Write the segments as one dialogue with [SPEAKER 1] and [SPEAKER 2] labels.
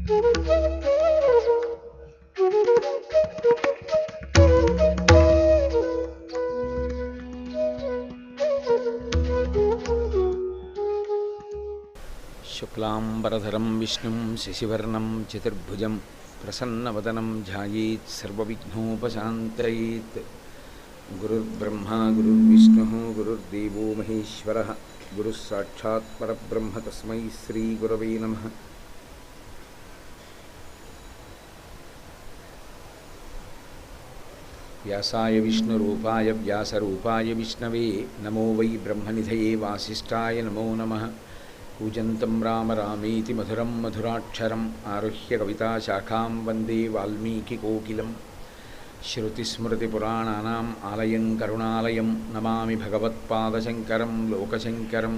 [SPEAKER 1] శుక్లాంబరధరం విష్ణుం శశివర్ణం చతుర్భుజం ప్రసన్నవదనం ధ్యాయేత్ సర్వవిఘ్నోపశాంతయేత్. గురుర్బ్రహ్మా గురుర్విష్ణుః గురుర్దేవో మహేశ్వరః గురుః సాక్షాత్ పరబ్రహ్మ తస్మై శ్రీ గురవే నమః. వ్యాసాయ విష్ణురూపాయ వ్యాసరూపాయ విష్ణవే నమో వై బ్రహ్మనిధయే వాసిష్ఠాయ నమో నమః. కూజంతం రామ రామేతి మధురం మధురాక్షరం ఆరుహ్య కవితాశాఖాం వందే వాల్మీకికోకిలం. శ్రుతిస్మృతిపురాణానాం ఆలయం కరుణాలయం నమామి భగవత్పాదశంకరం లోకశంకరం.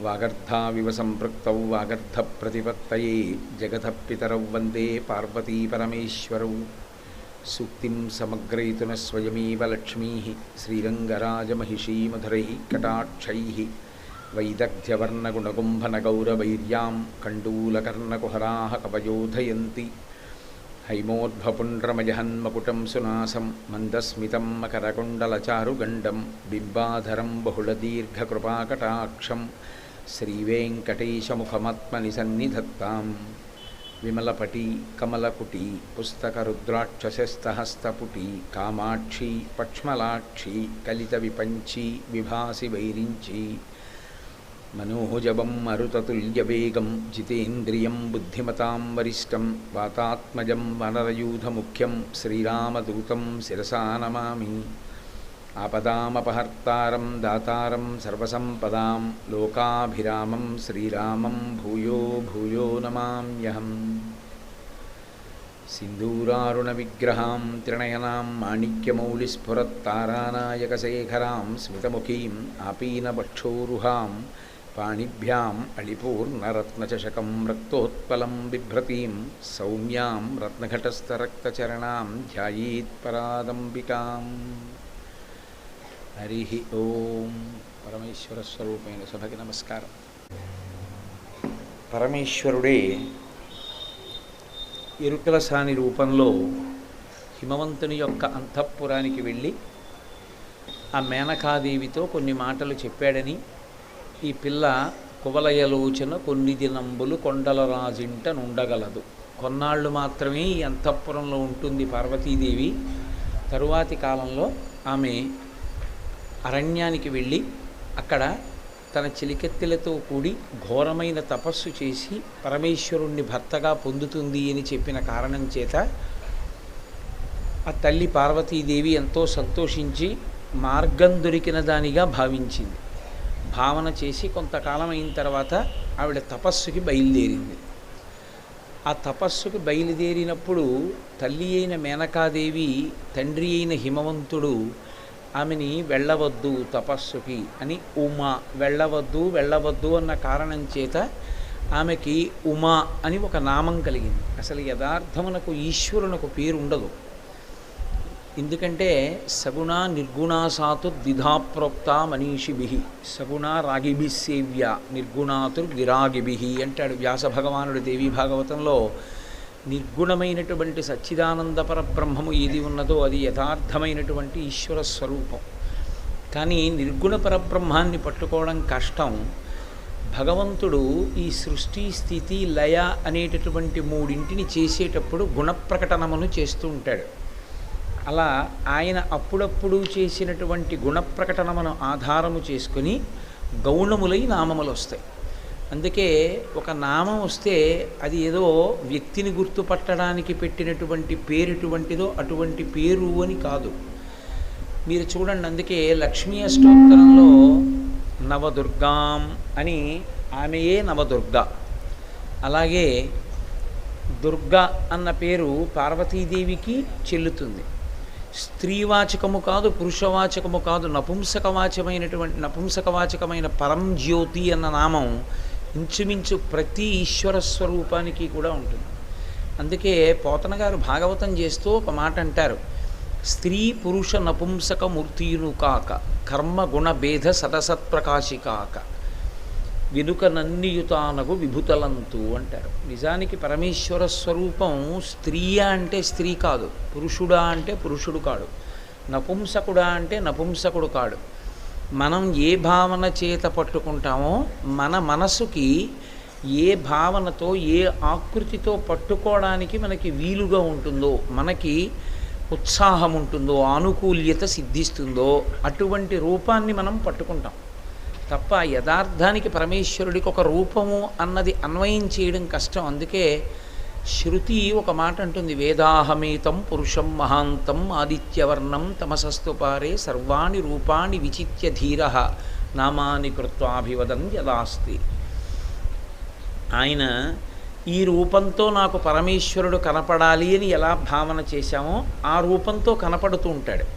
[SPEAKER 1] వాగర్ధావివ సంపృక్తౌ వాగర్ధప్రతిపత్తయే జగతః పితరౌ వందే పార్వతీపరమేశ్వరౌ. సూక్తిం సమగ్రయతున స్వయమేవ లక్ష్మీః శ్రీరంగరాజమహిషీ మధురైః కటాక్షైః. వైదగ్ధ్యవర్ణగుణగుంభనగౌరవైర్యాం కండూలకర్ణకుహరాः కవయోధయంతి. హైమోద్భపుండ్రమజహన్మకుటం సునాసం మందస్మితం మకరకుండలచారుగండం బింబాధరం బహుళదీర్ఘకృపాకటాక్షం. శ్రీవేంకటేశముఖమాత్మని సన్నిధత్తాం. విమలపటి కమలకుటి పుస్తకరుద్రాక్షసస్తహస్తపుటి కామాక్షి పక్ష్మలాక్షి కలిత విపంచి విభాసి వైరించి. మనోజవం మరుతతుల్యవేగం జితేంద్రియం బుద్ధిమతాం వరిష్టం వాతాత్మజం వనరయూధముఖ్యం శ్రీరామదూతం శిరసా నమామి. ఆపదామపహర్తారం దాతారం సర్వసంపదాం లోకాభిరామం శ్రీరామం భూయో భూయో నమామ్యహం. సింధూరారుణవిగ్రహాం త్రినయనాం మాణిక్యమౌళిస్ఫురత్తారానాయకశేఖరాం స్మితముఖీం ఆపీనవక్షోరుహాం పాణిభ్యాం అళిపూర్ణరత్నచషకం రక్తోత్పలం బిభ్రతీం సౌమ్యాం రత్నఘటస్థరక్తచరణాం ధ్యాయేత్పరాదంబికాం. హరి ఓం. పరమేశ్వరస్వరూపైన సభకి నమస్కారం. పరమేశ్వరుడే ఎరుకలసాని రూపంలో హిమవంతుని యొక్క అంతఃపురానికి వెళ్ళి ఆ మేనకాదేవితో కొన్ని మాటలు చెప్పాడని, ఈ పిల్ల కువలయలోచన కొన్ని దినంబులు కొండల రాజింట నుండగలదు, కొన్నాళ్ళు మాత్రమే ఈ అంతఃపురంలో ఉంటుంది పార్వతీదేవి, తరువాతి కాలంలో ఆమె అరణ్యానికి వెళ్ళి అక్కడ తన చిలికెత్తెలతో కూడి ఘోరమైన తపస్సు చేసి పరమేశ్వరుణ్ణి భర్తగా పొందుతుంది అని చెప్పిన కారణం చేత ఆ తల్లి పార్వతీదేవి ఎంతో సంతోషించి మార్గం దొరికిన దానిగా భావించింది. భావన చేసి కొంతకాలం అయిన తర్వాత ఆవిడ తపస్సుకి బయలుదేరింది. ఆ తపస్సుకి బయలుదేరినప్పుడు తల్లి అయిన మేనకాదేవి తండ్రి అయిన హిమవంతుడు ఆమెని వెళ్ళవద్దు తపస్సుకి అని ఉమా, వెళ్ళవద్దు అన్న కారణం చేత ఆమెకి ఉమా అని ఒక నామం కలిగింది. అసలు యథార్థమునకు ఈశ్వరునకు పేరు ఉండదు. ఎందుకంటే సగుణ నిర్గుణాసాతు ద్విధాప్రోక్త మనీషిభి సగుణ రాగిభిసేవ్య నిర్గుణాతుర్విరాగిభి అంటాడు వ్యాస భగవానుడు దేవీ భాగవతంలో. నిర్గుణమైనటువంటి సచ్చిదానందపర బ్రహ్మము ఏది ఉన్నదో అది యథార్థమైనటువంటి ఈశ్వర స్వరూపం. కానీ నిర్గుణ పరబ్రహ్మాన్ని పట్టుకోవడం కష్టం. భగవంతుడు ఈ సృష్టి స్థితి లయ అనేటటువంటి మూడింటిని చేసేటప్పుడు గుణప్రకటనమును చేస్తూ ఉంటాడు. అలా ఆయన అప్పుడప్పుడు చేసినటువంటి గుణప్రకటనమును ఆధారము చేసుకుని గౌణములై నామములు వస్తాయి. అందుకే ఒక నామం వస్తే అది ఏదో వ్యక్తిని గుర్తుపట్టడానికి పెట్టినటువంటి పేరు ఎటువంటిదో అటువంటి పేరు అని కాదు. మీరు చూడండి, అందుకే లక్ష్మీ అష్టోత్తరంలో నవదుర్గాం అని ఆమెయే నవదుర్గ. అలాగే దుర్గా అన్న పేరు పార్వతీదేవికి చెల్లుతుంది. స్త్రీవాచకము కాదు, పురుషవాచకము కాదు, నపుంసకవాచకమైన పరంజ్యోతి అన్న నామం ఇంచుమించు ప్రతి ఈశ్వర స్వరూపానికి కూడా ఉంటుంది. అందుకే పోతన గారు భాగవతం చేస్తూ ఒక మాట అంటారు, స్త్రీ పురుష నపుంసక మూర్తియును కాక కర్మ గుణ భేద సదసత్ప్రకాశి కాక. వెనుక నన్నియుతానగు విభుతలంతు అంటారు. నిజానికి పరమేశ్వర స్వరూపం స్త్రీయా అంటే స్త్రీ కాదు, పురుషుడా అంటే పురుషుడు కాడు, నపుంసకుడా అంటే నపుంసకుడు కాడు. మనం ఏ భావన చేత పట్టుకుంటామో, మన మనసుకి ఏ భావనతో ఏ ఆకృతితో పట్టుకోవడానికి మనకి వీలుగా ఉంటుందో, మనకి ఉత్సాహం ఉంటుందో, ఆనుకూల్యత సిద్ధిస్తుందో అటువంటి రూపాన్ని మనం పట్టుకుంటాం తప్ప యథార్థానికి పరమేశ్వరుడికి ఒక రూపము అన్నది అన్వయం చేయడం కష్టం. అందుకే శృతి ఒక మాట అంటుంది, వేదాహమేతం పురుషం మహాంతం ఆదిత్యవర్ణం తమసస్తుపారే సర్వాణి రూపాణి విచిత్య ధీర నామాని కృత్వాభివదం యదాస్తి. ఆయన ఈ రూపంతో నాకు పరమేశ్వరుడు కనపడాలి అని ఎలా భావన చేశామో ఆ రూపంతో కనపడుతూ ఉంటాడు.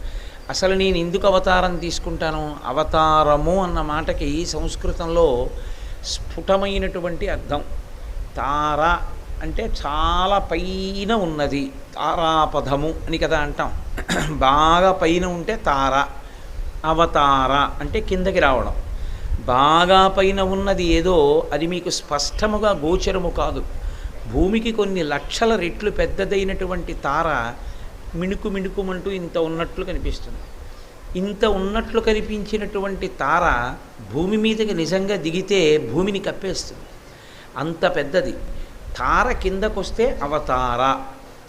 [SPEAKER 1] అసలు నేను ఎందుకు అవతారం తీసుకుంటాను? అవతారము అన్న మాటకి సంస్కృతంలో స్ఫుటమైనటువంటి అర్థం. తార అంటే చాలా పైన ఉన్నది, తారాపథము అని కదా అంటాం. బాగా పైన ఉంటే తార. అవతార అంటే కిందకి రావడం. బాగా పైన ఉన్నది ఏదో అది మీకు స్పష్టముగా గోచరము కాదు. భూమికి కొన్ని లక్షల రెట్లు పెద్దదైనటువంటి తార మిణుకు మిణుకుమంటూ ఇంత ఉన్నట్లు కనిపిస్తుంది. ఇంత ఉన్నట్లు కనిపించినటువంటి తార భూమి మీదకి నిజంగా దిగితే భూమిని కప్పేస్తుంది, అంత పెద్దది. తార కిందకొస్తే అవతార,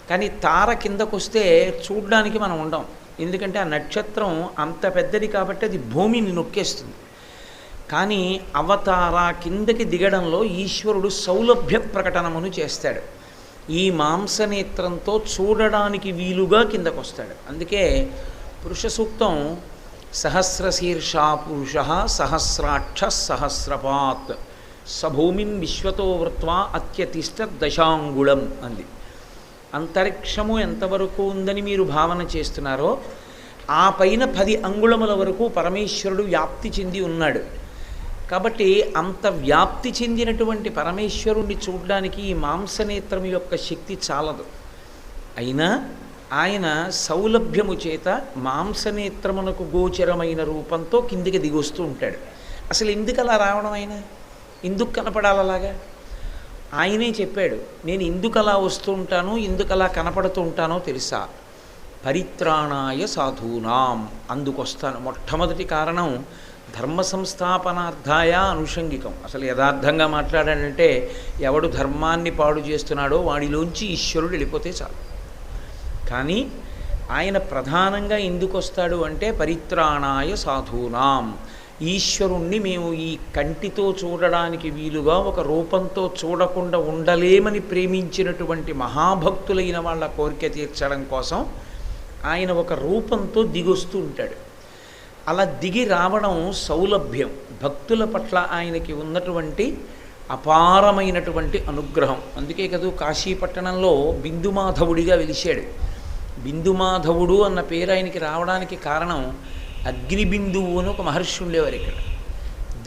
[SPEAKER 1] కానీ తార కిందకొస్తే చూడ్డానికి మనం ఉండం. ఎందుకంటే ఆ నక్షత్రం అంత పెద్దది కాబట్టి అది భూమిని నొక్కేస్తుంది. కానీ అవతార కిందకి దిగడంలో ఈశ్వరుడు సౌలభ్య ప్రకటనమును చేస్తాడు. ఈ మాంసనేత్రంతో చూడడానికి వీలుగా కిందకు వస్తాడు. అందుకే పురుష సూక్తం సహస్రశీర్షా పురుష సహస్రాక్ష సహస్రపాత్ సభూమిం విశ్వతో వృత్వా అత్యతిష్ట దశాంగుళం అంది. అంతరిక్షము ఎంతవరకు ఉందని మీరు భావన చేస్తున్నారో ఆ పైన 10 అంగుళముల వరకు పరమేశ్వరుడు వ్యాప్తి చెంది ఉన్నాడు. కాబట్టి అంత వ్యాప్తి చెందినటువంటి పరమేశ్వరుణ్ణి చూడడానికి ఈ మాంసనేత్రం యొక్క శక్తి చాలదు. అయినా ఆయన సౌలభ్యము చేత మాంసనేత్రమునకు గోచరమైన రూపంతో కిందికి దిగొస్తూ ఉంటాడు. అసలు ఎందుకు అలా రావడం? ఆయన ఎందుకు కనపడాలలాగా? ఆయనే చెప్పాడు, నేను ఎందుకు అలా వస్తూ ఉంటాను, ఎందుకు అలా కనపడుతూ ఉంటానో తెలుసా? పరిత్రాణాయ సాధూనాం, అందుకొస్తాను. మొట్టమొదటి కారణం ధర్మ సంస్థాపనార్థాయ అనుషంగికం. అసలు యథార్థంగా మాట్లాడాడంటే ఎవడు ధర్మాన్ని పాడు చేస్తున్నాడో వాడిలోంచి ఈశ్వరుడు వెళ్ళిపోతే చాలు. కానీ ఆయన ప్రధానంగా ఎందుకు వస్తాడు అంటే పరిత్రాణాయ సాధూనాం, ఈశ్వరుణ్ణి మేము ఈ కంటితో చూడడానికి వీలుగా ఒక రూపంతో చూడకుండా ఉండలేమని ప్రేమించినటువంటి మహాభక్తులైన వాళ్ళ కోరిక తీర్చడం కోసం ఆయన ఒక రూపంతో దిగొస్తూ ఉంటాడు. అలా దిగి రావడం సౌలభ్యం, భక్తుల పట్ల ఆయనకి ఉన్నటువంటి అపారమైనటువంటి అనుగ్రహం. అందుకే కదా కాశీపట్టణంలో బిందుమాధవుడిగా వెలిశాడు. బిందుమాధవుడు అన్న పేరు ఆయనకి రావడానికి కారణం అగ్నిబిందువు అని ఒక మహర్షి ఉండేవారు ఇక్కడ.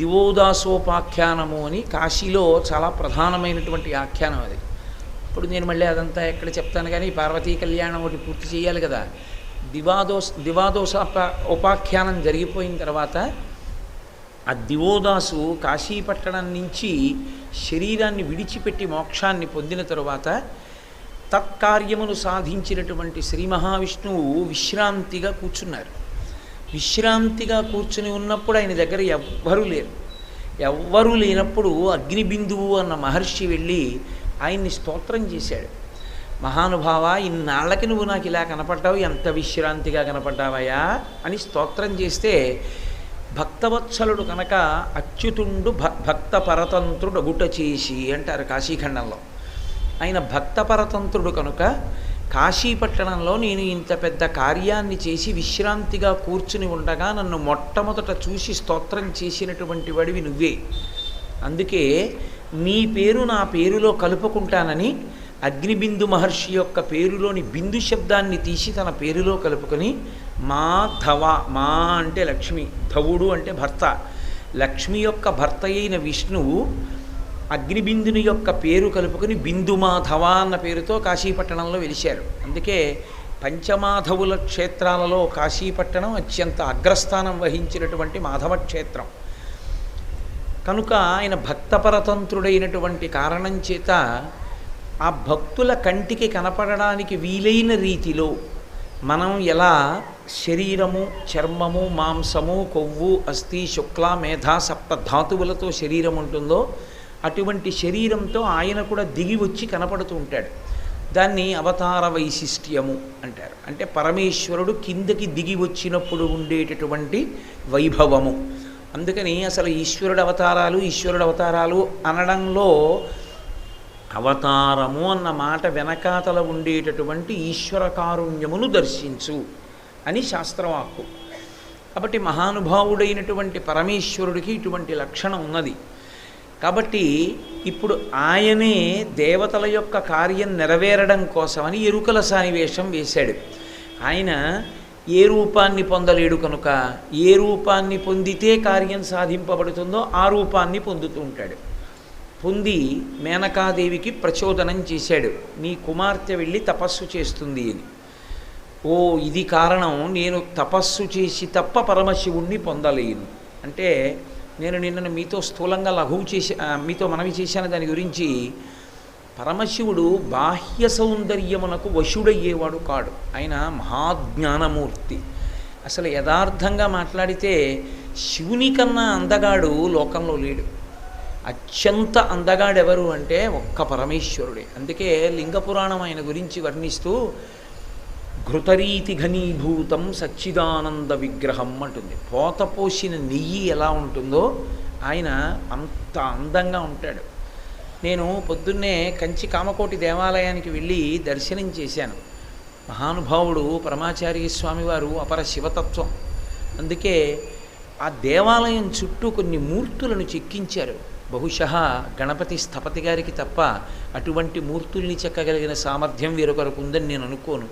[SPEAKER 1] దివోదాసోపాఖ్యానము అని కాశీలో చాలా ప్రధానమైనటువంటి ఆఖ్యానం అది. ఇప్పుడు నేను మళ్ళీ అదంతా ఎక్కడ చెప్తాను, కానీ పార్వతీ కళ్యాణం ఒకటి పూర్తి చేయాలి కదా. ఉపాఖ్యానం జరిగిపోయిన తర్వాత ఆ దివోదాసు కాశీపట్టణం నుంచి శరీరాన్ని విడిచిపెట్టి మోక్షాన్ని పొందిన తరువాత తత్కార్యమును సాధించినటువంటి శ్రీ మహావిష్ణువు విశ్రాంతిగా కూర్చున్నారు. విశ్రాంతిగా కూర్చుని ఉన్నప్పుడు ఆయన దగ్గర ఎవ్వరూ లేనప్పుడు అగ్నిబిందువు అన్న మహర్షి వెళ్ళి ఆయన్ని స్తోత్రం చేశాడు. మహానుభావ, ఇన్నాళ్ళకి నువ్వు నాకు ఇలా కనపడ్డావు, ఎంత విశ్రాంతిగా కనపడ్డావయ్యా అని స్తోత్రం చేస్తే, భక్తవత్సలుడు కనుక అచ్యుతుండు భక్త పరతంత్రుడు అగుట చేసి అంటారు కాశీఖండంలో. ఆయన భక్త పరతంత్రుడు కనుక కాశీపట్టణంలో నేను ఇంత పెద్ద కార్యాన్ని చేసి విశ్రాంతిగా కూర్చుని ఉండగా నన్ను మొట్టమొదట చూసి స్తోత్రం చేసినటువంటి వాడివి నువ్వే. అందుకే నీ పేరు నా పేరులో కలుపుకుంటానని అగ్నిబిందు మహర్షి యొక్క పేరులోని బిందు శబ్దాన్ని తీసి తన పేరులో కలుపుకొని మాధవ, మా అంటే లక్ష్మి, ధవుడు అంటే భర్త, లక్ష్మి యొక్క భర్త అయిన విష్ణువు అగ్నిబిందుని యొక్క పేరు కలుపుకొని బిందుమాధవ అన్న పేరుతో కాశీపట్టణంలో వెలిశారు. అందుకే పంచమాధవుల క్షేత్రాలలో కాశీపట్టణం అత్యంత అగ్రస్థానం వహించినటువంటి మాధవ క్షేత్రం. కనుక ఆయన భక్తపరతంత్రుడైనటువంటి కారణం చేత ఆ భక్తుల కంటికి కనపడడానికి వీలైన రీతిలో మనం ఎలా శరీరము, చర్మము, మాంసము, కొవ్వు, అస్థి, శుక్ల, మేధ, సప్త ధాతువులతో శరీరం ఉంటుందో అటువంటి శరీరంతో ఆయన కూడా దిగి వచ్చి కనపడుతూ ఉంటాడు. దాన్ని అవతార వైశిష్ట్యము అంటారు. అంటే పరమేశ్వరుడు కిందకి దిగి వచ్చినప్పుడు ఉండేటటువంటి వైభవము. అందుకని అసలు ఈశ్వరుడు అవతారాలు అనడంలో అవతారము అన్న మాట వెనకాతల ఉండేటటువంటి ఈశ్వర కారుణ్యమును దర్శించు అని శాస్త్రవాక్కు. కాబట్టి మహానుభావుడైనటువంటి పరమేశ్వరుడికి ఇటువంటి లక్షణం ఉన్నది. కాబట్టి ఇప్పుడు ఆయనే దేవతల యొక్క కార్యం నెరవేరడం కోసమని ఎరుకల సానివేషం వేశాడు. ఆయన ఏ రూపాన్ని పొందలేడు కనుక ఏ రూపాన్ని పొందితే కార్యం సాధింపబడుతుందో ఆ రూపాన్ని పొందుతూ ఉంటాడు. పొంది మేనకాదేవికి ప్రచోదనం చేశాడు, నీ కుమార్తె వెళ్ళి తపస్సు చేస్తుంది అని. ఓ ఇది కారణం, నేను తపస్సు చేసి తప్ప పరమశివుణ్ణి పొందలేను అంటే, నేను నిన్న మీతో స్థూలంగా మీతో మనవి చేశాను దాని గురించి. పరమశివుడు బాహ్య సౌందర్యమునకు వశుడయ్యేవాడు కాడు. ఆయన మహాజ్ఞానమూర్తి. అసలు యథార్థంగా మాట్లాడితే శివుని కన్నా అందగాడు లోకంలో లేడు. అత్యంత అందగాడెవరు అంటే ఒక్క పరమేశ్వరుడే. అందుకే లింగపురాణం ఆయన గురించి వర్ణిస్తూ ఘృతరీతి ఘనీభూతం సచ్చిదానంద విగ్రహం అంటుంది. పోతపోసిన నెయ్యి ఎలా ఉంటుందో ఆయన అంత అందంగా ఉంటాడు. నేను పొద్దున్నే కంచి కామకోటి దేవాలయానికి వెళ్ళి దర్శనం చేశాను. మహానుభావుడు పరమాచార్య స్వామివారు అపర శివతత్వం. అందుకే ఆ దేవాలయం చుట్టూ కొన్ని మూర్తులను చెక్కించారు. బహుశः గణపతి స్థపతి గారికి తప్ప అటువంటి మూర్తుల్ని చెక్కగలిగిన సామర్థ్యం వేరొకరికి ఉందని నేను అనుకోను.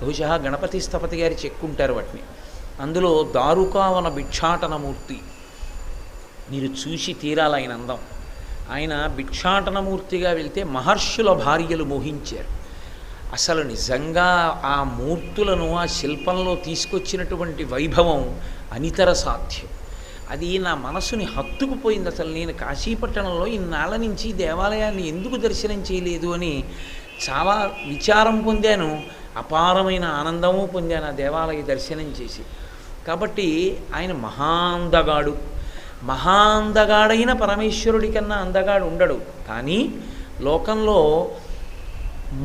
[SPEAKER 1] బహుశः గణపతి స్థపతి గారి చెక్కుంటారు వాటిని. అందులో దారుకావన భిక్షాటనమూర్తి, మీరు చూసి తీరాలి ఆయన అందం. ఆయన భిక్షాటనమూర్తిగా వెళ్తే మహర్షుల భార్యలు మోహించారు. అసలు నిజంగా ఆ మూర్తులను ఆ శిల్పంలో తీసుకొచ్చినటువంటి వైభవం అనితర సాధ్యం. అది నా మనసుని హత్తుకుపోయింది. అసలు నేను కాశీపట్టణంలో ఇన్నాళ్ళ నుంచి దేవాలయాన్ని ఎందుకు దర్శనం చేయలేదు అని చాలా విచారం పొందాను, అపారమైన ఆనందము పొందాను ఆ దేవాలయ దర్శనం చేసి. కాబట్టి ఆయన మహాందగాడు. మహాందగాడైన పరమేశ్వరుడి కన్నా అందగాడు ఉండడు. కానీ లోకంలో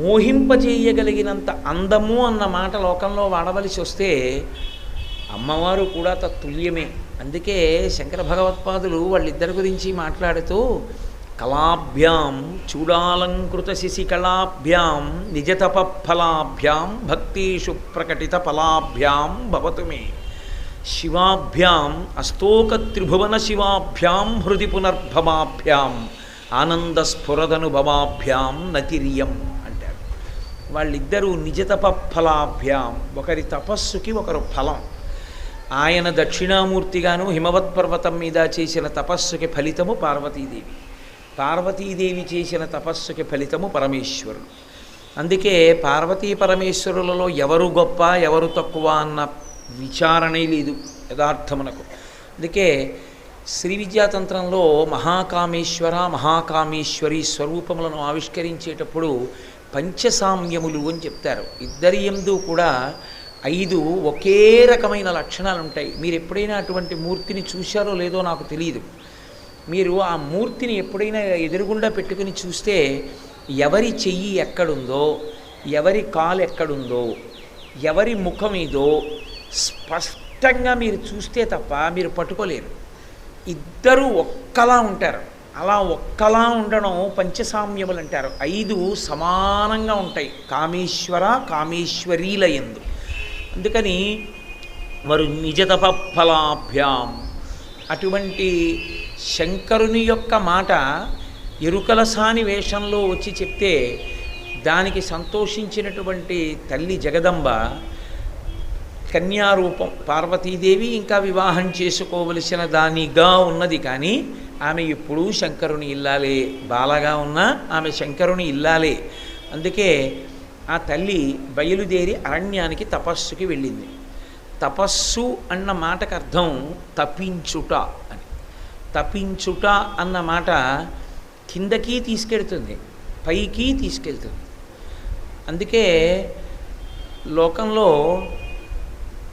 [SPEAKER 1] మోహింపజేయగలిగినంత అందము అన్న మాట లోకంలో వాడవలసి వస్తే అమ్మవారు కూడా తత్తుల్యమే. అందుకే శంకర భగవత్పాదులు వాళ్ళిద్దరి గురించి మాట్లాడుతూ కళాభ్యాం చూడాలంకృత శిశికళాభ్యాం నిజతపఫలాభ్యాం భక్తీషు ప్రకటిత ఫలాభ్యాం భవతు మే శివాభ్యాం అస్తోకత్రిభువన శివాభ్యాం హృది పునర్భవాభ్యాం ఆనందస్ఫురదనుభవాభ్యాం నతిర్యం అంటారు. వాళ్ళిద్దరూ నిజతపఫలాభ్యాం, ఒకరి తపస్సుకి ఒకరు ఫలం. ఆయన దక్షిణామూర్తిగాను హిమవత్ పర్వతం మీద చేసిన తపస్సుకి ఫలితము పార్వతీదేవి, పార్వతీదేవి చేసిన తపస్సుకి ఫలితము పరమేశ్వరుడు. అందుకే పార్వతీ పరమేశ్వరులలో ఎవరు గొప్ప ఎవరు తక్కువ అన్న విచారణే లేదు యథార్థమునకు. అందుకే శ్రీ విద్యాతంత్రంలో మహాకామేశ్వర మహాకామేశ్వరి స్వరూపములను ఆవిష్కరించేటప్పుడు పంచసామ్యములు అని చెప్తారు. ఇద్దరి యందు కూడా 5 ఒకే రకమైన లక్షణాలు ఉంటాయి. మీరు ఎప్పుడైనా అటువంటి మూర్తిని చూశారో లేదో నాకు తెలియదు. మీరు ఆ మూర్తిని ఎప్పుడైనా ఎదురుగుండా పెట్టుకుని చూస్తే ఎవరి చెయ్యి ఎక్కడుందో, ఎవరి కాలు ఎక్కడుందో, ఎవరి ముఖం ఏదో స్పష్టంగా మీరు చూస్తే తప్ప మీరు పట్టుకోలేరు. ఇద్దరూ ఒక్కలా ఉంటారు. అలా ఒక్కలా ఉండడం పంచసామ్యములు అంటారు. 5 సమానంగా ఉంటాయి కామేశ్వర కామేశ్వరీల యందు. అందుకని వారు నిజతపఫలాభ్యాం. అటువంటి శంకరుని యొక్క మాట ఎరుకల సాని వేషంలో వచ్చి చెప్తే దానికి సంతోషించినటువంటి తల్లి జగదంబ కన్యారూపం పార్వతీదేవి ఇంకా వివాహం చేసుకోవలసిన దానిగా ఉన్నది. కానీ ఆమె ఎప్పుడూ శంకరుని ఇల్లాలే, బాలగా ఉన్నా ఆమె శంకరుని ఇల్లాలే. అందుకే ఆ తల్లి బయలుదేరి అరణ్యానికి తపస్సుకి వెళ్ళింది. తపస్సు అన్న మాటకు అర్థం తపించుట అని. తపించుట అన్న మాట కిందకి తీసుకెడుతుంది, పైకి తీసుకెళ్తుంది. అందుకే లోకంలో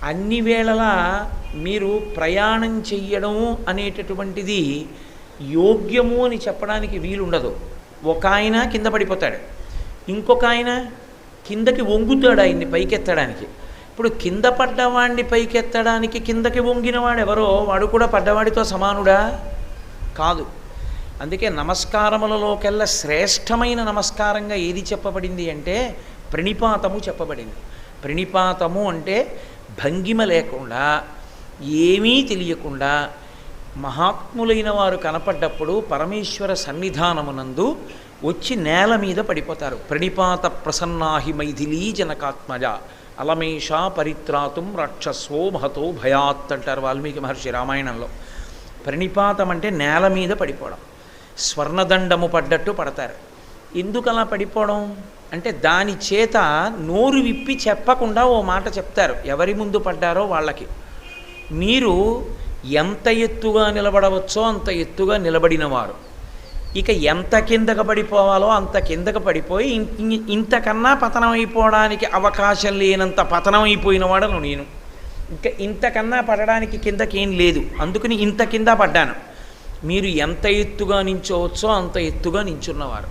[SPEAKER 1] అన్ని వేళలా మీరు ప్రయాణం చెయ్యడం అనేటటువంటిది యోగ్యము అని చెప్పడానికి వీలుండదు. ఒక ఆయన కింద పడిపోతాడు, ఇంకొక ఆయన కిందకి వంగుతాడు ఆయన్ని పైకెత్తడానికి. ఇప్పుడు కింద పడ్డవాడిని పైకెత్తడానికి కిందకి వంగినవాడు ఎవరో వాడు కూడా పడ్డవాడితో సమానుడా? కాదు. అందుకే నమస్కారములలోకెల్లా శ్రేష్టమైన నమస్కారంగా ఏది చెప్పబడింది అంటే ప్రణిపాతము చెప్పబడింది. ప్రణిపాతము అంటే భంగిమ లేకుండా, ఏమీ తెలియకుండా మహాత్ములైన వారు కనపడ్డప్పుడు పరమేశ్వర సన్నిధానమునందు వచ్చి నేల మీద పడిపోతారు. ప్రణిపాత ప్రసన్నాహి మైథిలీ జనకాత్మజ అలమేష పరిత్రాతుం రక్షస్వో మహతో భయాత్ అంటారు వాల్మీకి మహర్షి రామాయణంలో. ప్రణిపాతం అంటే నేల మీద పడిపోవడం, స్వర్ణదండము పడ్డట్టు పడతారు. ఎందుకు అలా పడిపోవడం అంటే దాని చేత నోరు విప్పి చెప్పకుండా ఓ మాట చెప్తారు ఎవరి ముందు పడ్డారో వాళ్ళకి. మీరు ఎంత ఎత్తుగా నిలబడవచ్చో అంత ఎత్తుగా నిలబడినవారు, ఇక ఎంత కిందకు పడిపోవాలో అంత కిందకు పడిపోయి ఇంతకన్నా పతనం అయిపోవడానికి అవకాశం లేనంత పతనం అయిపోయిన వాడను నేను. ఇంకా ఇంతకన్నా పడడానికి కిందకేం లేదు, అందుకని ఇంత కింద పడ్డాను. మీరు ఎంత ఎత్తుగా నించోవచ్చో అంత ఎత్తుగా నించున్నవారు.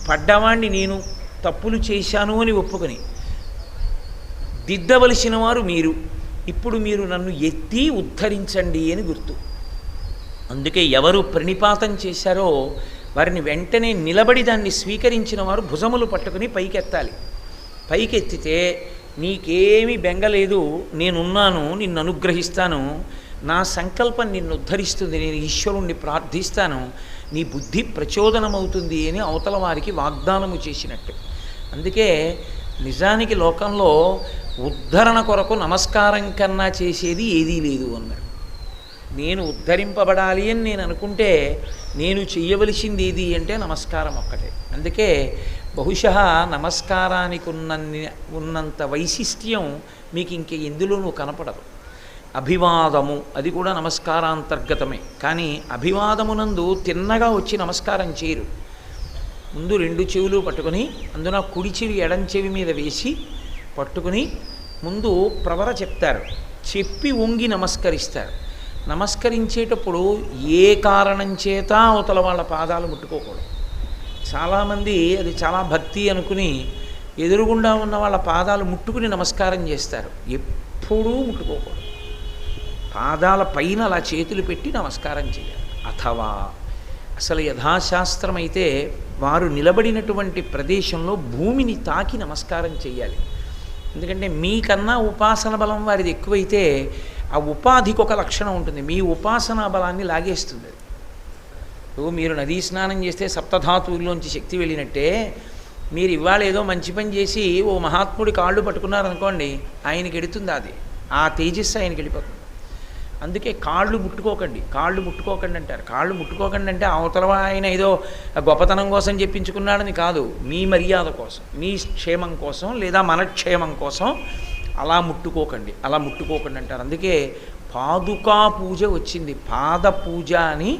[SPEAKER 1] పడ్డవాణ్ణి నేను తప్పులు చేశాను అని ఒప్పుకొని దిద్దవలసిన వారు మీరు. ఇప్పుడు మీరు నన్ను ఎత్తి ఉద్ధరించండి అని గుర్తు. అందుకే ఎవరు ప్రణిపాతం చేశారో వారిని వెంటనే నిలబడి దాన్ని స్వీకరించిన వారు భుజములు పట్టుకుని పైకెత్తాలి. పైకెత్తితే నీకేమీ బెంగలేదు, నేనున్నాను, నిన్ను అనుగ్రహిస్తాను, నా సంకల్పం నిన్ను ఉద్ధరిస్తుంది, నేను ఈశ్వరుణ్ణి ప్రార్థిస్తాను, నీ బుద్ధి ప్రచోదనమవుతుంది అని అవతల వారికి వాగ్దానము చేసినట్టు. అందుకే నిజానికి లోకంలో ఉద్ధరణ కొరకు నమస్కారం కన్నా చేసేది ఏదీ లేదు అన్నారు. నేను ఉద్ధరింపబడాలి అని నేను అనుకుంటే నేను చెయ్యవలసింది ఏది అంటే నమస్కారం ఒక్కటే. అందుకే బహుశా నమస్కారానికి ఉన్నంత వైశిష్ట్యం మీకు ఇంక ఎందులోనూ కనపడదు. అభివాదము అది కూడా నమస్కారాంతర్గతమే, కానీ అభివాదమునందు తిన్నగా వచ్చి నమస్కారం చేయరు. ముందు రెండు చెవులు పట్టుకొని అందున కుడి చెవి ఎడం చెవి మీద వేసి పట్టుకుని ముందు ప్రవర చెప్తారు, చెప్పి వంగి నమస్కరిస్తారు. నమస్కరించేటప్పుడు ఏ కారణం చేత అవతల వాళ్ళ పాదాలు ముట్టుకోకూడదు. చాలామంది అది చాలా భక్తి అనుకుని ఎదురుగుండా ఉన్న వాళ్ళ పాదాలు ముట్టుకుని నమస్కారం చేస్తారు. ఎప్పుడూ ముట్టుకోకూడదు. పాదాల పైన అలా చేతులు పెట్టి నమస్కారం చేయాలి. అథవా అసలు యథాశాస్త్రం అయితే వారు నిలబడినటువంటి ప్రదేశంలో భూమిని తాకి నమస్కారం చేయాలి. ఎందుకంటే మీకన్నా ఉపాసన బలం వారిది ఎక్కువైతే ఆ ఉపాధికి ఒక లక్షణం ఉంటుంది, మీ ఉపాసనా బలాన్ని లాగేస్తుంది. మీరు నదీ స్నానం చేస్తే సప్తధాతువుల్లోంచి శక్తి వెళ్ళినట్టే మీరు ఇవాళ ఏదో మంచి పని చేసి ఓ మహాత్ముడి కాళ్ళు పట్టుకున్నారనుకోండి, ఆయనకి ఎడుతుంది, అది ఆ తేజస్సు ఆయనకి వెళ్ళిపోతుంది. అందుకే కాళ్ళు ముట్టుకోకండి, కాళ్ళు ముట్టుకోకండి అంటారు. కాళ్ళు ముట్టుకోకండి అంటే అవతల ఆయన ఏదో గొప్పతనం కోసం చెప్పించుకున్నాడని కాదు, మీ మర్యాద కోసం, మీ క్షేమం కోసం లేదా మన క్షేమం కోసం అలా ముట్టుకోకండి, అలా ముట్టుకోకండి అంటారు. అందుకే పాదుకా పూజ వచ్చింది. పాద పూజ అని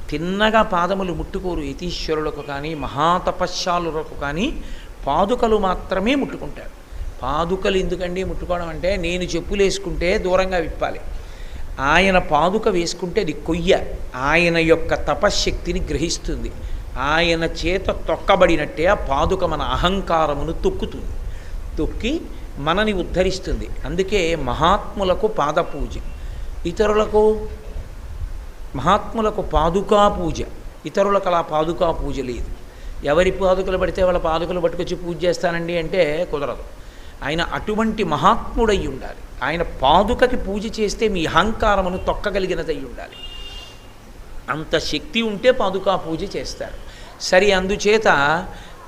[SPEAKER 1] తిన్నగా పాదములు ముట్టుకోరు యతీశ్వరులకు కానీ మహాతపశ్శాలులకు కానీ పాదుకలు మాత్రమే ముట్టుకుంటారు. పాదుకలు ఎందుకండి ముట్టుకోవడం అంటే నేను చెప్పులు వేసుకుంటే దూరంగా విప్పాలి, ఆయన పాదుక వేసుకుంటే అది కొయ్య, ఆయన యొక్క తపశ్శక్తిని గ్రహిస్తుంది. ఆయన చేత తొక్కబడినట్టే ఆ పాదుక మన అహంకారమును తొక్కుతుంది, తొక్కి మనని ఉద్ధరిస్తుంది. అందుకే మహాత్ములకు పాదపూజ, ఇతరులకు మహాత్ములకు పాదుకా పూజ, ఇతరులకు అలా పాదుకా పూజ లేదు. ఎవరి పాదుకలు పడితే వాళ్ళ పాదుకలు పట్టుకొచ్చి పూజ చేస్తానండి అంటే కుదరదు. ఆయన అటువంటి మహాత్ముడై ఉండాలి. ఆయన పాదుకకి పూజ చేస్తే మీ అహంకారమును తొక్కగలిగినదై ఉండాలి. అంత శక్తి ఉంటే పాదుకా పూజ చేస్తారు. సరి, అందుచేత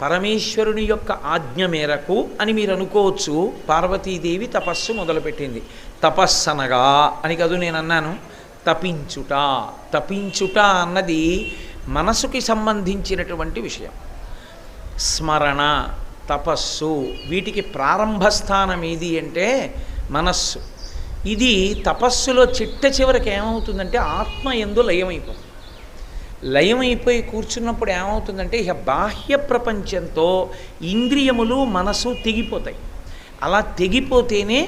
[SPEAKER 1] పరమేశ్వరుని యొక్క ఆజ్ఞ మేరకు అని మీరు అనుకోవచ్చు పార్వతీదేవి తపస్సు మొదలుపెట్టింది. తపస్సనగా అని కాదు నేను అన్నాను, తపించుట. తపించుట అన్నది మనసుకి సంబంధించినటువంటి విషయం. స్మరణ, తపస్సు, వీటికి ప్రారంభస్థానం ఏది అంటే మనస్సు. ఇది తపస్సులో చిట్ట చివరికి ఏమవుతుందంటే ఆత్మ యందు లయమైపోతుంది. లయం అయిపోయి కూర్చున్నప్పుడు ఏమవుతుందంటే ఇక బాహ్య ప్రపంచంతో ఇంద్రియములు మనసు తెగిపోతాయి. అలా తెగిపోతేనే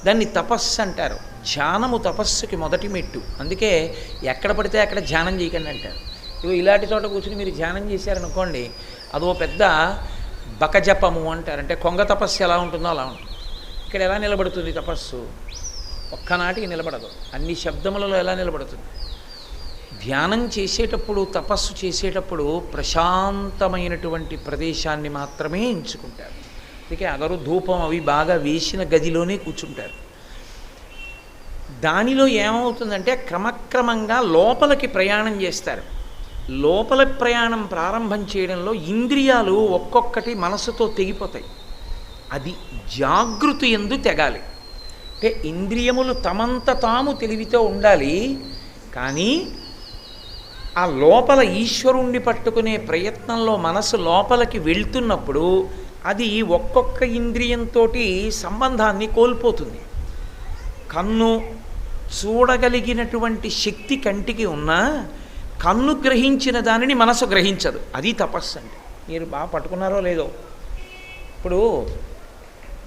[SPEAKER 1] దాన్ని తపస్సు అంటారు. ధ్యానము తపస్సుకి మొదటి మెట్టు. అందుకే ఎక్కడ పడితే అక్కడ ధ్యానం చేయకండి అంటారు. ఇవి ఇలాంటి చోట కూర్చుని మీరు ధ్యానం చేశారనుకోండి, అదో పెద్ద బకజపము అంటారు. అంటే కొంగ తపస్సు ఎలా ఉంటుందో అలా ఉంటుంది. ఇక్కడ ఎలా నిలబడుతుంది తపస్సు? ఒక్కనాటికి నిలబడదు. అన్ని శబ్దములలో ఎలా నిలబడుతుంది? ధ్యానం చేసేటప్పుడు, తపస్సు చేసేటప్పుడు ప్రశాంతమైనటువంటి ప్రదేశాన్ని మాత్రమే ఎంచుకుంటారు. అందుకే అగరు ధూపం అవి బాగా వేసిన గదిలోనే కూర్చుంటారు. దానిలో ఏమవుతుందంటే క్రమక్రమంగా లోపలికి ప్రయాణం చేస్తారు. లోపల ప్రయాణం ప్రారంభం చేయడంలో ఇంద్రియాలు ఒక్కొక్కటి మనసుతో తెగిపోతాయి. అది జాగృతి యందు తెగాలి. అంటే ఇంద్రియములు తమంత తాము తెలివితో ఉండాలి. కానీ ఆ లోపల ఈశ్వరుణ్ణి పట్టుకునే ప్రయత్నంలో మనసు లోపలికి వెళ్తున్నప్పుడు అది ఒక్కొక్క ఇంద్రియంతో సంబంధాన్ని కోల్పోతుంది. కన్ను చూడగలిగినటువంటి శక్తి కంటికి ఉన్నా కన్ను గ్రహించిన దానిని మనసు గ్రహించదు. అది తపస్సు అంటే. మీరు బాగా పట్టుకున్నారో లేదో. ఇప్పుడు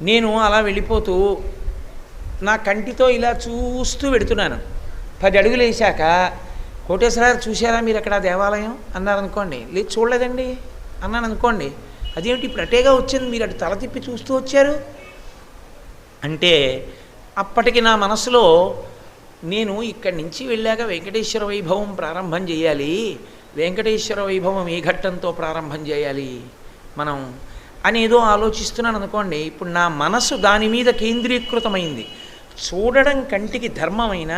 [SPEAKER 1] నేను అలా వెళ్ళిపోతూ నా కంటితో ఇలా చూస్తూ వెడుతున్నాను. 10 అడుగులు వేసాక కోటేశ్వరరావు చూశారా మీరు అక్కడ దేవాలయం అన్నారనుకోండి, లేదు చూడలేదండి అన్నాను అనుకోండి, అదేమిటి ఇప్పుడు అటేగా వచ్చింది, మీరు అటు తల తిప్పి చూస్తూ వచ్చారు అంటే అప్పటికి నా మనసులో నేను ఇక్కడి నుంచి వెళ్ళాక వెంకటేశ్వర వైభవం ప్రారంభం చేయాలి, వెంకటేశ్వర వైభవం ఏ ఘట్టంతో ప్రారంభం చేయాలి మనం అనేదో ఆలోచిస్తున్నాను అనుకోండి. ఇప్పుడు నా మనసు దాని మీద కేంద్రీకృతమైంది. చూడడం కంటికి ధర్మమైన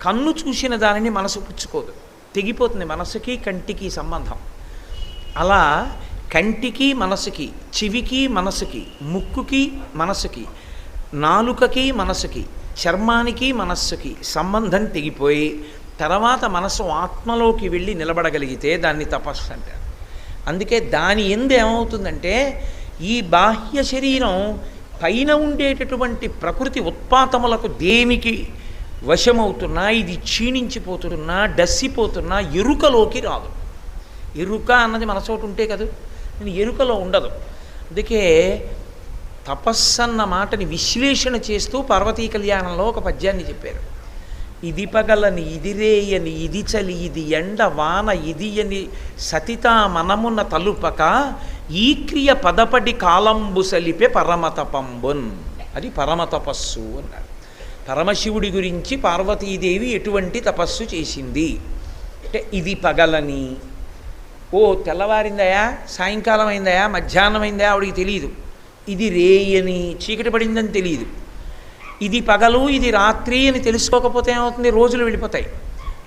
[SPEAKER 1] కన్ను చూసిన దానిని మనసు పుచ్చుకోదు, తెగిపోతుంది మనసుకి కంటికి సంబంధం. అలా కంటికి మనసుకి, చెవికి మనసుకి, ముక్కుకి మనసుకి, నాలుకకి మనసుకి, చర్మానికి మనస్సుకి సంబంధం తెగిపోయి తర్వాత మనసు ఆత్మలోకి వెళ్ళి నిలబడగలిగితే దాన్ని తపస్సు అంటారు. అందుకే దాని ఎందు ఏమవుతుందంటే ఈ బాహ్య శరీరం పైన ఉండేటటువంటి ప్రకృతి ఉత్పాతములకు దేనికి వశమవుతున్నా, ఇది క్షీణించిపోతున్నా, డస్సిపోతున్నా ఎరుకలోకి రాదు. ఎరుక అన్నది మన చోటు ఉంటే కదా, నేను ఎరుకలో ఉండదు. అందుకే తపస్సన్న మాటని విశ్లేషణ చేస్తూ పార్వతీ కళ్యాణంలో ఒక పద్యాన్ని చెప్పారు. ఇది పగలని, ఇది రేయని, ఇది చలి, ఇది ఎండ వాన, ఇది అని సతితా మనమున తలుపక ఈ క్రియ పదపడి కాలంబు సలిపే పరమతపంబున్. అది పరమతపస్సు అన్నారు. పరమశివుడి గురించి పార్వతీదేవి ఎటువంటి తపస్సు చేసింది అంటే, ఇది పగలని, ఓ తెల్లవారిందయా, సాయంకాలం అయిందయా, మధ్యాహ్నం అయిందయా ఆవిడికి తెలియదు. ఇది రేయని, చీకటి పడిందని తెలియదు. ఇది పగలు, ఇది రాత్రి అని తెలుసుకోకపోతే ఏమవుతుంది? రోజులు వెళ్ళిపోతాయి,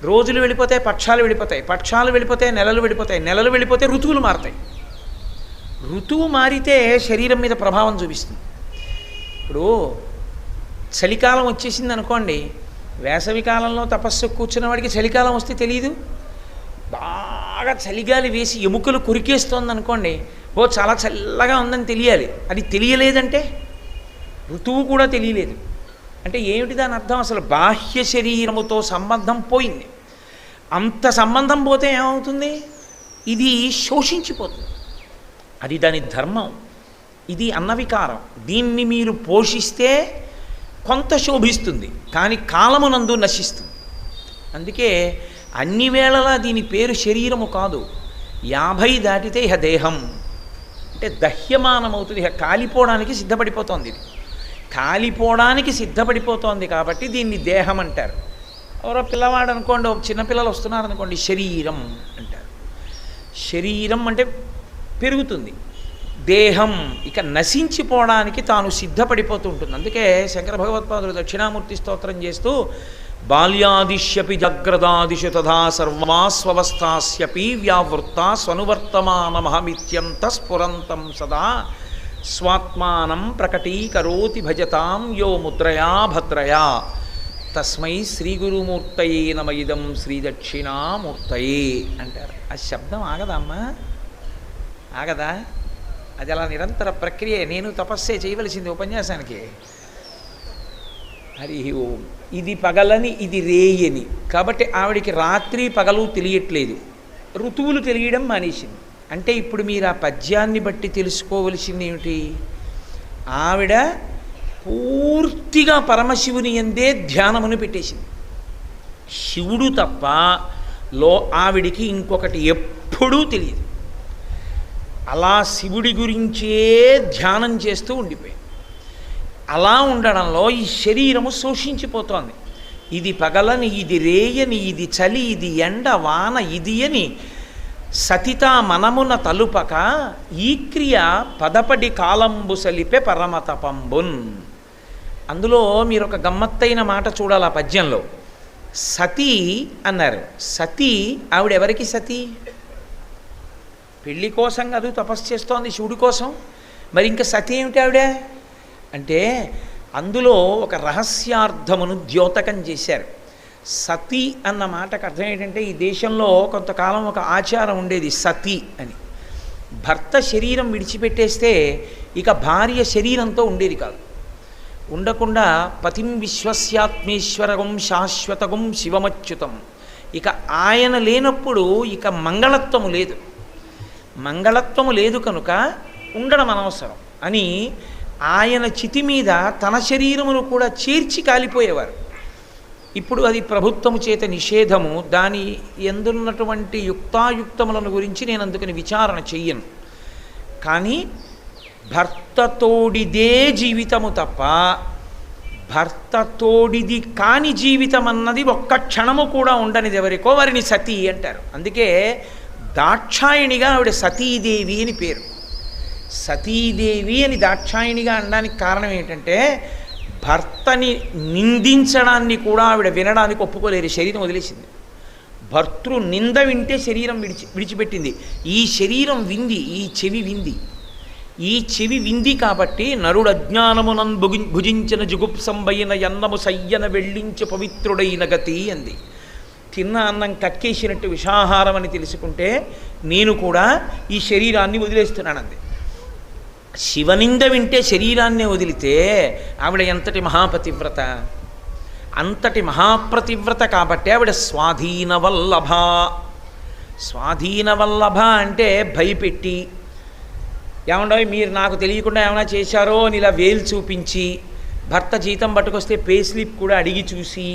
[SPEAKER 1] రోజులు వెళ్ళిపోతే పక్షాలు వెళ్ళిపోతాయి, పక్షాలు వెళ్ళిపోతే నెలలు వెళ్ళిపోతాయి, నెలలు వెళ్ళిపోతే ఋతువులు మారుతాయి. ఋతువు మారితే శరీరం మీద ప్రభావం చూపిస్తుంది. ఇప్పుడు చలికాలం వచ్చేసింది అనుకోండి, వేసవి కాలంలో తపస్సు కూర్చున్న వాడికి చలికాలం వస్తే తెలియదు. బాగా చలిగాలి వేసి ఎముకలు కొరికేస్తోంది అనుకోండి, ఓ చాలా చల్లగా ఉందని తెలియాలి. అది తెలియలేదంటే ఋతువు కూడా తెలియలేదు. అంటే ఏమిటి దాని అర్థం? అసలు బాహ్య శరీరముతో సంబంధం పోయింది. అంత సంబంధం పోతే ఏమవుతుంది? ఇది శోషించిపోతుంది. అది దాని ధర్మం. ఇది అన్నవికారం. దీన్ని మీరు పోషిస్తే కొంత శోభిస్తుంది, కానీ కాలమునందు నశిస్తుంది. అందుకే అన్ని వేళలా దీని పేరు శరీరము కాదు. 50 దాటితే ఇహ దేహం అంటే దహ్యమానమవుతుంది, ఇహ కాలిపోవడానికి సిద్ధపడిపోతోంది. ఇది కాలిపోవడానికి సిద్ధపడిపోతోంది కాబట్టి దీన్ని దేహం అంటారు. ఎవరో పిల్లవాడు అనుకోండి, చిన్నపిల్లలు వస్తున్నారు అనుకోండి, శరీరం అంటారు. శరీరం అంటే పెరుగుతుంది, దేహం ఇక నశించిపోవడానికి తాను సిద్ధపడిపోతూ ఉంటుంది. అందుకే శంకర భగవత్పాదులు దక్షిణామూర్తి స్తోత్రం చేస్తూ బాల్యాదిష్యపి జాగ్రదాదిషు తథా సర్వాస్వస్థాస్యపి వ్యావృత్త స్వనువర్తమానమహమిత్యంత స్ఫురంతం సదా స్వాత్మానం ప్రకటీకరోతి భజతాం యో ముద్రయా భద్రయా తస్మై శ్రీ గురుమూర్తయే నమ ఇదం శ్రీ దక్షిణామూర్తయే అంటారు. ఆ శబ్దం ఆగదమ్మా, ఆగదా? అది అలా నిరంతర ప్రక్రియ. నేను తపస్సే చేయవలసింది ఉపన్యాసానికి. హరి ఓం. ఇది పగలని, ఇది రేయని. కాబట్టి ఆవిడికి రాత్రి పగలు తెలియట్లేదు. ఋతువులు తెలియడం మానేసింది. అంటే ఇప్పుడు మీరు ఆ పద్యాన్ని బట్టి తెలుసుకోవలసింది ఏమిటి? ఆవిడ పూర్తిగా పరమశివుని యందే ధ్యానమును పెట్టేసింది. శివుడు తప్ప ఆవిడికి ఇంకొకటి ఎప్పుడూ తెలియదు. అలా శివుడి గురించే ధ్యానం చేస్తూ ఉండిపోయింది. అలా ఉండడంలో ఈ శరీరము శోషించిపోతోంది. ఇది పగలని, ఇది రేయని, ఇది చలి, ఇది ఎండ వాన, ఇది అని సతితా మనమున తలుపక ఈ క్రియ పదపడి కాలంబు సలిపే పరమతపంబున్. అందులో మీరు ఒక గమ్మత్తైన మాట చూడాలి ఆ పద్యంలో. సతీ అన్నారు. సతీ ఆవిడెవరికి సతీ? పెళ్ళి కోసం కాదు తపస్సు చేస్తోంది శివుడి కోసం. మరి ఇంకా సతీ ఏమిటి ఆవిడ అంటే అందులో ఒక రహస్యార్థమును ద్యోతకం చేశారు. సతీ అన్న మాటకు అర్థం ఏంటంటే ఈ దేశంలో కొంతకాలం ఒక ఆచారం ఉండేది సతీ అని. భర్త శరీరం విడిచిపెట్టేస్తే ఇక భార్య శరీరంతో ఉండేది కాదు. ఉండకుండా పతిం విశ్వస్యాత్మేశ్వరగం శాశ్వతగం శివమచ్యుతం. ఇక ఆయన లేనప్పుడు ఇక మంగళత్వము లేదు. మంగళత్వము లేదు కనుక ఉండడం అనవసరం అని ఆయన చితి మీద తన శరీరమును కూడా చేర్చి కాలిపోయేవారు. ఇప్పుడు అది ప్రభుత్వము చేత నిషేధము. దాని ఎందున్నటువంటి యుక్తాయుక్తములను గురించి నేను అందుకని విచారణ చెయ్యను. కానీ భర్తతోడిదే జీవితము తప్ప భర్తతోడిది కాని జీవితం అన్నది ఒక్క క్షణము కూడా ఉండనిది ఎవరికో వారిని సతీ అంటారు. అందుకే దాక్షాయణిగా ఆవిడ సతీదేవి అని పేరు. సతీదేవి అని దాక్షాయణిగా అనడానికి కారణం ఏంటంటే భర్తని నిందించడాన్ని కూడా ఆవిడ వినడానికి ఒప్పుకోలేరు. శరీరం వదిలేసింది. భర్తృ నింద వింటే శరీరం విడిచిపెట్టింది. ఈ శరీరం వింది, ఈ చెవి వింది. ఈ చెవి వింది కాబట్టి నరుడు అజ్ఞానమునం భుజించిన జుగుప్సంబైన ఎన్నము సయ్యన వెళ్ళించి పవిత్రుడైన గతి అంది. తిన్న అన్నం కక్కేసినట్టు విషాహారం అని తెలుసుకుంటే నేను కూడా ఈ శరీరాన్ని వదిలేస్తున్నానంది. శివనింద వింటే శరీరాన్నే వదిలితే ఆవిడ ఎంతటి మహాపతివ్రత! అంతటి మహాప్రతివ్రత కాబట్టి ఆవిడ స్వాధీనవల్లభ. స్వాధీనవల్లభ అంటే భయపెట్టి, ఏమండో మీరు నాకు తెలియకుండా ఏమైనా చేశారో అని ఇలా వేలు చూపించి, భర్త జీతం పట్టుకొస్తే పే స్లిప్ కూడా అడిగి చూసి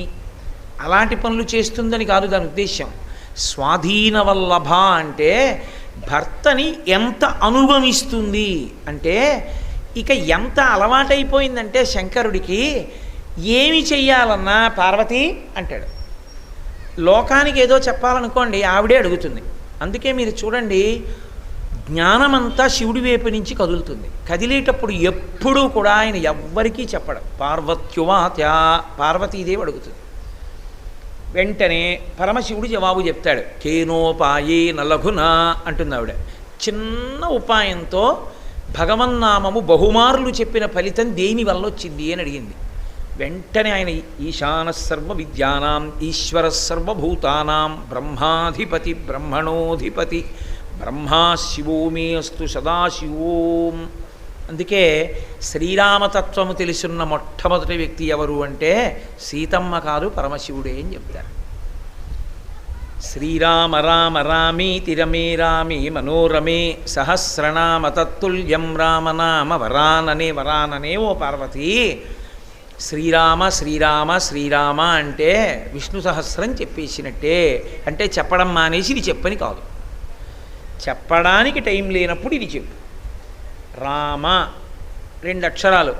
[SPEAKER 1] అలాంటి పనులు చేస్తుందని కాదు దాని ఉద్దేశం. స్వాధీనవల్లభ అంటే భర్తని ఎంత అనుగమిస్తుంది అంటే ఇక ఎంత అలవాటైపోయిందంటే శంకరుడికి ఏమి చెయ్యాలన్నా పార్వతి అంటాడు. లోకానికి ఏదో చెప్పాలనుకోండి ఆవిడే అడుగుతుంది. అందుకే మీరు చూడండి జ్ఞానమంతా శివుడి వైపు నుంచి కదులుతుంది. కదిలేటప్పుడు ఎప్పుడూ కూడా ఆయన ఎవ్వరికీ చెప్పడం. పార్వత్యువాత్యా పార్వతీదేవి అడుగుతుంది. వెంటనే పరమశివుడు జవాబు చెప్తాడు. కేనోపాయే నలఘునా అంటుంది ఆవిడ. చిన్న ఉపాయంతో భగవన్నామము బహుమారులు చెప్పిన ఫలితం దేని వల్ల వచ్చింది అని అడిగింది. వెంటనే ఆయన ఈశాన సర్వ విద్యానాం ఈశ్వర సర్వభూతానాం బ్రహ్మాధిపతి బ్రహ్మణోధిపతి బ్రహ్మా శివో మే అస్తు సదాశివోం. అందుకే శ్రీరామతత్వము తెలుసున్న మొట్టమొదటి వ్యక్తి ఎవరు అంటే సీతమ్మ కాదు పరమశివుడే అని చెప్తారు. శ్రీరామ రామ రామీతి రమే రామే మనోరమే సహస్రనామ తత్తుల్యం రామనామ వరాననే వరాననే. ఓ పార్వతి, శ్రీరామ శ్రీరామ శ్రీరామ అంటే విష్ణు సహస్రం చెప్పేసినట్టే. అంటే చెప్పడం మానేసి ఇది చెప్పని కాదు. చెప్పడానికి టైం లేనప్పుడు ఇది చెప్పు. రామ 2 అక్షరాలు,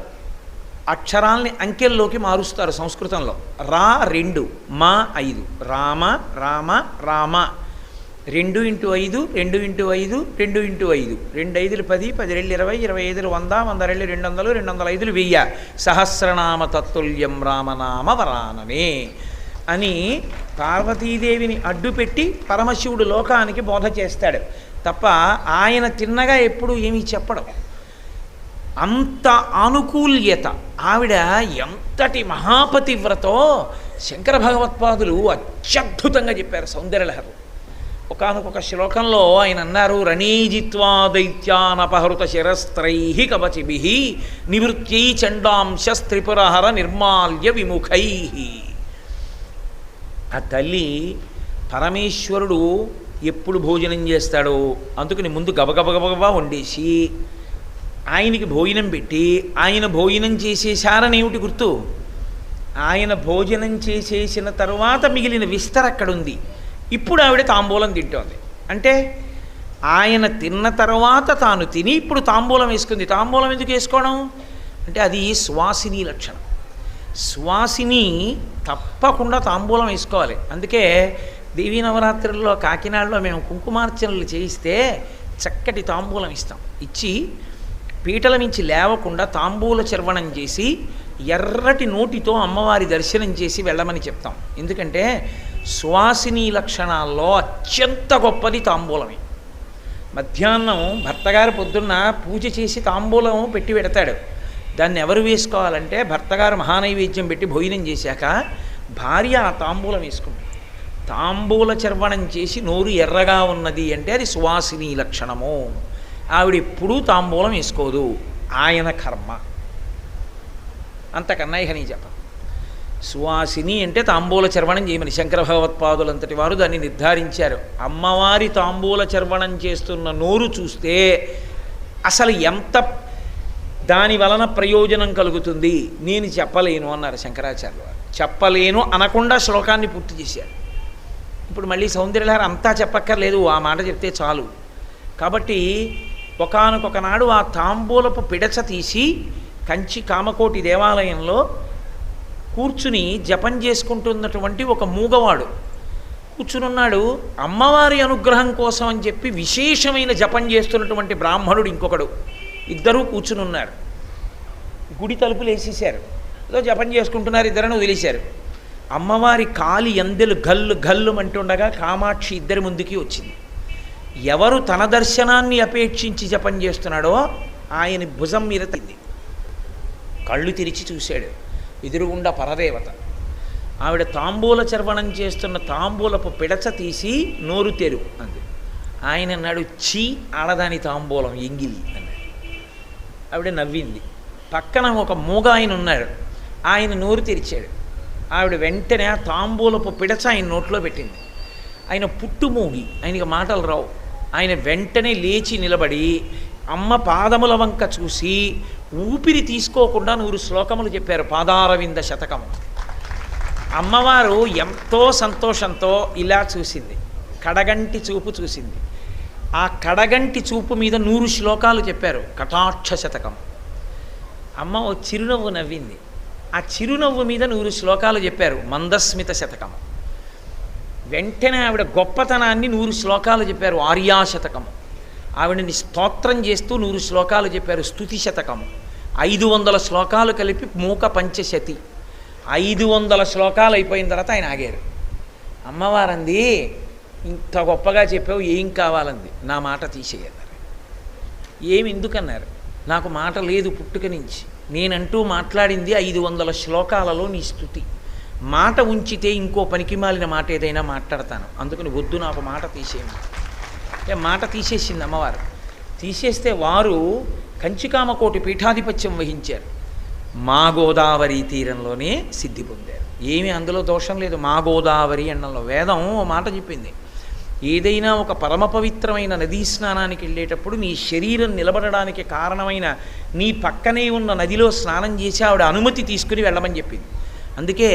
[SPEAKER 1] అక్షరాల్ని అంకెల్లోకి మారుస్తారు సంస్కృతంలో. రా 2, మా 5. రామ రామ రామ. 2 × 5 2 × 5 2 × 5 2 5 10 10 2 20 25 100 100 200 205 1000 సహస్రనామ తత్తుల్యం రామనామ వరాననే అని పార్వతీదేవిని అడ్డుపెట్టి పరమశివుడు లోకానికి బోధ చేస్తాడు తప్ప ఆయన తిన్నగా ఎప్పుడు ఏమీ చెప్పడం. అంత ఆనుకూల్యత. ఆవిడ ఎంతటి మహాపతివ్రతో శంకర భగవత్పాదులు అత్యద్భుతంగా చెప్పారు సౌందర్యలహరు. ఒకానొక శ్లోకంలో ఆయన అన్నారు, రణీజిత్వా దైత్యానపహృత శిరస్త్రై కవచిభి నివృత్యై చండాంశస్త్రిపురహర నిర్మాల్య విముఖై. ఆ తల్లి పరమేశ్వరుడు ఎప్పుడు భోజనం చేస్తాడో అందుకని ముందు గబగబగబా వండేసి ఆయనకి భోజనం పెట్టి ఆయన భోజనం చేసేశారని ఏమిటి గుర్తు? ఆయన భోజనం చేసేసిన తర్వాత మిగిలిన విస్తర అక్కడుంది. ఇప్పుడు ఆవిడ తాంబూలం తింటోంది. అంటే ఆయన తిన్న తర్వాత తాను తిని ఇప్పుడు తాంబూలం వేసుకుంది. తాంబూలం ఎందుకు వేసుకోవడం అంటే అది సువాసిని లక్షణం. సువాసిని తప్పకుండా తాంబూలం వేసుకోవాలి. అందుకే దేవీ నవరాత్రుల్లో కాకినాడలో మేము కుంకుమార్చనలు చేయిస్తే చక్కటి తాంబూలం ఇస్తాం. ఇచ్చి పీటల మించి లేవకుండా తాంబూల చర్వణం చేసి ఎర్రటి నోటితో అమ్మవారి దర్శనం చేసి వెళ్ళమని చెప్తాం. ఎందుకంటే సువాసిని లక్షణాల్లో అత్యంత గొప్పది తాంబూలమే. మధ్యాహ్నం భర్తగారు పొద్దున్న పూజ చేసి తాంబూలం పెట్టి పెడతాడు. దాన్ని ఎవరు వేసుకోవాలంటే భర్తగారు మహానైవేద్యం పెట్టి భోజనం చేశాక భార్య ఆ తాంబూలం వేసుకుంటుంది. తాంబూల చర్వణం చేసి నోరు ఎర్రగా ఉన్నది అంటే అది సువాసిని లక్షణము. ఆవిడ ఎప్పుడూ తాంబూలం వేసుకోదు, ఆయన కర్మ. అంతకన్నా ఇక నీ చెప్ప. సువాసిని అంటే తాంబూల చర్వణం చేయమని శంకర భగవత్పాదులంతటి వారు దాన్ని నిర్ధారించారు. అమ్మవారి తాంబూల చర్వణం చేస్తున్న నోరు చూస్తే అసలు ఎంత దాని వలన ప్రయోజనం కలుగుతుంది నేను చెప్పలేను అన్నారు శంకరాచార్యులు వారు. చెప్పలేను అనకుండా శ్లోకాన్ని పూర్తి చేశారు. ఇప్పుడు మళ్ళీ సౌందర్యలహరి అంతా చెప్పక్కర్లేదు, ఆ మాట చెప్తే చాలు. కాబట్టి ఒకానొక నాడు ఆ తాంబూలపు పిడచ తీసి కంచి కామకోటి దేవాలయంలో కూర్చుని జపం చేసుకుంటున్నటువంటి ఒక మూగవాడు కూర్చునున్నాడు. అమ్మవారి అనుగ్రహం కోసం అని చెప్పి విశేషమైన జపం చేస్తున్నటువంటి బ్రాహ్మణుడు ఇంకొకడు, ఇద్దరూ కూర్చునున్నారు. గుడి తలుపులు వేసేశారు, ఏదో జపం చేసుకుంటున్నారు, ఇద్దరని వదిలేశారు. అమ్మవారి కాలి అందెలు గల్లు గల్లు అంటుండగా కామాక్షి ఇద్దరి ముందుకి వచ్చింది. ఎవరు తన దర్శనాన్ని అపేక్షించి జపం చేస్తున్నాడో ఆయన భుజం మీద తింది. కళ్ళు తెరిచి చూశాడు, ఎదురుగుండా పరదేవత. ఆవిడ తాంబూల చర్వణం చేస్తున్న తాంబూలపు పిడచ తీసి నోరు తెరు అంది. ఆయన అన్నాడు, చీ ఆడదాని తాంబూలం ఎంగిలి అన్నాడు. ఆవిడ నవ్వింది. పక్కన ఒక మూగ ఆయన ఉన్నాడు, ఆయన నోరు తెరిచాడు. ఆవిడ వెంటనే ఆ తాంబూలపు పిడచ ఆయన నోట్లో పెట్టింది. ఆయన పుట్టుమూగి, ఆయనకి మాటలు రావు. ఆయన వెంటనే లేచి నిలబడి అమ్మ పాదముల వంక చూసి ఊపిరి తీసుకోకుండా 100 శ్లోకములు చెప్పారు, పాదారవింద శతకము. అమ్మవారు ఎంతో సంతోషంతో ఇలా చూసింది, కడగంటి చూపు చూసింది. ఆ కడగంటి చూపు మీద 100 శ్లోకాలు చెప్పారు, కటాక్ష శతకం. అమ్మ ఓ చిరునవ్వు నవ్వింది. ఆ చిరునవ్వు మీద 100 శ్లోకాలు చెప్పారు, మందస్మిత శతకము. వెంటనే ఆవిడ గొప్పతనాన్ని 100 శ్లోకాలు చెప్పారు, ఆర్యాశతకము. ఆవిడని స్తోత్రం చేస్తూ 100 శ్లోకాలు చెప్పారు, స్తుతి శతకము. 500 శ్లోకాలు కలిపి మూక పంచశతి. 500 శ్లోకాలు అయిపోయిన తర్వాత ఆయన ఆగారు. అమ్మవారంది, ఇంత గొప్పగా చెప్పావు, ఏం కావాలంది. నా మాట తీసేయన్నారు. ఏమి ఎందుకన్నారు? నాకు మాట లేదు పుట్టుక నుంచి, నేనంటూ మాట్లాడింది 500 శ్లోకాలలో నీ స్తుతి. మాట ఉంచితే ఇంకో పనికి మాలిన మాట ఏదైనా మాట్లాడతాను, అందుకని వద్దు, నాకు మాట తీసేయము. మాట తీసేసింది అమ్మవారు. తీసేస్తే వారు కంచికామకోటి పీఠాధిపత్యం వహించారు. మా గోదావరి తీరంలోనే సిద్ధి పొందారు. ఏమీ అందులో దోషం లేదు. మా గోదావరి అన్నంలో వేదం ఓ మాట చెప్పింది, ఏదైనా ఒక పరమ పవిత్రమైన నదీ స్నానానికి వెళ్ళేటప్పుడు నీ శరీరం నిలబడడానికి కారణమైన నీ పక్కనే ఉన్న నదిలో స్నానం చేసి ఆవిడ అనుమతి తీసుకుని వెళ్ళమని చెప్పింది. అందుకే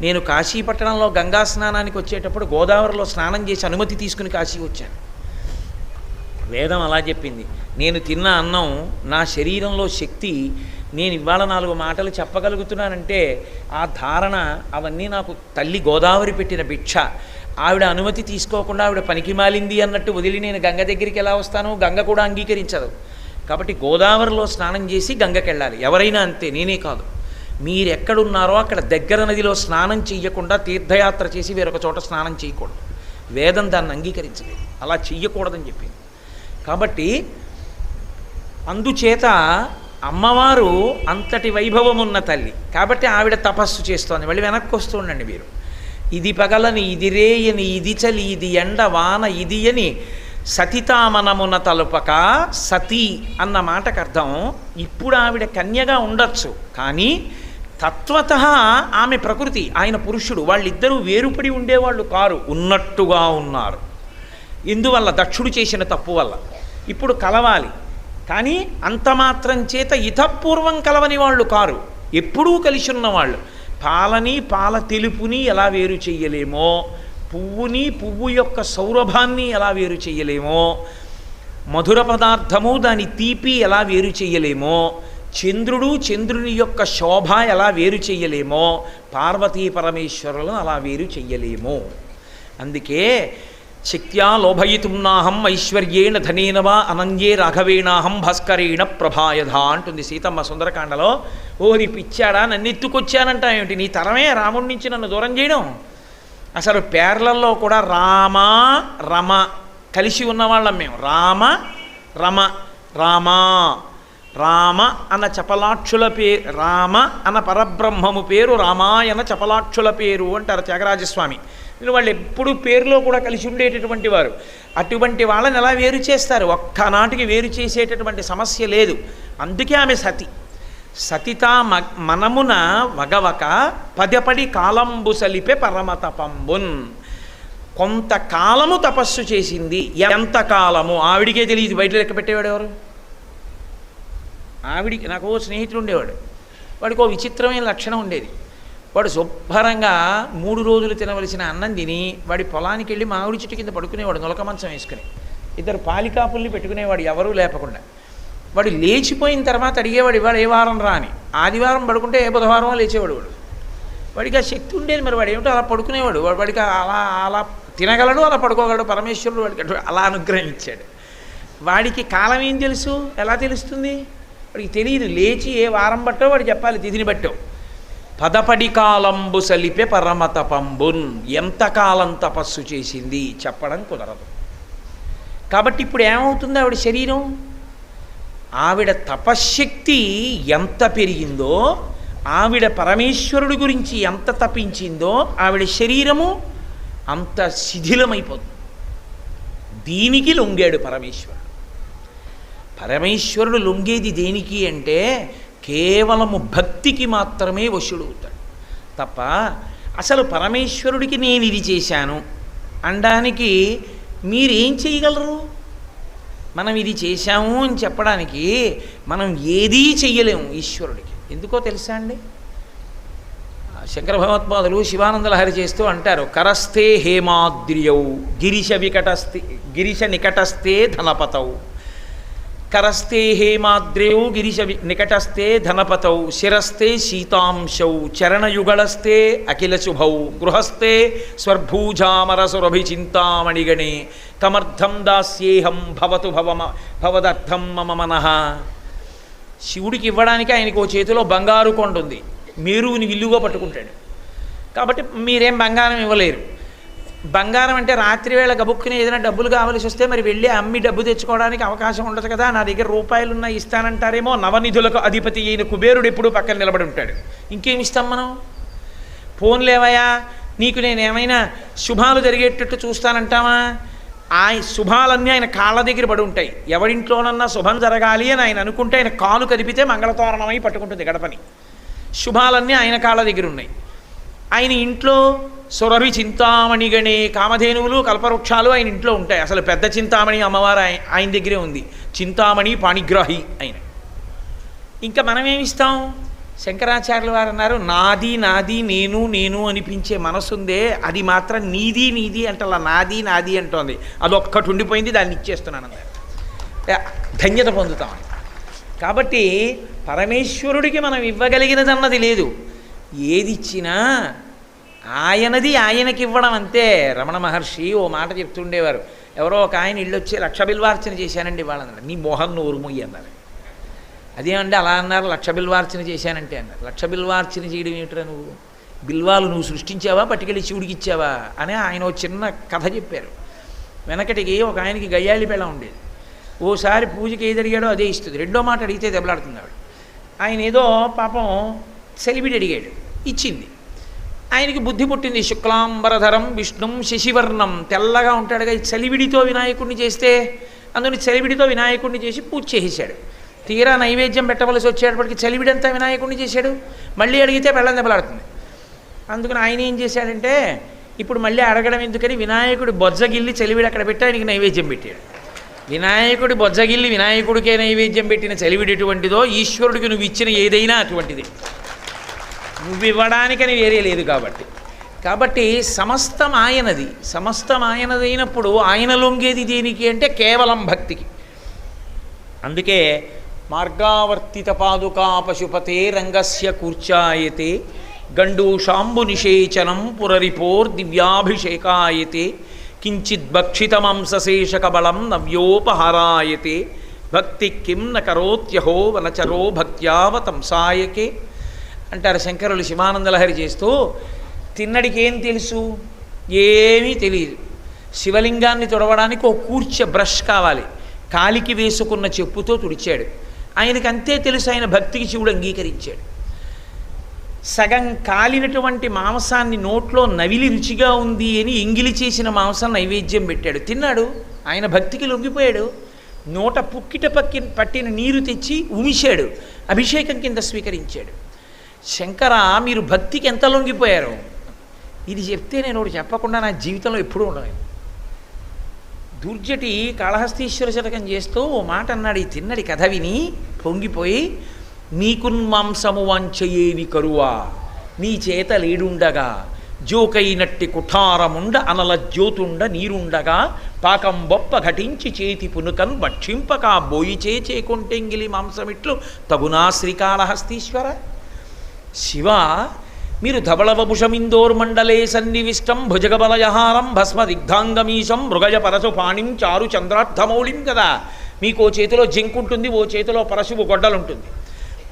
[SPEAKER 1] నేను కాశీపట్టణంలో గంగా స్నానానికి వచ్చేటప్పుడు గోదావరిలో స్నానం చేసి అనుమతి తీసుకుని కాశీ వచ్చాను. వేదం అలా చెప్పింది. నేను తిన్న అన్నం, నా శరీరంలో శక్తి, నేను ఇవాళ 4 మాటలు చెప్పగలుగుతున్నానంటే ఆ ధారణ, అవన్నీ నాకు తల్లి గోదావరి పెట్టిన భిక్ష. ఆవిడ అనుమతి తీసుకోకుండా ఆవిడ పనికి మాలింది అన్నట్టు వదిలి నేను గంగ దగ్గరికి ఎలా వస్తాను? గంగ కూడా అంగీకరించదు. కాబట్టి గోదావరిలో స్నానం చేసి గంగకి వెళ్ళాలి. ఎవరైనా అంతే, నేనే కాదు. మీరు ఎక్కడున్నారో అక్కడ దగ్గర నదిలో స్నానం చెయ్యకుండా తీర్థయాత్ర చేసి వేరొక చోట స్నానం చేయకూడదు. వేదం దాన్ని అంగీకరించలేదు, అలా చెయ్యకూడదని చెప్పింది. కాబట్టి అందుచేత అమ్మవారు అంతటి వైభవం ఉన్న తల్లి కాబట్టి ఆవిడ తపస్సు చేస్తోంది. మళ్ళీ వెనక్కి వస్తూ ఉండండి మీరు. ఇది పగలని, ఇది రేయని, ఇది చలి, ఇది ఎండ వాన, ఇది అని సతితామనమున తలుపక సతీ అన్న మాటకు అర్థం, ఇప్పుడు ఆవిడ కన్యగా ఉండొచ్చు, కానీ తత్వత ఆమె ప్రకృతి, ఆయన పురుషుడు, వాళ్ళిద్దరూ వేరుపడి ఉండేవాళ్ళు కారు, ఉన్నట్టుగా ఉన్నారు. ఎందువల్ల? దక్షుడు చేసిన తప్పు వల్ల. ఇప్పుడు కలవాలి, కానీ అంత మాత్రం చేత ఇతపూర్వం కలవని వాళ్ళు కారు, ఎప్పుడూ కలిసి ఉన్నవాళ్ళు. పాలని పాల తెలుపుని ఎలా వేరు చెయ్యలేమో, పువ్వుని పువ్వు యొక్క సౌరభాన్ని ఎలా వేరు చెయ్యలేమో, మధుర పదార్థము దాని తీపి ఎలా వేరు చెయ్యలేమో, చంద్రుడు చంద్రుని యొక్క శోభ ఎలా వేరు చెయ్యలేమో, పార్వతీ పరమేశ్వరులను అలా వేరు చెయ్యలేమో. అందుకే శక్త్యా లోభయితుం నాహం ఐశ్వర్యేణ ధనేన వా అనంజే రాఘవేణాహం భాస్కరేణ ప్రభాయధ అంటుంది సీతమ్మ సుందరకాండలో. ఓ నీ పిచ్చాడా, నన్ను ఎత్తుకొచ్చానంట ఏమిటి? నీ తరమే రాముడి నుంచి నన్ను దూరం చేయడం. అసలు పేర్లల్లో కూడా రామ రమ కలిసి ఉన్నవాళ్ళం మేము. రామ రమ, రామా రామ అన్న చపలాక్షుల పేరు, రామ అన్న పరబ్రహ్మము పేరు రామాయణ చపలాక్షుల పేరు అంటారు త్యాగరాజస్వామి. వాళ్ళు ఎప్పుడు పేరులో కూడా కలిసి ఉండేటటువంటి వారు. అటువంటి వాళ్ళని ఎలా వేరు చేస్తారు? ఒక్కనాటికి వేరు చేసేటటువంటి సమస్య లేదు. అందుకే ఆమె సతి. సతితా మనమున వగవక పదపడి కాలంబు సలిపే పరమతపంబున్. కొంతకాలము తపస్సు చేసింది. ఎంతకాలము ఆవిడికే తెలియదు. బయట లెక్క పెట్టేవాడు ఎవరు? ఆవిడికి. నాకు ఓ స్నేహితుడు ఉండేవాడు. వాడికి ఓ విచిత్రమైన లక్షణం ఉండేది. వాడు శుభ్రంగా 3 రోజులు తినవలసిన అన్నం తిని వాడి పొలానికి వెళ్ళి మామిడి చెట్టు కింద పడుకునేవాడు, నొలక మంచం వేసుకుని. 2 పాలికాపుల్ని పెట్టుకునేవాడు ఎవరూ లేపకుండా. వాడు లేచిపోయిన తర్వాత అడిగేవాడు ఇవాళ ఏ వారం రా అని. ఆదివారం పడుకుంటే ఏ బుధవారం లేచేవాడు వాడు. వాడికి ఆ శక్తి ఉండేది. మరి వాడు ఏమిటో అలా పడుకునేవాడు. వాడికి అలా తినగలడు, అలా పడుకోగలడు. పరమేశ్వరుడు వాడికి అలా అనుగ్రహం ఇచ్చాడు. వాడికి కాలం ఏం తెలుసు? ఎలా తెలుస్తుంది? వాడికి తెలియదు. లేచి ఏ వారం బట్టో వాడు చెప్పాలి, తిథిని బట్టో. పదపడి కాలంబు సలిపే పరమతపంబున్. ఎంతకాలం తపస్సు చేసింది చెప్పడం కుదరదు. కాబట్టి ఇప్పుడు ఏమవుతుంది? ఆవిడ శరీరం, ఆవిడ తపశ్శక్తి ఎంత పెరిగిందో, ఆవిడ పరమేశ్వరుడి గురించి ఎంత తపించిందో, ఆవిడ శరీరము అంత శిథిలమైపోతుంది. దీనికి లొంగాడు పరమేశ్వరుడు. పరమేశ్వరుడు లొంగేది దేనికి అంటే కేవలము భక్తికి మాత్రమే వశుడవుతాడు తప్ప అసలు పరమేశ్వరుడికి నేను ఇది చేశాను అనడానికి మీరేం చేయగలరు? మనం ఇది చేశాము అని చెప్పడానికి మనం ఏదీ చెయ్యలేము ఈశ్వరుడికి. ఎందుకో తెలుసా అండి? శంకర భగవత్పాదులు శివానందలహరి చేస్తూ అంటారు, కరస్తే హేమాద్రియౌ గిరిశ నికటస్థే ధనపతౌ. కరస్తే హేమాద్రేౌ గిరిశ నికటస్థే ధనపతౌ. శిరస్తే శీతాంశౌ చరణయుగళస్తే అఖిల శుభౌ. గృహస్థే స్వర్భూజామరసురభిచింతామణిగణే. కమర్థం దాస్యేహం భవతు భవదర్థం మమ మనః. శివుడికి ఇవ్వడానికి ఆయనకు ఓ చేతిలో బంగారు కొండ ఉంది. మేరువుని విల్లుగా పట్టుకుంటాడు. కాబట్టి మీరేం బంగారం ఇవ్వలేరు. బంగారం అంటే రాత్రి వేళ గబుక్కుని ఏదైనా డబ్బులు కావాల్సి వస్తే మరి వెళ్ళి అమ్మి డబ్బు తెచ్చుకోవడానికి అవకాశం ఉండదు కదా. నా దగ్గర రూపాయలున్నా ఇస్తానంటారేమో. నవనిధులకు అధిపతి అయిన కుబేరుడు ఎప్పుడూ పక్కన నిలబడి ఉంటాడు. ఇంకేమి ఇస్తాం మనం? పోన్లేవయ్యా నీకు నేనేమైనా శుభాలు జరిగేటట్టు చూస్తానంటామా? ఆ శుభాలన్నీ ఆయన కాళ్ళ దగ్గర పడి ఉంటాయి. ఎవరింట్లోనన్నా శుభం జరగాలి అని ఆయన అనుకుంటే ఆయన కాలు కదిపితే మంగళతోరణమై పట్టుకుంటుంది గడపని. శుభాలన్నీ ఆయన కాళ్ళ దగ్గర ఉన్నాయి. ఆయన ఇంట్లో సురభి చింతామణిగణే. కామధేనువులు కల్పవృక్షాలు ఆయన ఇంట్లో ఉంటాయి. అసలు పెద్ద చింతామణి అమ్మవారు ఆయన దగ్గరే ఉంది. చింతామణి పాణిగ్రాహి ఆయన. ఇంకా మనమేమిస్తాం? శంకరాచార్యుల వారు అన్నారు, నాది నాది నేను నేను అనిపించే మనసుందే అది మాత్రం నీది నీది అంటలా నాది నాది అంటోంది. అదొక్కటి ఉండిపోయింది, దాన్ని ఇచ్చేస్తున్నాను అన్నారు. ధన్యత పొందుతామని. కాబట్టి పరమేశ్వరుడికి మనం ఇవ్వగలిగినదన్నది లేదు. ఏదిచ్చినా ఆయనది ఆయనకి ఇవ్వడం అంతే. రమణ మహర్షి ఓ మాట చెప్తుండేవారు. ఎవరో ఒక ఆయన ఇళ్ళు వచ్చి 1,00,000 బిల్వార్చన చేశానండి వాళ్ళన్నారు. నీ మోహన్ నోరు మొయ్యి అన్నారు. అదేమంటే అలా అన్నారు, 1,00,000 బిల్వార్చన చేశానంటే అన్నారు. 1,00,000 బిల్వార్చన చేయడం ఏమిట్రా? నువ్వు బిల్వాలు నువ్వు సృష్టించావా, పట్టుకెళ్ళి శివుడికి ఇచ్చావా అని ఆయన ఓ చిన్న కథ చెప్పారు. వెనకటికి ఒక ఆయనకి గయ్యాళి పిల్ల ఉండేది. ఓసారి పూజకి ఏది అడిగాడో అదే ఇస్తుంది. రెండో మాట అడిగితే దెబ్బలాడుతుంది ఆవిడ. ఆయన ఏదో పాపం సెలిబిడి అడిగాడు, ఇచ్చింది. ఆయనకి బుద్ధి పుట్టింది. శుక్లాంబరధరం విష్ణుం శశివర్ణం. తెల్లగా ఉంటాడుగా. ఈ చలివిడితో వినాయకుడిని చేస్తే అందుని చలివిడితో వినాయకుడిని చేసి పూజ చేసేసాడు. తీరా నైవేద్యం పెట్టవలసి వచ్చేటప్పటికి చలివిడంతా వినాయకుడిని చేశాడు. మళ్ళీ అడిగితే పెళ్ళం దెబ్బలాడుతుంది. అందుకని ఆయన ఏం చేశాడంటే ఇప్పుడు మళ్ళీ అడగడం ఎందుకని వినాయకుడి బొజ్జగిల్లి చలివిడి అక్కడ పెట్టి ఆయనకి నైవేద్యం పెట్టాడు. వినాయకుడి బొజ్జగిల్లి వినాయకుడికే నైవేద్యం పెట్టిన చలివిడి ఎటువంటిదో ఈశ్వరుడికి నువ్వు ఇచ్చిన ఏదైనా అటువంటిది. నువ్వు ఇవ్వడానికని వేరే లేదు కాబట్టి సమస్తం ఆయనది. సమస్తం ఆయనదైనప్పుడు ఆయన లొంగేది దేనికి అంటే కేవలం భక్తికి. అందుకే మార్గావర్తిత పాదుకా పశుపతే రంగస్య కూర్చాయతే గండూషాంబు నిషేచనం పురరిపోర్ దివ్యాభిషేకాయతే కించిద్ భక్షితమంశేషకబళం నవ్యోపహారాయతే భక్తి కిం న కరోత్యహో వనచరో భక్త్యావతంసాయకే అంటారు శంకరులు శివానందలహరి చేస్తూ. తిన్నడికి ఏం తెలుసు? ఏమీ తెలియదు. శివలింగాన్ని తుడవడానికి ఒక కూర్చ బ్రష్ కావాలి, కాలికి వేసుకున్న చెప్పుతో తుడిచాడు. ఆయనకి అంతే తెలుసు, ఆయన భక్తికి శివుడు అంగీకరించాడు. సగం కాలినటువంటి మాంసాన్ని నోట్లో నవిలి రుచిగా ఉంది అని ఎంగిలి చేసిన మాంసం నైవేద్యం పెట్టాడు, తిన్నాడు. ఆయన భక్తికి లొంగిపోయాడు. నోట పుక్కిట పట్టిన నీరు తెచ్చి ఉమిశాడు, అభిషేకం కింద స్వీకరించాడు. శంకర, మీరు భక్తికి ఎంత లొంగిపోయారు? ఇది చెప్తే నేను ఒకటి చెప్పకుండా నా జీవితంలో ఎప్పుడూ ఉండలేదు. దుర్జటి కాళహస్తీశ్వర శతకం చేస్తూ ఓ మాట అన్నాడు. ఈ తిన్నడి కథ విని పొంగిపోయి, నీకున్మాంసము వంచయేవి కరువా నీ చేత లేడుండగా జోకైనట్టి కుఠారముండ అనల జ్యోతుండ నీరుండగా పాకం బొప్ప ఘటించి చేతి పునుకన్ భక్షింపక బోయిచే చేకొంటెంగిలి మాంసమిట్లు తగునా శ్రీకాళహస్తీశ్వర. శివ, మీరు ధవళవభుషమిందోర్మండలే సన్నివిష్టం భుజగబలయహారం భస్మ దిగ్ధాంగమీశం మృగజ పరశు పాణిం చారు చంద్రార్థమౌళిం కదా. మీకు ఓ చేతిలో జింకుంటుంది, ఓ చేతిలో పరశువు గొడ్డలుంటుంది,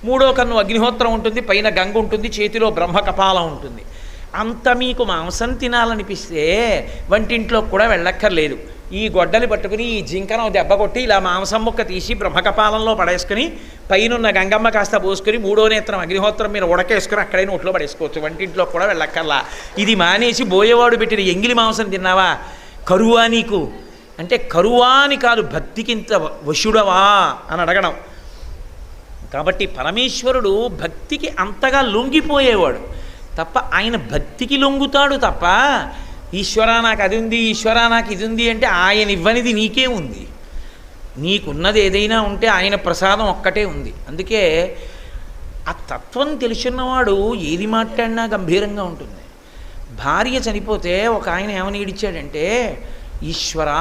[SPEAKER 1] మూడో కన్ను అగ్నిహోత్రం ఉంటుంది, పైన గంగ ఉంటుంది, చేతిలో బ్రహ్మకపాలం ఉంటుంది. అంత మీకు మాంసం తినాలనిపిస్తే వంటింట్లో కూడా వెళ్ళక్కర్లేదు. ఈ గొడ్డలి పట్టుకుని ఈ జింకను దెబ్బ కొట్టి ఇలా మాంసం ముక్క తీసి బ్రహ్మకపాలంలో పడేసుకుని పైనున్న గంగమ్మ కాస్త పోసుకొని మూడో నేత్రం అగ్నిహోత్రం మీద ఉడకేసుకుని అక్కడైనా ఒట్లో పడేసుకోవచ్చు. వంటింట్లో కూడా వెళ్ళక్కర్లా. ఇది మానేసి బోయేవాడు పెట్టిన ఎంగిలి మాంసం తిన్నావా? కరువా నీకు అంటే కరువా అని కాదు, భక్తికింత వశుడవా అని అడగడం. కాబట్టి పరమేశ్వరుడు భక్తికి అంతగా లొంగిపోయేవాడు తప్ప ఆయన భక్తికి లొంగుతాడు తప్ప ఈశ్వరా నాకు అది ఉంది, ఈశ్వరా నాకు ఇది ఉంది అంటే ఆయన ఇవ్వనిది నీకే ఉంది. నీకున్నది ఏదైనా ఉంటే ఆయన ప్రసాదం ఒక్కటే ఉంది. అందుకే ఆ తత్వం తెలుసున్నవాడు ఏది మాట్లాడినా గంభీరంగా ఉంటుంది. భార్య చనిపోతే ఒక ఆయన ఏమని ఏడిచాడంటే, ఈశ్వరా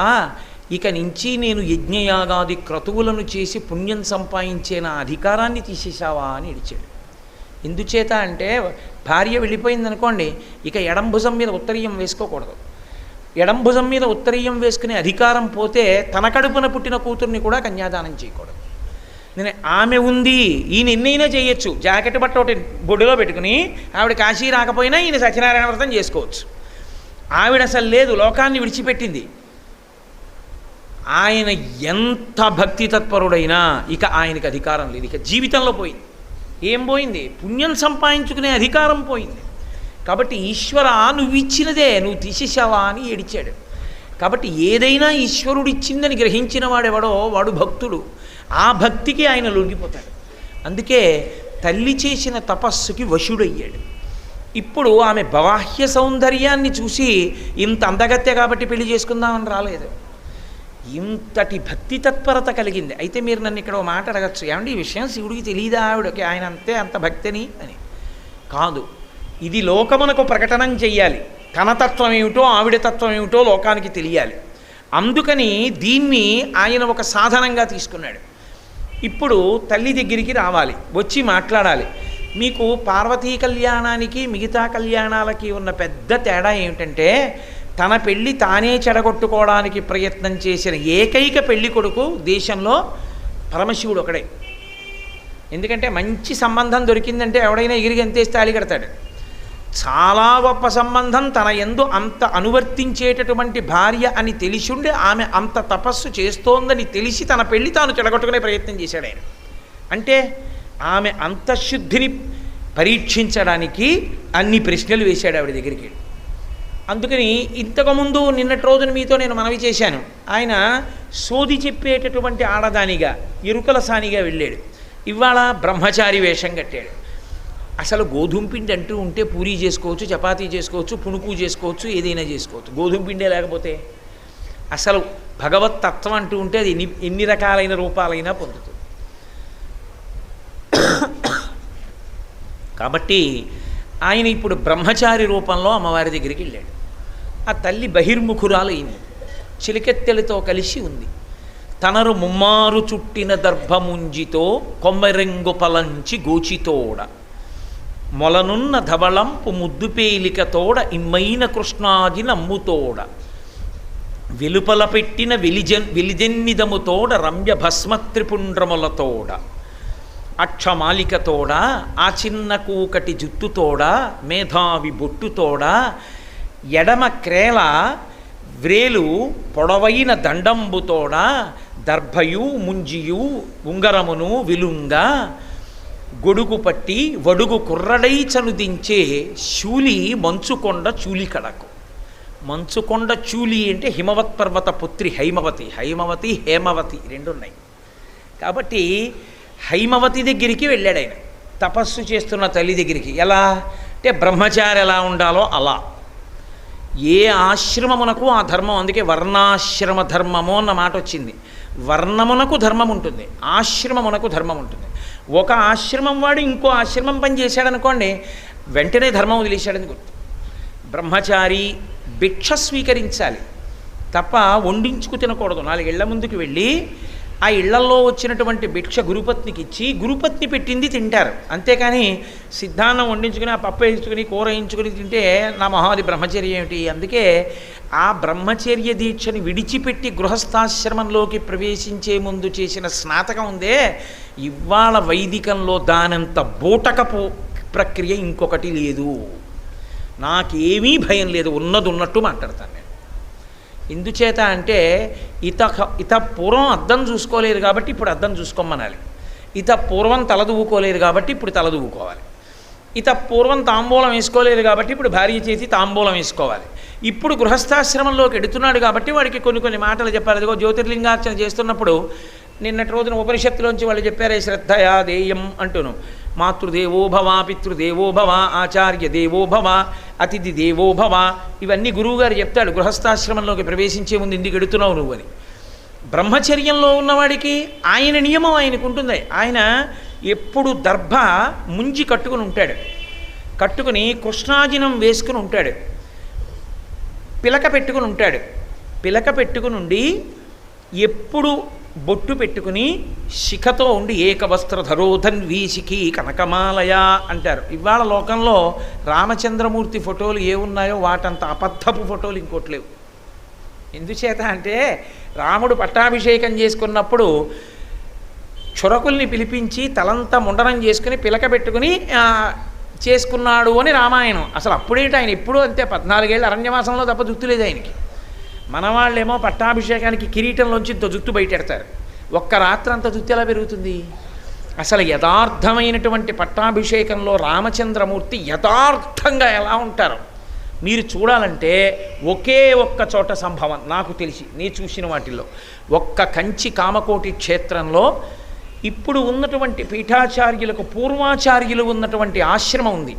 [SPEAKER 1] ఇక నుంచి నేను యజ్ఞయాగాది క్రతువులను చేసి పుణ్యం సంపాదించే నా అధికారాన్ని తీసేశావా అని ఏడిచాడు. ఎందుచేత అంటే భార్య వెళ్ళిపోయిందనుకోండి, ఇక ఎడంభుజం మీద ఉత్తరీయం వేసుకోకూడదు. ఎడంభుజం మీద ఉత్తరీయం వేసుకునే అధికారం పోతే తన కడుపున పుట్టిన కూతుర్ని కూడా కన్యాదానం చేయకూడదు. నేను ఆమె ఉంది, ఈయన ఎన్నైనా చేయొచ్చు. జాకెట్ బట్ట ఒకటి బొడ్డులో పెట్టుకుని ఆవిడ కాశీ రాకపోయినా ఈయన సత్యనారాయణ వ్రతం చేసుకోవచ్చు. ఆవిడ అసలు లేదు, లోకాన్ని విడిచిపెట్టింది. ఆయన ఎంత భక్తి తత్పరుడైనా ఇక ఆయనకి అధికారం లేదు. ఇక జీవితంలో పోయింది. ఏం పోయింది? పుణ్యం సంపాదించుకునే అధికారం పోయింది. కాబట్టి ఈశ్వర నువ్వు ఇచ్చినదే నువ్వు తీసేసావా అని ఏడిచాడు. కాబట్టి ఏదైనా ఈశ్వరుడు ఇచ్చిందని గ్రహించిన వాడెవడో వాడు భక్తుడు. ఆ భక్తికి ఆయన లొంగిపోతాడు. అందుకే తల్లి చేసిన తపస్సుకి వశుడయ్యాడు. ఇప్పుడు ఆమె బాహ్య సౌందర్యాన్ని చూసి ఇంత అందగత్య కాబట్టి పెళ్లి చేసుకుందామని రాలేదు. ఇంతటి భక్తి తత్పరత కలిగింది. అయితే మీరు నన్ను ఇక్కడ ఒక మాట అడగచ్చు, ఏమంటే ఈ విషయం శివుడికి తెలియదా ఆవిడకి ఆయన అంత భక్తిని అని? కాదు, ఇది లోకమునకు ప్రకటనం చెయ్యాలి. తన తత్వం ఏమిటో ఆవిడ తత్వం ఏమిటో లోకానికి తెలియాలి. అందుకని దీన్ని ఆయన ఒక సాధనంగా తీసుకున్నాడు. ఇప్పుడు తల్లి దగ్గరికి రావాలి, వచ్చి మాట్లాడాలి. మీకు పార్వతీ కళ్యాణానికి మిగతా కళ్యాణాలకి ఉన్న పెద్ద తేడా ఏమిటంటే, తన పెళ్ళి తానే చెడగొట్టుకోవడానికి ప్రయత్నం చేసిన ఏకైక పెళ్లి కొడుకు దేశంలో పరమశివుడు ఒకడే. ఎందుకంటే మంచి సంబంధం దొరికిందంటే ఎవడైనా ఎగిరి గంతేసి తాళి కడతాడు. చాలా గొప్ప సంబంధం, తన యందు అంత అనువర్తించేటటువంటి భార్య అని తెలిసిండి ఆమె అంత తపస్సు చేస్తోందని తెలిసి తన పెళ్ళి తాను చెడగొట్టుకునే ప్రయత్నం చేశాడు ఆయన. అంటే ఆమె అంతఃశుద్ధిని పరీక్షించడానికి అన్ని ప్రశ్నలు వేశాడు ఆవిడ దగ్గరికి. అందుకని ఇంతకుముందు నిన్నటి రోజున మీతో నేను మనవి చేశాను, ఆయన సోది చెప్పేటటువంటి ఆడదానిగా ఎరుకల సానిగా వెళ్ళాడు. ఇవాళ బ్రహ్మచారి వేషం కట్టాడు. అసలు గోధుమ పిండి అంటూ ఉంటే పూరీ చేసుకోవచ్చు, చపాతీ చేసుకోవచ్చు, పుణుకు చేసుకోవచ్చు, ఏదైనా చేసుకోవచ్చు. గోధుమ పిండే లేకపోతే అసలు భగవత్ తత్వం అంటూ ఉంటే అది ఎన్ని రకాలైన రూపాలైనా పొందుతుంది. కాబట్టి ఆయన ఇప్పుడు బ్రహ్మచారి రూపంలో అమ్మవారి దగ్గరికి వెళ్ళాడు. ఆ తల్లి బహిర్ముఖురాలైంది, చిలికెత్తెలతో కలిసి ఉంది. తనరు ముమ్మారు చుట్టిన దర్భముంజితో కొమ్మరెంగు పలంచి గోచితోడ మొలనున్న ధవళంపు ముద్దుపేలికతోడ ఇమ్మైన కృష్ణాది నమ్ముతోడ వెలుపల పెట్టిన వెలిజెన్నిదముతోడ రమ్య భస్మత్రిపుండ్రములతోడ అక్షమాలికతోడ ఆ చిన్న కూకటి జుట్టుతోడ మేధావి బొట్టుతోడ ఎడమ క్రేల వ్రేలు పొడవైన దండంబుతోడ దర్భయు ముంజియు ఉంగరమును విలుంగా గొడుగు పట్టి వడుగు కుర్రడై చనుదించే శూలి మంచుకొండ చూలికడకు. మంచుకొండ చూలి అంటే హిమవత్ పర్వత పుత్రి హైమవతి. హైమవతి హేమవతి రెండు ఉన్నాయి. కాబట్టి హైమవతి దగ్గరికి వెళ్ళాడు ఆయన, తపస్సు చేస్తున్న తల్లి దగ్గరికి. ఎలా అంటే బ్రహ్మచారి ఎలా ఉండాలో అలా. ఏ ఆశ్రమమునకు ఆ ధర్మం, అందుకే వర్ణాశ్రమ ధర్మము అన్న మాట వచ్చింది. వర్ణమునకు ధర్మం ఉంటుంది, ఆశ్రమమునకు ధర్మం ఉంటుంది. ఒక ఆశ్రమం వాడు ఇంకో ఆశ్రమం పని చేశాడనుకోండి, వెంటనే ధర్మం వదిలేశాడని గుర్తు. బ్రహ్మచారి భిక్ష స్వీకరించాలి తప్ప వండించుకు తినకూడదు. 4 ఇళ్ల ముందుకు వెళ్ళి ఆ ఇళ్లల్లో వచ్చినటువంటి భిక్ష గురుపత్నికి ఇచ్చి గురుపత్ని పెట్టింది తింటారు. అంతేకాని సిద్ధాన్నం వండించుకుని ఆ పప్పు వేయించుకుని కూర వేయించుకుని తింటే నా మహాది బ్రహ్మచర్య ఏమిటి? అందుకే ఆ బ్రహ్మచర్య దీక్షని విడిచిపెట్టి గృహస్థాశ్రమంలోకి ప్రవేశించే ముందు చేసిన స్నాతకం ఉందే, ఇవాళ వైదికంలో దానంత బూటకపు ప్రక్రియ ఇంకొకటి లేదు. నాకేమీ భయం లేదు, ఉన్నది ఉన్నట్టు మాట్లాడతాను నేను. ఎందుచేత అంటే ఇత పూర్వం అద్దం చూసుకోలేదు కాబట్టి ఇప్పుడు అద్దం చూసుకోమనాలి. ఇత పూర్వం తలదువ్వుకోలేదు కాబట్టి ఇప్పుడు తలదువ్వుకోవాలి. ఇత పూర్వం తాంబూలం వేసుకోలేదు కాబట్టి ఇప్పుడు భార్య చేసి తాంబూలం వేసుకోవాలి. ఇప్పుడు గృహస్థాశ్రమంలోకి ఎడుతున్నాడు కాబట్టి వాడికి కొన్ని మాటలు చెప్పాలి. అదిగో జ్యోతిర్లింగార్చన చేస్తున్నప్పుడు నిన్నటి రోజున ఉపనిషత్తులోంచి వాళ్ళు చెప్పారే, శ్రద్ధయా దేయం అంటూను, మాతృదేవో భవ, పితృదేవో భవ, ఆచార్య దేవో భవ, అతిథి దేవో భవ, ఇవన్నీ గురువుగారు చెప్తాడు. గృహస్థాశ్రమంలోకి ప్రవేశించే ముందు ఎందుకు ఎడుతున్నావు నువ్వు అని. బ్రహ్మచర్యంలో ఉన్నవాడికి ఆయన నియమం ఆయనకు ఉంటుంది. ఆయన ఎప్పుడు దర్భ ముంచి కట్టుకుని ఉంటాడు, కట్టుకుని కృష్ణాజినం వేసుకుని ఉంటాడు, పిలక పెట్టుకుని ఉంటాడు. పిలక పెట్టుకుని ఉండి ఎప్పుడు బొట్టు పెట్టుకుని శిఖతో ఉండి ఏకవస్త్రధరోధన్వీ శిఖీ కనకమాలయ అంటారు. ఇవాళ లోకంలో రామచంద్రమూర్తి ఫోటోలు ఏ ఉన్నాయో వాటంత అబద్ధపు ఫోటోలు ఇంకోటి లేవు. ఎందుచేత అంటే రాముడు పట్టాభిషేకం చేసుకున్నప్పుడు క్షురకుల్ని పిలిపించి తలంతా ముండనం చేసుకుని పిలక పెట్టుకుని చేసుకున్నాడు అని రామాయణం. అసలు అప్పుడేంటి ఆయన ఎప్పుడూ అంతే, 14 ఏళ్ళ అరణ్యవాసంలో తప్ప జుత్తు లేదు ఆయనకి. మనవాళ్ళేమో పట్టాభిషేకానికి కిరీటంలోంచి ఇంత జుత్తు బయటెడతారు. ఒక్క రాత్రంత జుత్తు ఎలా పెరుగుతుంది? అసలు యథార్థమైనటువంటి పట్టాభిషేకంలో రామచంద్రమూర్తి యథార్థంగా ఎలా ఉంటారో మీరు చూడాలంటే ఒకే ఒక్క చోట సంభవం నాకు తెలిసి నేను చూసిన వాటిల్లో ఒక్క కంచి కామకోటి క్షేత్రంలో ఇప్పుడు ఉన్నటువంటి పీఠాచార్యులకు పూర్వాచార్యులు ఉన్నటువంటి ఆశ్రమం ఉంది.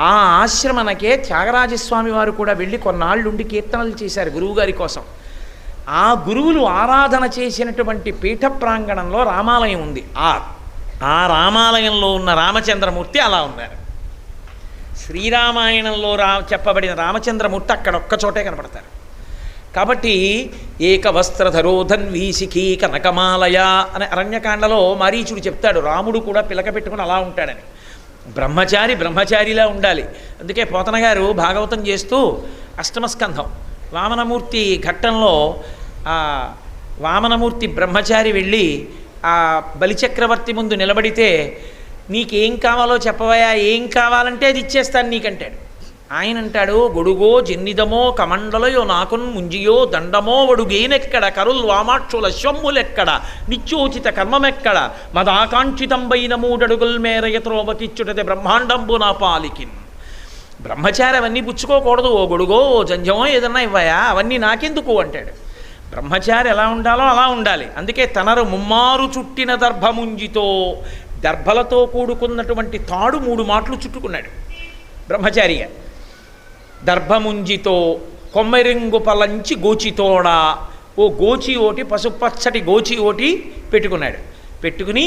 [SPEAKER 1] ఆ ఆశ్రమనకే త్యాగరాజస్వామి వారు కూడా వెళ్ళి కొన్నాళ్ళుండి కీర్తనలు చేశారు గురువుగారి కోసం. ఆ గురువులు ఆరాధన చేసినటువంటి పీఠ ప్రాంగణంలో రామాలయం ఉంది. ఆ రామాలయంలో ఉన్న రామచంద్రమూర్తి అలా ఉన్నారు. శ్రీరామాయణంలో చెప్పబడిన రామచంద్రమూర్తి అక్కడ ఒక్క చోటే కనపడతారు. కాబట్టి ఏకవస్త్రధరోధన్వీ శిఖీ కనకమాలయ అనే అరణ్యకాండలో మారీచుడు చెప్తాడు, రాముడు కూడా పిలక పెట్టుకుని అలా ఉంటాడని. బ్రహ్మచారిలా ఉండాలి. అందుకే పోతన గారు భాగవతం చేస్తూ అష్టమస్కంధం వామనమూర్తి ఘట్టంలో వామనమూర్తి బ్రహ్మచారి వెళ్ళి ఆ బలిచక్రవర్తి ముందు నిలబడితే నీకేం కావాలో చెప్పవయా, ఏం కావాలంటే అది ఇచ్చేస్తాను నీకంటాడు. ఆయన అంటాడు, గొడుగో జన్నిదమో కమండలయో నాకున్ ముంజియో దండమో వడుగేనెక్కడ కరుల్ వామాక్షుల శమ్ములెక్కడ నిత్యోచిత కర్మమెక్కడ మదాకాంక్షితంబైన 3 అడుగుల మేర యత్రోవకిచ్చుటది బ్రహ్మాండంబు నా పాలికిన్. బ్రహ్మచారి అవన్నీ పుచ్చుకోకూడదు. ఓ గొడుగో ఓ జంజమో ఏదన్నా ఇవ్వయా, అవన్నీ నాకెందుకు అంటాడు. బ్రహ్మచారి ఎలా ఉండాలో అలా ఉండాలి. అందుకే తనరు ముమ్మారు చుట్టిన దర్భముంజితో దర్భలతో కూడుకున్నటువంటి తాడు 3 మాటలు చుట్టుకున్నాడు బ్రహ్మచారిగా. దర్భముంజితో కొమ్మెరింగు పలంచి గోచితోడా, ఓ గోచి ఓటి, పసుపచ్చటి గోచి ఓటి పెట్టుకున్నాడు. పెట్టుకుని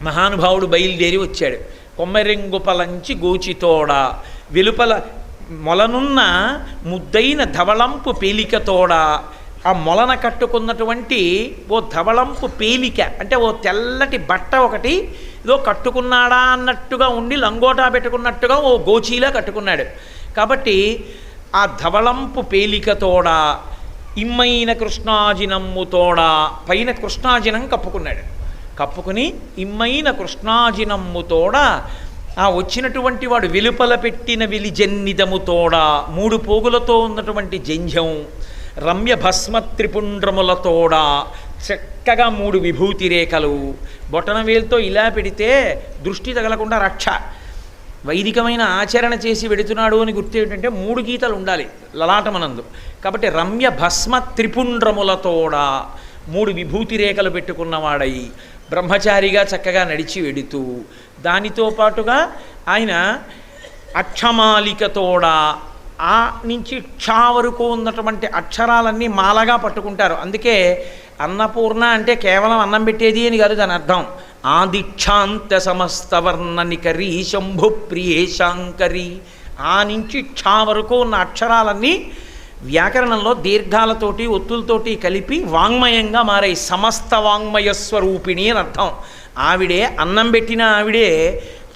[SPEAKER 1] మహానుభావుడు బయలుదేరి వచ్చాడు. కొమ్మెరింగు పలంచి గోచితోడా, వెలుపల మొలనున్న ముద్దైన ధవళంపు పేలికతోడా, ఆ మొలన కట్టుకున్నటువంటి ఓ ధవళంపు పేలిక అంటే ఓ తెల్లటి బట్ట ఒకటి ఏదో కట్టుకున్నాడా అన్నట్టుగా ఉండి లంగోటా పెట్టుకున్నట్టుగా ఓ గోచీలా కట్టుకున్నాడు. కాబట్టి ఆ ధవళంపు పేలికతోడా, ఇమ్మైన కృష్ణాజినమ్ముతోడా, పైన కృష్ణాజినం కప్పుకున్నాడు. కప్పుకుని ఇమ్మైన కృష్ణాజినమ్ముతోడా, ఆ వచ్చినటువంటి వాడు వెలుపల పెట్టిన విలిజన్నిదముతోడా, 3 పోగులతో ఉన్నటువంటి జంధ్యం, రమ్య భస్మ త్రిపుండ్రములతోడా, చక్కగా 3 విభూతి రేఖలు, బొటనవేలుతో ఇలా పెడితే దృష్టి తగలకుండా రక్ష. వైదికమైన ఆచరణ చేసి వెడుతున్నాడు అని గుర్తు ఏంటంటే 3 గీతలు ఉండాలి లలాటమనందు. కాబట్టి రమ్య భస్మ త్రిపుండ్రములతోడా 3 విభూతి రేఖలు పెట్టుకున్నవాడై బ్రహ్మచారిగా చక్కగా నడిచి వెడుతూ, దానితో పాటుగా ఆయన అక్షమాలికతోడా, ఆ నుంచి క్షా వరకు ఉన్నటువంటి అక్షరాలన్నీ మాలగా పట్టుకుంటారు. అందుకే అన్నపూర్ణ అంటే కేవలం అన్నం పెట్టేది అని కాదు దాని అర్థం. ఆదిక్షాంత సమస్త వర్ణనికరి శంభు ప్రియేశాంకరి, ఆ నుంచి క్షా వరకు ఉన్న అక్షరాలన్నీ వ్యాకరణంలో దీర్ఘాలతోటి ఒత్తులతోటి కలిపి వాంగ్మయంగా మారాయి. సమస్త వాంగ్మయ స్వరూపిణి అని అర్థం. ఆవిడే అన్నం పెట్టిన ఆవిడే,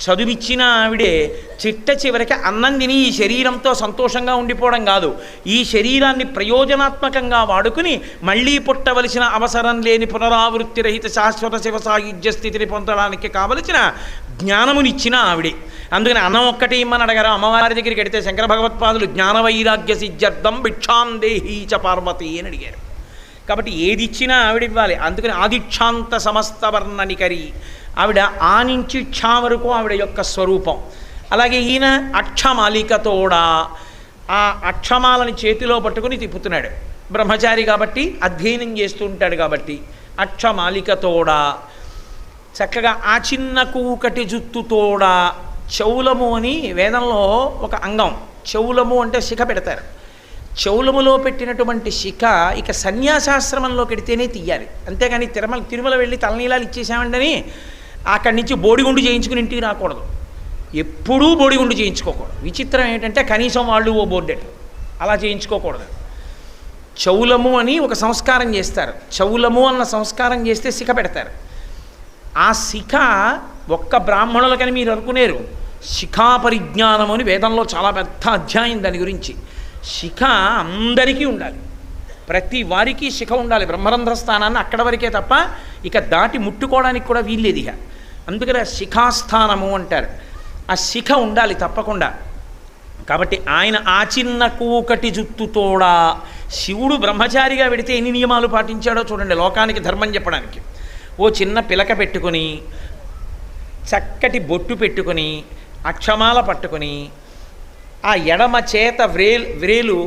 [SPEAKER 1] చదువిచ్చిన ఆవిడే, చిట్ట చివరికి అన్నం తిని ఈ శరీరంతో సంతోషంగా ఉండిపోవడం కాదు, ఈ శరీరాన్ని ప్రయోజనాత్మకంగా వాడుకుని మళ్ళీ పుట్టవలసిన అవసరం లేని పునరావృత్తి రహిత శాశ్వత శివ సాయుధ్య స్థితిని పొందడానికి కావలసిన జ్ఞానమునిచ్చిన ఆవిడే. అందుకని అన్నం ఒక్కటి ఇమ్మని అడగారు. అమ్మవారి దగ్గరికి వెడితే శంకర భగవత్పాదులు జ్ఞాన వైరాగ్య సిద్ధ్యర్థం భిక్షాం దేహీ చ పార్వతి అని అడిగారు. కాబట్టి ఏది ఇచ్చినా ఆవిడ ఇవ్వాలి. అందుకని ఆదిక్షాంత సమస్త వర్ణనికరి, ఆవిడ ఆ నుంచి క్షా వరకు ఆవిడ యొక్క స్వరూపం. అలాగే ఈయన అక్షమాలికతోడా, ఆ అక్షమాలని చేతిలో పట్టుకుని తిప్పుతున్నాడు. బ్రహ్మచారి కాబట్టి అధ్యయనం చేస్తూ ఉంటాడు కాబట్టి అక్షమాలికతోడా, చక్కగా ఆ చిన్న కూకటి జుత్తుతోడా, చౌలము అని వేదంలో ఒక అంగం. చౌలము అంటే శిఖ పెడతారు. చౌలములో పెట్టినటువంటి శిఖ ఇక సన్యాసాశ్రమంలో పెడితేనే తీయాలి. అంతేగాని తిరుమల వెళ్ళి తలనీలాలు ఇచ్చేసామంటని అక్కడి నుంచి బోడిగుండు చేయించుకుని ఇంటికి రాకూడదు. ఎప్పుడూ బోడిగుండు చేయించుకోకూడదు. విచిత్రం ఏంటంటే కనీసం వాళ్ళు ఓ బోర్డెట్ అలా చేయించుకోకూడదు. చౌలము అని ఒక సంస్కారం చేస్తారు. చౌలము అన్న సంస్కారం చేస్తే శిఖ పెడతారు. ఆ శిఖ ఒక్క బ్రాహ్మణులకని మీరు అనుకునేరు. శిఖా పరిజ్ఞానము అని వేదంలో చాలా పెద్ద అధ్యాయం దాని గురించి. శిఖ అందరికీ ఉండాలి, ప్రతి వారికి శిఖ ఉండాలి. బ్రహ్మరంధ్ర స్థానాన్ని అక్కడ వరకే తప్ప ఇక దాటి ముట్టుకోవడానికి కూడా వీల్లేదు ఇక. అందుకని శిఖాస్థానము అంటారు. ఆ శిఖ ఉండాలి తప్పకుండా. కాబట్టి ఆయన ఆ చిన్న కూకటి జుత్తుతోడా, శివుడు బ్రహ్మచారిగా పెడితే ఎన్ని నియమాలు పాటించాడో చూడండి లోకానికి ధర్మం చెప్పడానికి. ఓ చిన్న పిలక పెట్టుకుని, చక్కటి బొట్టు పెట్టుకుని, అక్షమాల పట్టుకుని, ఆ ఎడమ చేత వ్రేలు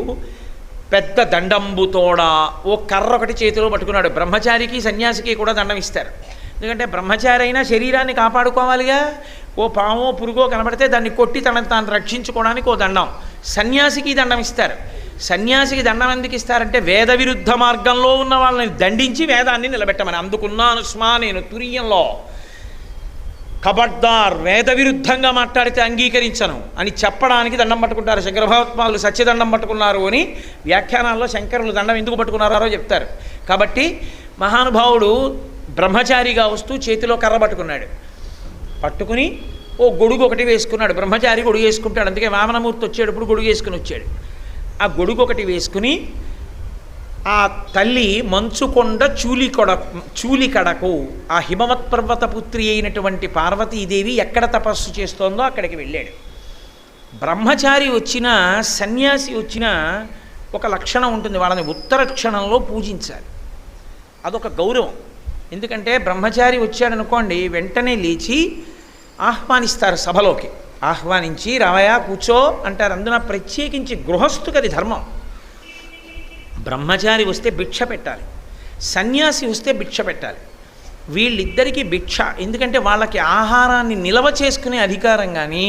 [SPEAKER 1] పెద్ద దండంబుతోడా, ఓ కర్ర ఒకటి చేతిలో పట్టుకున్నాడు. బ్రహ్మచారికి సన్యాసికి కూడా దండం ఇస్తారు. ఎందుకంటే బ్రహ్మచారి అయినా శరీరాన్ని కాపాడుకోవాలిగా. ఓ పామో పురుగో కనబడితే దాన్ని కొట్టి తనను తాను రక్షించుకోవడానికి ఓ దండం. సన్యాసికి దండం ఇస్తారు. సన్యాసికి దండం ఎందుకు ఇస్తారంటే వేద విరుద్ధ మార్గంలో ఉన్న వాళ్ళని దండించి వేదాన్ని నిలబెట్టమని. అందుకున్నాను స్మా నేను తురియంలో ఖబర్దార్ వేద విరుద్ధంగా మాట్లాడితే అంగీకరించను అని చెప్పడానికి దండం పట్టుకుంటారు. శంకర భగవత్పాదులు సత్యదండం పట్టుకున్నారు అని వ్యాఖ్యానాల్లో శంకరులు దండం ఎందుకు పట్టుకున్నారో చెప్తారు. కాబట్టి మహానుభావుడు బ్రహ్మచారిగా వస్తూ చేతిలో కర్ర పట్టుకున్నాడు. పట్టుకుని ఓ గొడుగు ఒకటి వేసుకున్నాడు. బ్రహ్మచారి గొడుగు వేసుకుంటాడు. అందుకే వామనమూర్తి వచ్చేటప్పుడు గొడుగు వేసుకుని వచ్చాడు. ఆ గొడుగు ఒకటి వేసుకుని ఆ తల్లి మంచుకొండ చూలికడకు, ఆ హిమవత్ పర్వత పుత్రి అయినటువంటి పార్వతీదేవి ఎక్కడ తపస్సు చేస్తోందో అక్కడికి వెళ్ళాడు. బ్రహ్మచారి వచ్చినా సన్యాసి వచ్చినా ఒక లక్షణం ఉంటుంది, వాళ్ళని ఉత్తర క్షణంలో పూజించాలి. అదొక గౌరవం. ఎందుకంటే బ్రహ్మచారి వచ్చాడనుకోండి వెంటనే లేచి ఆహ్వానిస్తారు సభలోకి. ఆహ్వానించి రావయా కూర్చో అంటారు. అందున ప్రత్యేకించి గృహస్థుకి అది ధర్మం. బ్రహ్మచారి వస్తే భిక్ష పెట్టాలి, సన్యాసి వస్తే భిక్ష పెట్టాలి. వీళ్ళిద్దరికీ భిక్ష, ఎందుకంటే వాళ్ళకి ఆహారాన్ని నిల్వ చేసుకునే అధికారం కానీ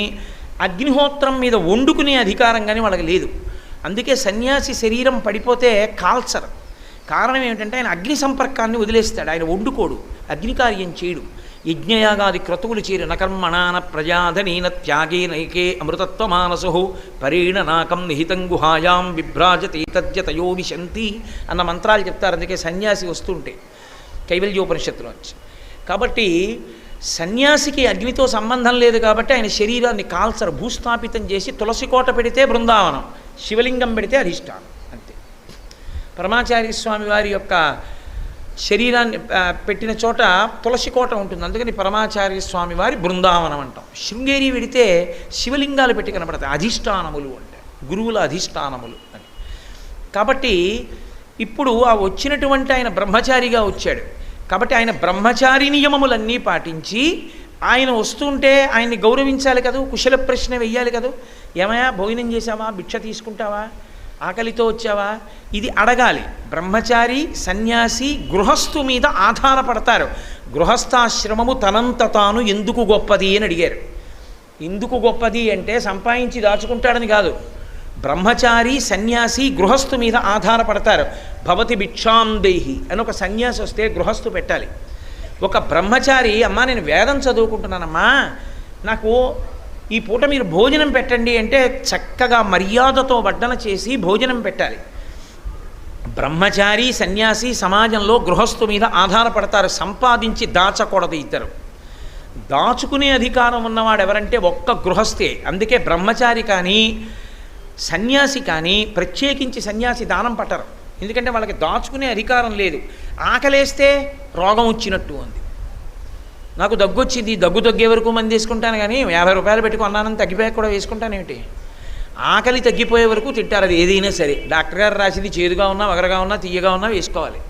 [SPEAKER 1] అగ్నిహోత్రం మీద వండుకునే అధికారం కానీ వాళ్ళకి లేదు. అందుకే సన్యాసి శరీరం పడిపోతే కాల్చరు. కారణం ఏమిటంటే ఆయన అగ్ని సంపర్కాన్ని వదిలేస్తాడు, ఆయన వండుకోడు, అగ్నికార్యం చేయడు. యజ్ఞయాగాది క్రతువులు చేరు నకర్మణాన ప్రజాధనీన త్యాగే నైకే అమృతత్వమానసు పరేణ నాకం నిహితం గుహాయాం విభ్రాజతి తజ్జతయో విశంతి అన్న మంత్రాలు చెప్తారు. అందుకే సన్యాసి వస్తుంటే కైవల్యోపనిషత్తులో వచ్చి. కాబట్టి సన్యాసికి అగ్నితో సంబంధం లేదు కాబట్టి ఆయన శరీరాన్ని కాల్చరు, భూస్థాపితం చేసి తులసి కోట పెడితే బృందావనం, శివలింగం పెడితే అధిష్టానం, అంతే. పరమాచార్య స్వామి వారి యొక్క శరీరాన్ని పెట్టిన చోట తులసి కోట ఉంటుంది, అందుకని పరమాచార్య స్వామి వారి బృందావనం అంటాం. శృంగేరి పెడితే శివలింగాలు పెట్టి కనపడతాయి, అధిష్టానములు అంటే గురువుల అధిష్టానములు అని. కాబట్టి ఇప్పుడు ఆ వచ్చినటువంటి ఆయన బ్రహ్మచారిగా వచ్చాడు కాబట్టి ఆయన బ్రహ్మచారి నియమములన్నీ పాటించి ఆయన వస్తుంటే ఆయన్ని గౌరవించాలి కదా, కుశల ప్రశ్న వెయ్యాలి కదా, ఏమయ్యా భోజనం చేసావా, భిక్ష తీసుకుంటావా, ఆకలితో వచ్చావా, ఇది అడగాలి. బ్రహ్మచారి సన్యాసి గృహస్థు మీద ఆధారపడతారు. గృహస్థాశ్రమము తనంత తాను ఎందుకు గొప్పది అని అడిగారు. ఎందుకు గొప్పది అంటే సంపాదించి దాచుకుంటాడని కాదు. బ్రహ్మచారి సన్యాసి గృహస్థు మీద ఆధారపడతారు. భవతి భిక్షాం దేహి అని ఒక సన్యాసి వస్తే గృహస్థు పెట్టాలి. ఒక బ్రహ్మచారి అమ్మా నేను వేదం చదువుకుంటున్నానమ్మా, నాకు ఈ పూట మీరు భోజనం పెట్టండి అంటే చక్కగా మర్యాదతో వడ్డన చేసి భోజనం పెట్టాలి. బ్రహ్మచారి సన్యాసి సమాజంలో గృహస్థు మీద ఆధారపడతారు, సంపాదించి దాచకూడదు. ఇద్దరు దాచుకునే అధికారం ఉన్నవాడు ఎవరంటే ఒక్క గృహస్థే. అందుకే బ్రహ్మచారి కానీ సన్యాసి కానీ ప్రత్యేకించి సన్యాసి దానం పట్టరు, ఎందుకంటే వాళ్ళకి దాచుకునే అధికారం లేదు. ఆకలేస్తే రోగం వచ్చినట్టు ఉంది. నాకు దగ్గు వచ్చింది, దగ్గే వరకు మంది వేసుకుంటాను కానీ 50 రూపాయలు పెట్టుకుని అన్నానని తగ్గిపోయాక కూడా వేసుకుంటాను ఏమిటి? ఆకలి తగ్గిపోయే వరకు తింటారు, అది ఏదైనా సరే. డాక్టర్ గారు రాసింది చేదుగా ఉన్నా వగరగా ఉన్నా తీయగా ఉన్నా వేసుకోవాలి,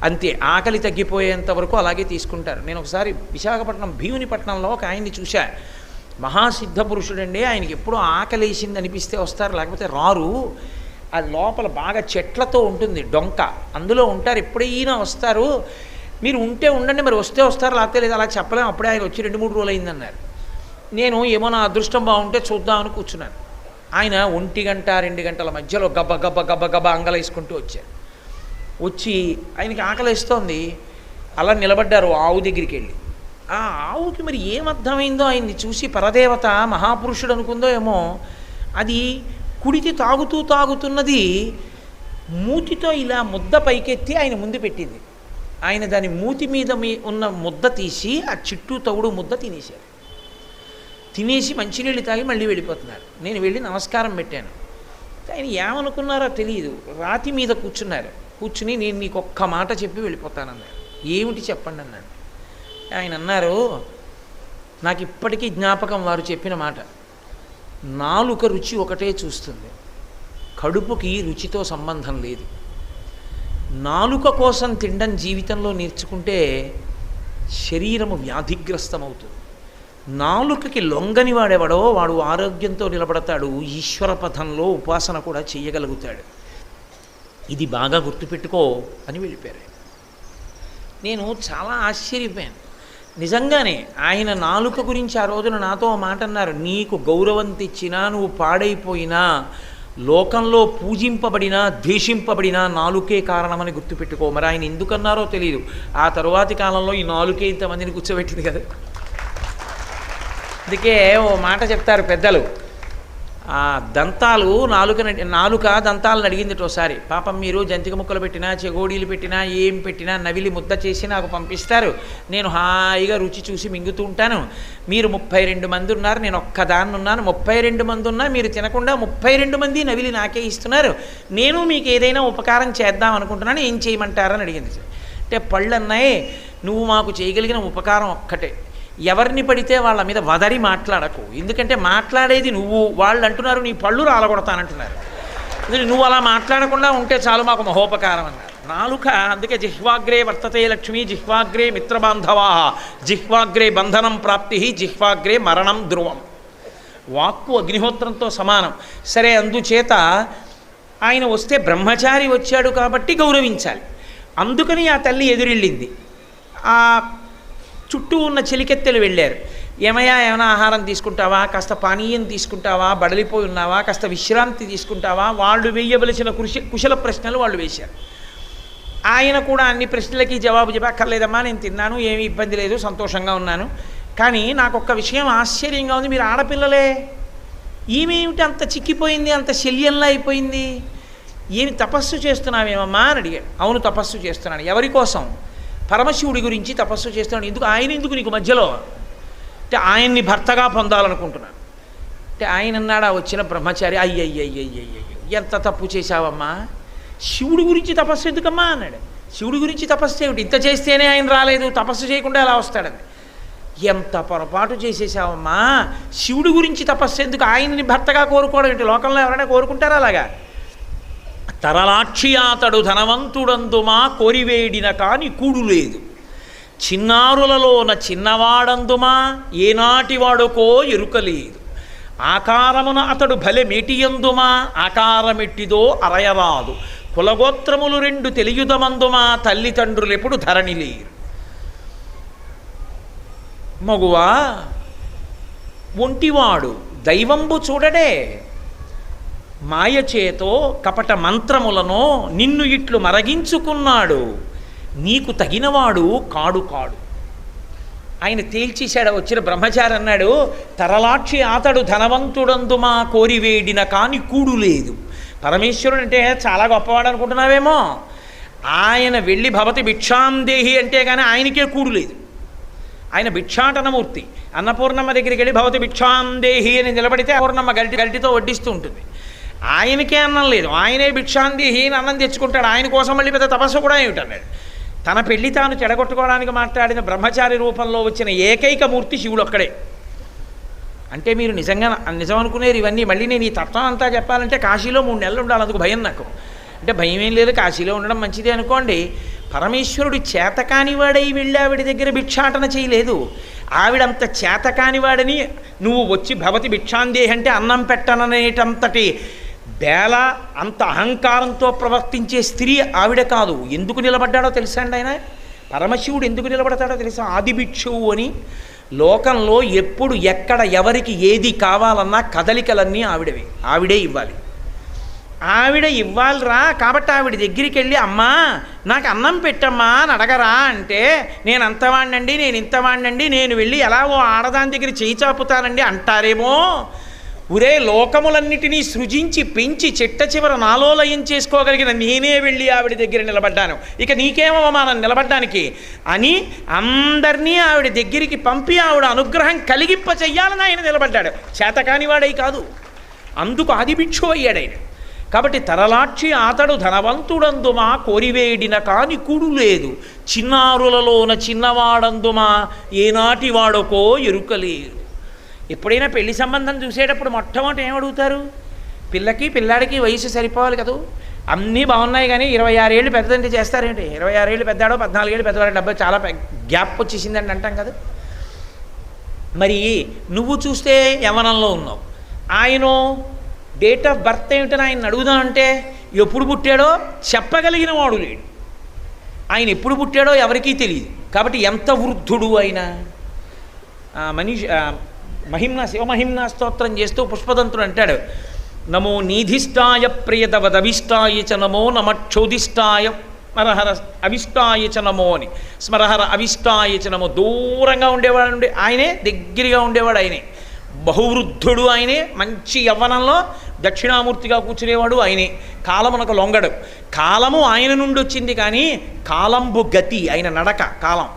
[SPEAKER 1] అంతే. ఆకలి తగ్గిపోయేంత వరకు అలాగే తీసుకుంటారు. నేను ఒకసారి విశాఖపట్నం భీమునిపట్నంలో ఒక ఆయన్ని చూశా, మహాసిద్ధ పురుషుడండి. ఆయనకి ఎప్పుడూ ఆకలేసింది అనిపిస్తే వస్తారు, లేకపోతే రారు. ఆ లోపల బాగా చెట్లతో ఉంటుంది డొంక, అందులో ఉంటారు, ఎప్పుడైనా వస్తారు. మీరు ఉంటే ఉండండి, మరి వస్తే వస్తారు లేకపోతే లేదు, అలా చెప్పలేము. అప్పుడే ఆయన వచ్చి 2-3 రోజులు అయిందన్నారు. నేను ఏమో నా అదృష్టం బాగుంటే చూద్దామని కూర్చున్నాను. ఆయన 1 గంట 2 గంటల మధ్యలో గబ్బ గబ్బ గబ్బ గబ్బ అంగలేసుకుంటూ వచ్చారు. వచ్చి ఆయనకి ఆకలేస్తోంది, అలా నిలబడ్డారు ఆవు దగ్గరికి వెళ్ళి. ఆ ఆవుకి మరి ఏమర్థమైందో ఆయన్ని చూసి పరదేవత మహాపురుషుడు అనుకుందో ఏమో, అది కుడితి తాగుతున్నది మూతితో ఇలా ముద్ద పైకెత్తి ఆయన ముందు పెట్టింది. ఆయన దాని మూతి మీద ఉన్న ముద్ద తీసి ఆ చిట్టు తవుడు ముద్ద తినేశారు. తినేసి మంచినీళ్ళు తాగి మళ్ళీ వెళ్ళిపోతున్నారు. నేను వెళ్ళి నమస్కారం పెట్టాను. ఆయన ఏమనుకున్నారో తెలియదు, రాతి మీద కూర్చున్నారు. కూర్చుని నేను నీకు ఒక్క మాట చెప్పి వెళ్ళిపోతానన్నారు. ఏమిటి చెప్పండి అన్నాడు. ఆయన అన్నారు, నాకు ఇప్పటికీ జ్ఞాపకం వారు చెప్పిన మాట, నాలుక రుచి ఒకటే చూస్తుంది, కడుపుకి రుచితో సంబంధం లేదు. నాలుక కోసం తినడం జీవితంలో నేర్చుకుంటే శరీరము వ్యాధిగ్రస్తమవుతుంది. నాలుకకి లొంగని వాడెవడో వాడు ఆరోగ్యంతో నిలబడతాడు, ఈశ్వర పథంలో ఉపాసన కూడా చేయగలుగుతాడు. ఇది బాగా గుర్తుపెట్టుకో అని వెళ్ళిపోయారు. నేను చాలా ఆశ్చర్యపోయాను నిజంగానే. ఆయన నాలుక గురించి ఆ రోజున నాతో మాట అన్నారు, నీకు గౌరవం తెచ్చినా నువ్వు పాడైపోయినా లోకంలో పూజింపబడినా ద్వేషింపబడినా నాలుకే కారణమని గుర్తుపెట్టుకో. మరి ఆయన ఎందుకన్నారో తెలియదు. ఆ తరువాతి కాలంలో ఈ నాలుకే ఇంతమందిని కూర్చోబెట్టింది కదా. అందుకే ఓ మాట చెప్తారు పెద్దలు, ఆ దంతాలు నాలుక దంతాలను అడిగింది ఒకసారి, పాపం మీరు జంతిక ముక్కలు పెట్టినా చెగోడీలు పెట్టినా ఏం పెట్టినా నవిలి ముద్ద చేసి నాకు పంపిస్తారు, నేను హాయిగా రుచి చూసి మింగుతూ ఉంటాను. మీరు 32 మంది ఉన్నారు, నేను ఒక్కదాన్ని ఉన్నాను. 32 మంది ఉన్నా మీరు తినకుండా 32 మంది నవిలి నాకే ఇస్తున్నారు. నేను మీకు ఏదైనా ఉపకారం చేద్దాం అనుకుంటున్నాను, ఏం చేయమంటారని అడిగింది. అంటే పళ్ళు అన్నాయి, నువ్వు మాకు చేయగలిగిన ఉపకారం ఒక్కటే, ఎవరిని పడితే వాళ్ళ మీద వదరి మాట్లాడకు. ఎందుకంటే మాట్లాడేది నువ్వు, వాళ్ళు అంటున్నారు నీ పళ్ళు రాలగొడతానంటున్నారు. నువ్వు అలా మాట్లాడకుండా ఉంటే చాలు, మాకు మహోపకారం అన్నారు. నాలుక అందుకే జిహ్వాగ్రే వర్తతే లక్ష్మి, జిహ్వాగ్రే మిత్రబాంధవా, జిహ్వాగ్రే బంధనం ప్రాప్తి, జిహ్వాగ్రే మరణం ధ్రువం. వాక్కు అగ్నిహోత్రంతో సమానం. సరే, అందుచేత ఆయన వస్తే బ్రహ్మచారి వచ్చాడు కాబట్టి గౌరవించాలి. అందుకని ఆ తల్లి ఎదురెళ్ళింది. ఆ చుట్టూ ఉన్న చెలికెత్తెలు వెళ్ళారు. ఏమయ్యా, ఏమైనా ఆహారం తీసుకుంటావా, కాస్త పానీయం తీసుకుంటావా, బడలిపోయి ఉన్నావా, కాస్త విశ్రాంతి తీసుకుంటావా, వాళ్ళు వేయవలసిన కుశల ప్రశ్నలు వాళ్ళు వేశారు. ఆయన కూడా అన్ని ప్రశ్నలకి జవాబు చెప్పక్కర్లేదమ్మా, నేను తిన్నాను, ఏమీ ఇబ్బంది లేదు, సంతోషంగా ఉన్నాను, కానీ నాకు ఒక్క విషయం ఆశ్చర్యంగా ఉంది, మీరు ఆడపిల్లలే, ఈమెమిటి అంత చిక్కిపోయింది, అంత శల్యంలా అయిపోయింది, ఏమి తపస్సు చేస్తున్నావేమమ్మా అని అడిగాడు. అవును, తపస్సు చేస్తున్నాను. ఎవరి కోసం? పరమశివుడి గురించి తపస్సు చేస్తున్నాను. ఎందుకు? ఆయన ఎందుకు నీకు మధ్యలో? అంటే ఆయన్ని భర్తగా పొందాలనుకుంటున్నాను. అంటే ఆయన అన్నాడు, ఆ వచ్చిన బ్రహ్మచారి, అయ్యయ్యయ్యయ్యయ్య, ఎంత తప్పు చేశావమ్మా, శివుడి గురించి తపస్సు ఎందుకమ్మా అన్నాడు. శివుడి గురించి తపస్సు ఏమిటి, ఇంత చేస్తేనే ఆయన రాలేదు, తపస్సు చేయకుండా ఎలా వస్తాడని. ఎంత పొరపాటు చేసేసావమ్మా, శివుడి గురించి తపస్సు ఎందుకు, ఆయన్ని భర్తగా కోరుకోవడం ఏంటి, లోకంలో ఎవరైనా కోరుకుంటారా అలాగా? తరలాక్షి అతడు ధనవంతుడందుమా కోరివేడిన కాని కూడు లేదు, చిన్నారులలోన చిన్నవాడందుమా ఏనాటి వాడుకో ఎరుకలేదు, ఆకారమున అతడు భలె మేటియందుమా ఆకారమెట్టిదో అరయరాదు, కులగోత్రములు రెండు తెలియుదమందుమా తల్లిదండ్రులెప్పుడు ధరణి లేరు. మగువా ఒంటివాడు దైవంబు చూడడే, మాయచేతో కపట మంత్రములను నిన్ను ఇట్లు మరగించుకున్నాడు, నీకు తగినవాడు కాడు కాడు. ఆయన తేల్చేశాడు. వచ్చిన బ్రహ్మచారి అన్నాడు, తరలాక్షి అతడు ధనవంతుడందుమా కోరివేడిన కాని కూడు లేదు. పరమేశ్వరుడు అంటే చాలా గొప్పవాడు అనుకుంటున్నావేమో, ఆయన వెళ్ళి భవతి భిక్షాందేహి అంటే కానీ ఆయనకే కూడు లేదు. ఆయన భిక్షాటనమూర్తి. అన్నపూర్ణమ్మ దగ్గరికి వెళ్ళి భవతి భిక్షాందేహి అని నిలబడితే పూర్ణమ్మ గరిటితో వడ్డిస్తూ ఉంటుంది. ఆయనకే అన్నం లేదు, ఆయనే భిక్షాందేహి అని అన్నం తెచ్చుకుంటాడు. ఆయన కోసం మళ్ళీ పెద్ద తపస్సు కూడా ఏమిటన్నాడు. తన పెళ్లి తాను చెడగొట్టుకోవడానికి మాట్లాడిన బ్రహ్మచారి రూపంలో వచ్చిన ఏకైక మూర్తి శివుడు ఒక్కడే. అంటే మీరు నిజంగా నిజం అనుకునేది ఇవన్నీ. మళ్ళీ నేను ఈ తత్వం అంతా చెప్పాలంటే కాశీలో 3 నెలలు ఉండాలి, అందుకు భయం నాకు. అంటే భయం ఏం లేదు, కాశీలో ఉండడం మంచిదే అనుకోండి. పరమేశ్వరుడు చేతకానివాడై వెళ్ళి ఆవిడ దగ్గర భిక్షాటన చేయలేదు. ఆవిడంత చేతకానివాడని నువ్వు వచ్చి భవతి భిక్షాందేహి అంటే అన్నం పెట్టననేటంతటి బేల, అంత అహంకారంతో ప్రవర్తించే స్త్రీ ఆవిడ కాదు. ఎందుకు నిలబడ్డాడో తెలుసా అండి ఆయన? పరమశివుడు ఎందుకు నిలబడతాడో తెలుసా? ఆదిభిక్షువు అని. లోకంలో ఎప్పుడు ఎక్కడ ఎవరికి ఏది కావాలన్నా కదలికలన్నీ ఆవిడే ఇవ్వాలి. ఆవిడ ఇవ్వాలిరా. కాబట్టి ఆవిడ దగ్గరికి వెళ్ళి అమ్మా నాకు అన్నం పెట్టమ్మా అని అడగరా అంటే, నేను అంతవాణ్ణండి, నేను ఇంతవాణ్ణండి, నేను వెళ్ళి ఎలా ఓ ఆడదాని దగ్గర చేయి చాపుతానండి అంటారేమో. ఒరే, లోకములన్నిటినీ సృజించి పెంచి చిట్ట చివర నాలో లయం చేసుకోగలిగిన నేనే వెళ్ళి ఆవిడ దగ్గర నిలబడ్డాను, ఇక నీకేమవమానం నిలబడ్డానికి అని అందరినీ ఆవిడ దగ్గరికి పంపి ఆవిడ అనుగ్రహం కలిగింప చెయ్యాలని ఆయన నిలబడ్డాడు. చేతకానివాడై కాదు. అందుకు ఆదిభిక్షు అయ్యాడు ఆయన. కాబట్టి తరలాక్షి అతడు ధనవంతుడందుమా కోరివేడిన కాని కూడు లేదు, చిన్నారులలోన చిన్నవాడందుమా ఏనాటి వాడుకో ఎరుకలేదు. ఎప్పుడైనా పెళ్లి సంబంధం చూసేటప్పుడు మొట్టమొదటి ఏమడుగుతారు? పిల్లాడికి వయసు సరిపోవాలి కదా, అన్నీ బాగున్నాయి కానీ 26 ఏళ్ళు పెద్దదంటే చేస్తారేంటి? 26 ఏళ్ళు పెద్దాడో 14 ఏళ్ళు పెద్దవాడు, డబ్బా చాలా గ్యాప్ వచ్చేసిందండి అంటాం కదా. మరి నువ్వు చూస్తే యవ్వనంలో ఉన్నావు, ఆయన డేట్ ఆఫ్ బర్త్ ఏమిటని ఆయన అడుగుదామంటే ఎప్పుడు పుట్టాడో చెప్పగలిగిన వాడు లేడు. ఆయన ఎప్పుడు పుట్టాడో ఎవరికీ తెలియదు. కాబట్టి ఎంత వృద్ధుడు అయినా శివమహిమ్నా స్తోత్రం చేస్తూ పుష్పదంతుడు అంటాడు, నమో నీధిష్టాయ ప్రియతవదవిష్టాయ చ నమో నమక్షోధిష్టాయ స్మరహర అవిష్టాయ చ నమో అని. స్మరహర అవిష్టాయ చ నమో. దూరంగా ఉండేవాడు ఆయనే, దగ్గరగా ఉండేవాడు ఆయనే. బహువృద్ధుడు ఆయనే. మంచి యవ్వనంలో దక్షిణామూర్తిగా కూర్చునేవాడు ఆయనే. కాలమునకు లొంగడు. కాలము ఆయన నుండి వచ్చింది కానీ కాలంబు గతి, ఆయన నడక కాలం.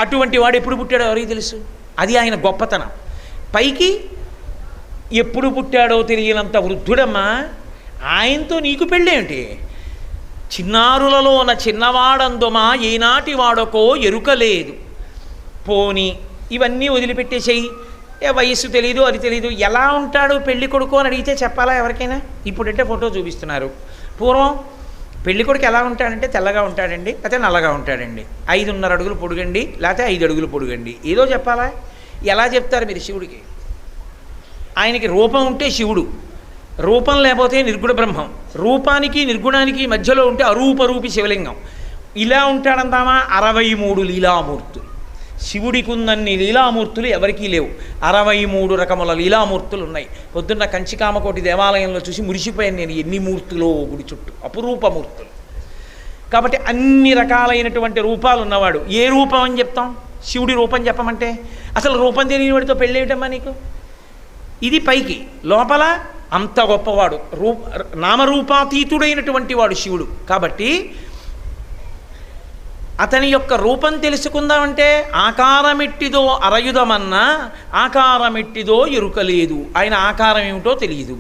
[SPEAKER 1] అటువంటి వాడు ఎప్పుడు పుట్టాడో ఎవరికి తెలుసు? అది ఆయన గొప్పతనం. పైకి ఎప్పుడు పుట్టాడో తెలియనంత వృద్ధుడమ్మా. ఆయనతో నీకు పెళ్ళేమిటి? చిన్నారులలోన చిన్నవాడందుమా ఏనాటి వాడకో ఎరుకలేదు. పోని ఇవన్నీ వదిలిపెట్టేసేయి. వయస్సు తెలీదు, అది తెలీదు. ఎలా ఉంటాడు పెళ్లి కొడుకు అని అడిగితే చెప్పాలా ఎవరికైనా? ఇప్పుడంటే ఫోటో చూపిస్తున్నారు. పూర్వం పెళ్లి కొడుకు ఎలా ఉంటాడంటే తెల్లగా ఉంటాడండి, లేకపోతే నల్లగా ఉంటాడండి, 5.5 అడుగులు పొడుగండి, లేకపోతే 5 అడుగులు పొడుగండి, ఏదో చెప్పాలా? ఎలా చెప్తారు మీరు శివుడికి? ఆయనకి రూపం ఉంటే శివుడు, రూపం లేకపోతే నిర్గుణ బ్రహ్మం. రూపానికి నిర్గుణానికి మధ్యలో ఉంటే అరూపరూపి శివలింగం. ఇలా ఉంటాడందామా 63 లీలామూర్తులు. శివుడికి ఉన్నన్ని లీలామూర్తులు ఎవరికీ లేవు. 63 రకముల లీలామూర్తులు ఉన్నాయి. పొద్దున్న కంచికామకోటి దేవాలయంలో చూసి మురిసిపోయాను నేను, ఎన్ని మూర్తులు గుడి చుట్టూ, అపురూపమూర్తులు. కాబట్టి అన్ని రకాలైనటువంటి రూపాలు ఉన్నవాడు. ఏ రూపం అని చెప్తాం? శివుడి రూపం చెప్పమంటే అసలు రూపం తెలియని వాడితో పెళ్ళేయటమ్మా నీకు? ఇది పైకి, లోపల అంత గొప్పవాడు, నామరూపాతీతుడైనటువంటి వాడు శివుడు. కాబట్టి అతని యొక్క రూపం తెలుసుకుందామంటే ఆకారమెట్టిదో అరయుధమన్నా ఆకారమెట్టిదో ఎరుకలేదు. ఆయన ఆకారం ఏమిటో తెలియదు.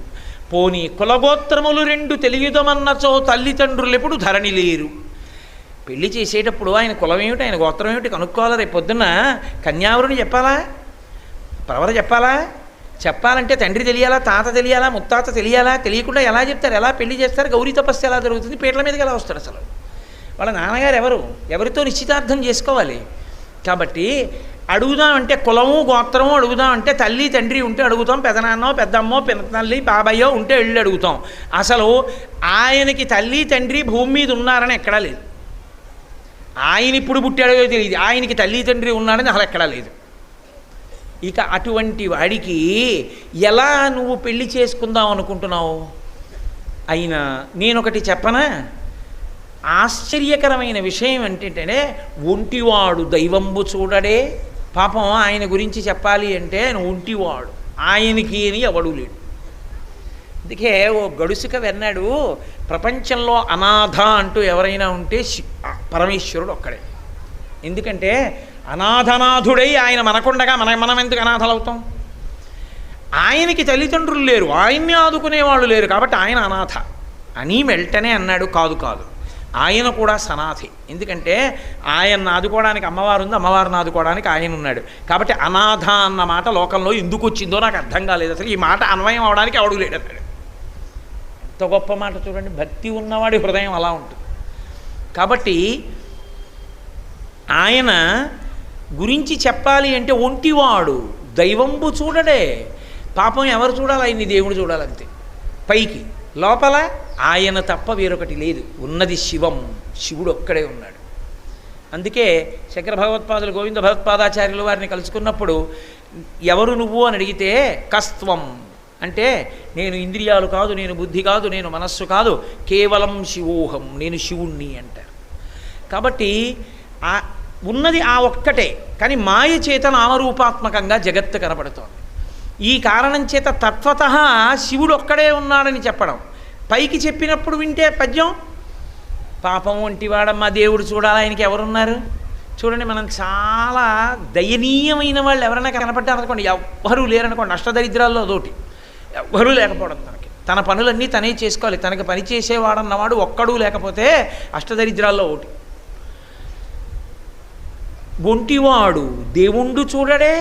[SPEAKER 1] పోనీ కులగోత్రములు 2 తెలియదమన్నచో తల్లిదండ్రులు ఎప్పుడు ధరణి లేరు. పెళ్లి చేసేటప్పుడు ఆయన కులం ఏమిటి, ఆయన గోత్రం ఏమిటి కనుక్కోవాలి. రేపు పొద్దున్న కన్యావరుని చెప్పాలా, ప్రవర చెప్పాలా? చెప్పాలంటే తండ్రి తెలియాలా, తాత తెలియాలా, ముత్తాత తెలియాలా? తెలియకుండా ఎలా చెప్తారు, ఎలా పెళ్లి చేస్తారు? గౌరీ తపస్సు ఎలా జరుగుతుంది? పీటల మీదకి ఎలా వస్తాడు అసలు? వాళ్ళ నాన్నగారు ఎవరితో నిశ్చితార్థం చేసుకోవాలి? కాబట్టి అడుగుదామంటే కులము గోత్రము అడుగుదామంటే తల్లి తండ్రి ఉంటే అడుగుతాం, పెదనాన్నో పెద్దమ్మో తల్లి బాబాయ్యో ఉంటే వెళ్ళి అడుగుతాం. అసలు ఆయనకి తల్లి తండ్రి భూమి మీద ఉన్నారని ఎక్కడా లేదు. ఆయన ఇప్పుడు పుట్టాడో తెలియదు, ఆయనకి తల్లి తండ్రి ఉన్నాడని అసలు ఎక్కడా లేదు. ఇక అటువంటి వాడికి ఎలా నువ్వు పెళ్లి చేసుకుందాం అనుకుంటున్నావు? అయినా నేనొకటి చెప్పనా, ఆశ్చర్యకరమైన విషయం ఏంటంటే ఒంటివాడు దైవంబు చూడడే. పాపం ఆయన గురించి చెప్పాలి అంటే ఆయన ఒంటివాడు, ఆయనకి అని ఎవడు లేడు. అందుకే ఓ గడుసుక వెన్నాడు, ప్రపంచంలో అనాథ అంటూ ఎవరైనా ఉంటే పరమేశ్వరుడు ఒక్కడే. ఎందుకంటే అనాథనాథుడై ఆయన మనకుండగా మనం ఎందుకు అనాథలవుతాం? ఆయనకి తల్లిదండ్రులు లేరు, ఆయన్ని ఆదుకునేవాళ్ళు లేరు, కాబట్టి ఆయన అనాథ అని వెంటనే అన్నాడు. కాదు కాదు, ఆయన కూడా సనాథి. ఎందుకంటే ఆయన్ని ఆదుకోవడానికి అమ్మవారు ఉంది, అమ్మవారిని ఆదుకోవడానికి ఆయన ఉన్నాడు. కాబట్టి అనాథ అన్న మాట లోకంలో ఎందుకు వచ్చిందో నాకు అర్థం కాలేదు. అసలు ఈ మాట అన్వయం అవడానికి ఎవడు లేడు అన్నాడు. ఎంత గొప్ప మాట చూడండి. భక్తి ఉన్నవాడి హృదయం అలా ఉంటుంది. కాబట్టి ఆయన గురించి చెప్పాలి అంటే ఒంటివాడు దైవంబు చూడడే. పాపం ఎవరు చూడాలి? ఆయన్ని దేవుడు చూడాలంతే. పైకి లోపల ఆయన తప్ప వేరొకటి లేదు. ఉన్నది శివం, శివుడు ఒక్కడే ఉన్నాడు. అందుకే శంకర భగవత్పాదులు గోవింద భగవత్పాదాచార్యులు వారిని కలుసుకున్నప్పుడు ఎవరు నువ్వు అని అడిగితే కస్త్వం అంటే నేను ఇంద్రియాలు కాదు, నేను బుద్ధి కాదు, నేను మనస్సు కాదు, కేవలం శివోహం, నేను శివుణ్ణి అంటారు. కాబట్టి ఉన్నది ఆ ఒక్కటే, కానీ మాయ చేత నామరూపాత్మకంగా జగత్తు కనపడుతోంది. ఈ కారణం చేత తత్వతః శివుడు ఒక్కడే ఉన్నాడని చెప్పడం, పైకి చెప్పినప్పుడు వింటే పద్యం పాపం వంటివాడమ్మా దేవుడు చూడాలి, ఆయనకి ఎవరున్నారు? చూడండి, మనం చాలా దయనీయమైన వాళ్ళు ఎవరైనా కనపడ్డారనుకోండి, ఎవ్వరూ లేరనుకోండి, అష్టదరిద్రాల్లో అదోటి, ఎవ్వరూ లేకపోవడం. తన పనులన్నీ తనే చేసుకోవాలి. తనకి పని చేసేవాడన్నవాడు ఒక్కడూ లేకపోతే అష్టదరిద్రాల్లో ఒకటి. ఒంటివాడు దేవుండు చూడడే,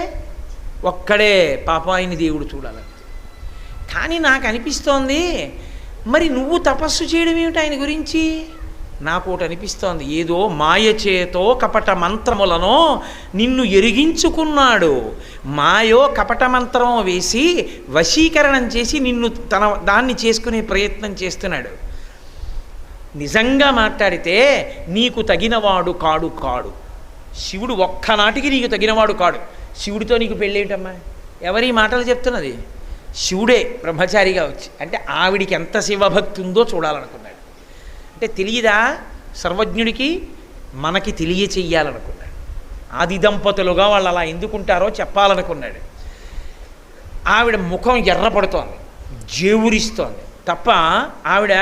[SPEAKER 1] ఒక్కడే పాప ఆయన్ని దేవుడు చూడాలంతే. కానీ నాకు అనిపిస్తోంది, మరి నువ్వు తపస్సు చేయడం ఏమిటి ఆయన గురించి? నాకు ఒకటి అనిపిస్తోంది, ఏదో మాయచేతో కపట మంత్రములను నిన్ను ఎరిగించుకున్నాడు. మాయో కపట మంత్రము వేసి వశీకరణం చేసి నిన్ను దాన్ని చేసుకునే ప్రయత్నం చేస్తున్నాడు. నిజంగా మాట్లాడితే నీకు తగినవాడు కాడు కాడు శివుడు. ఒక్కనాటికి నీకు తగినవాడు కాడు. శివుడితో నీకు పెళ్ళేమిటమ్మా? ఎవరి మాటలు చెప్తున్నది? శివుడే బ్రహ్మచారిగా వచ్చి. అంటే ఆవిడికి ఎంత శివభక్తి ఉందో చూడాలనుకున్నాడు. అంటే తెలియదా సర్వజ్ఞుడికి? మనకి తెలియచెయ్యాలనుకున్నాడు. ఆది దంపతులుగా వాళ్ళు అలా ఎందుకుంటారో చెప్పాలనుకున్నాడు. ఆవిడ ముఖం ఎర్రపడుతోంది, జేవురిస్తోంది తప్ప ఆవిడ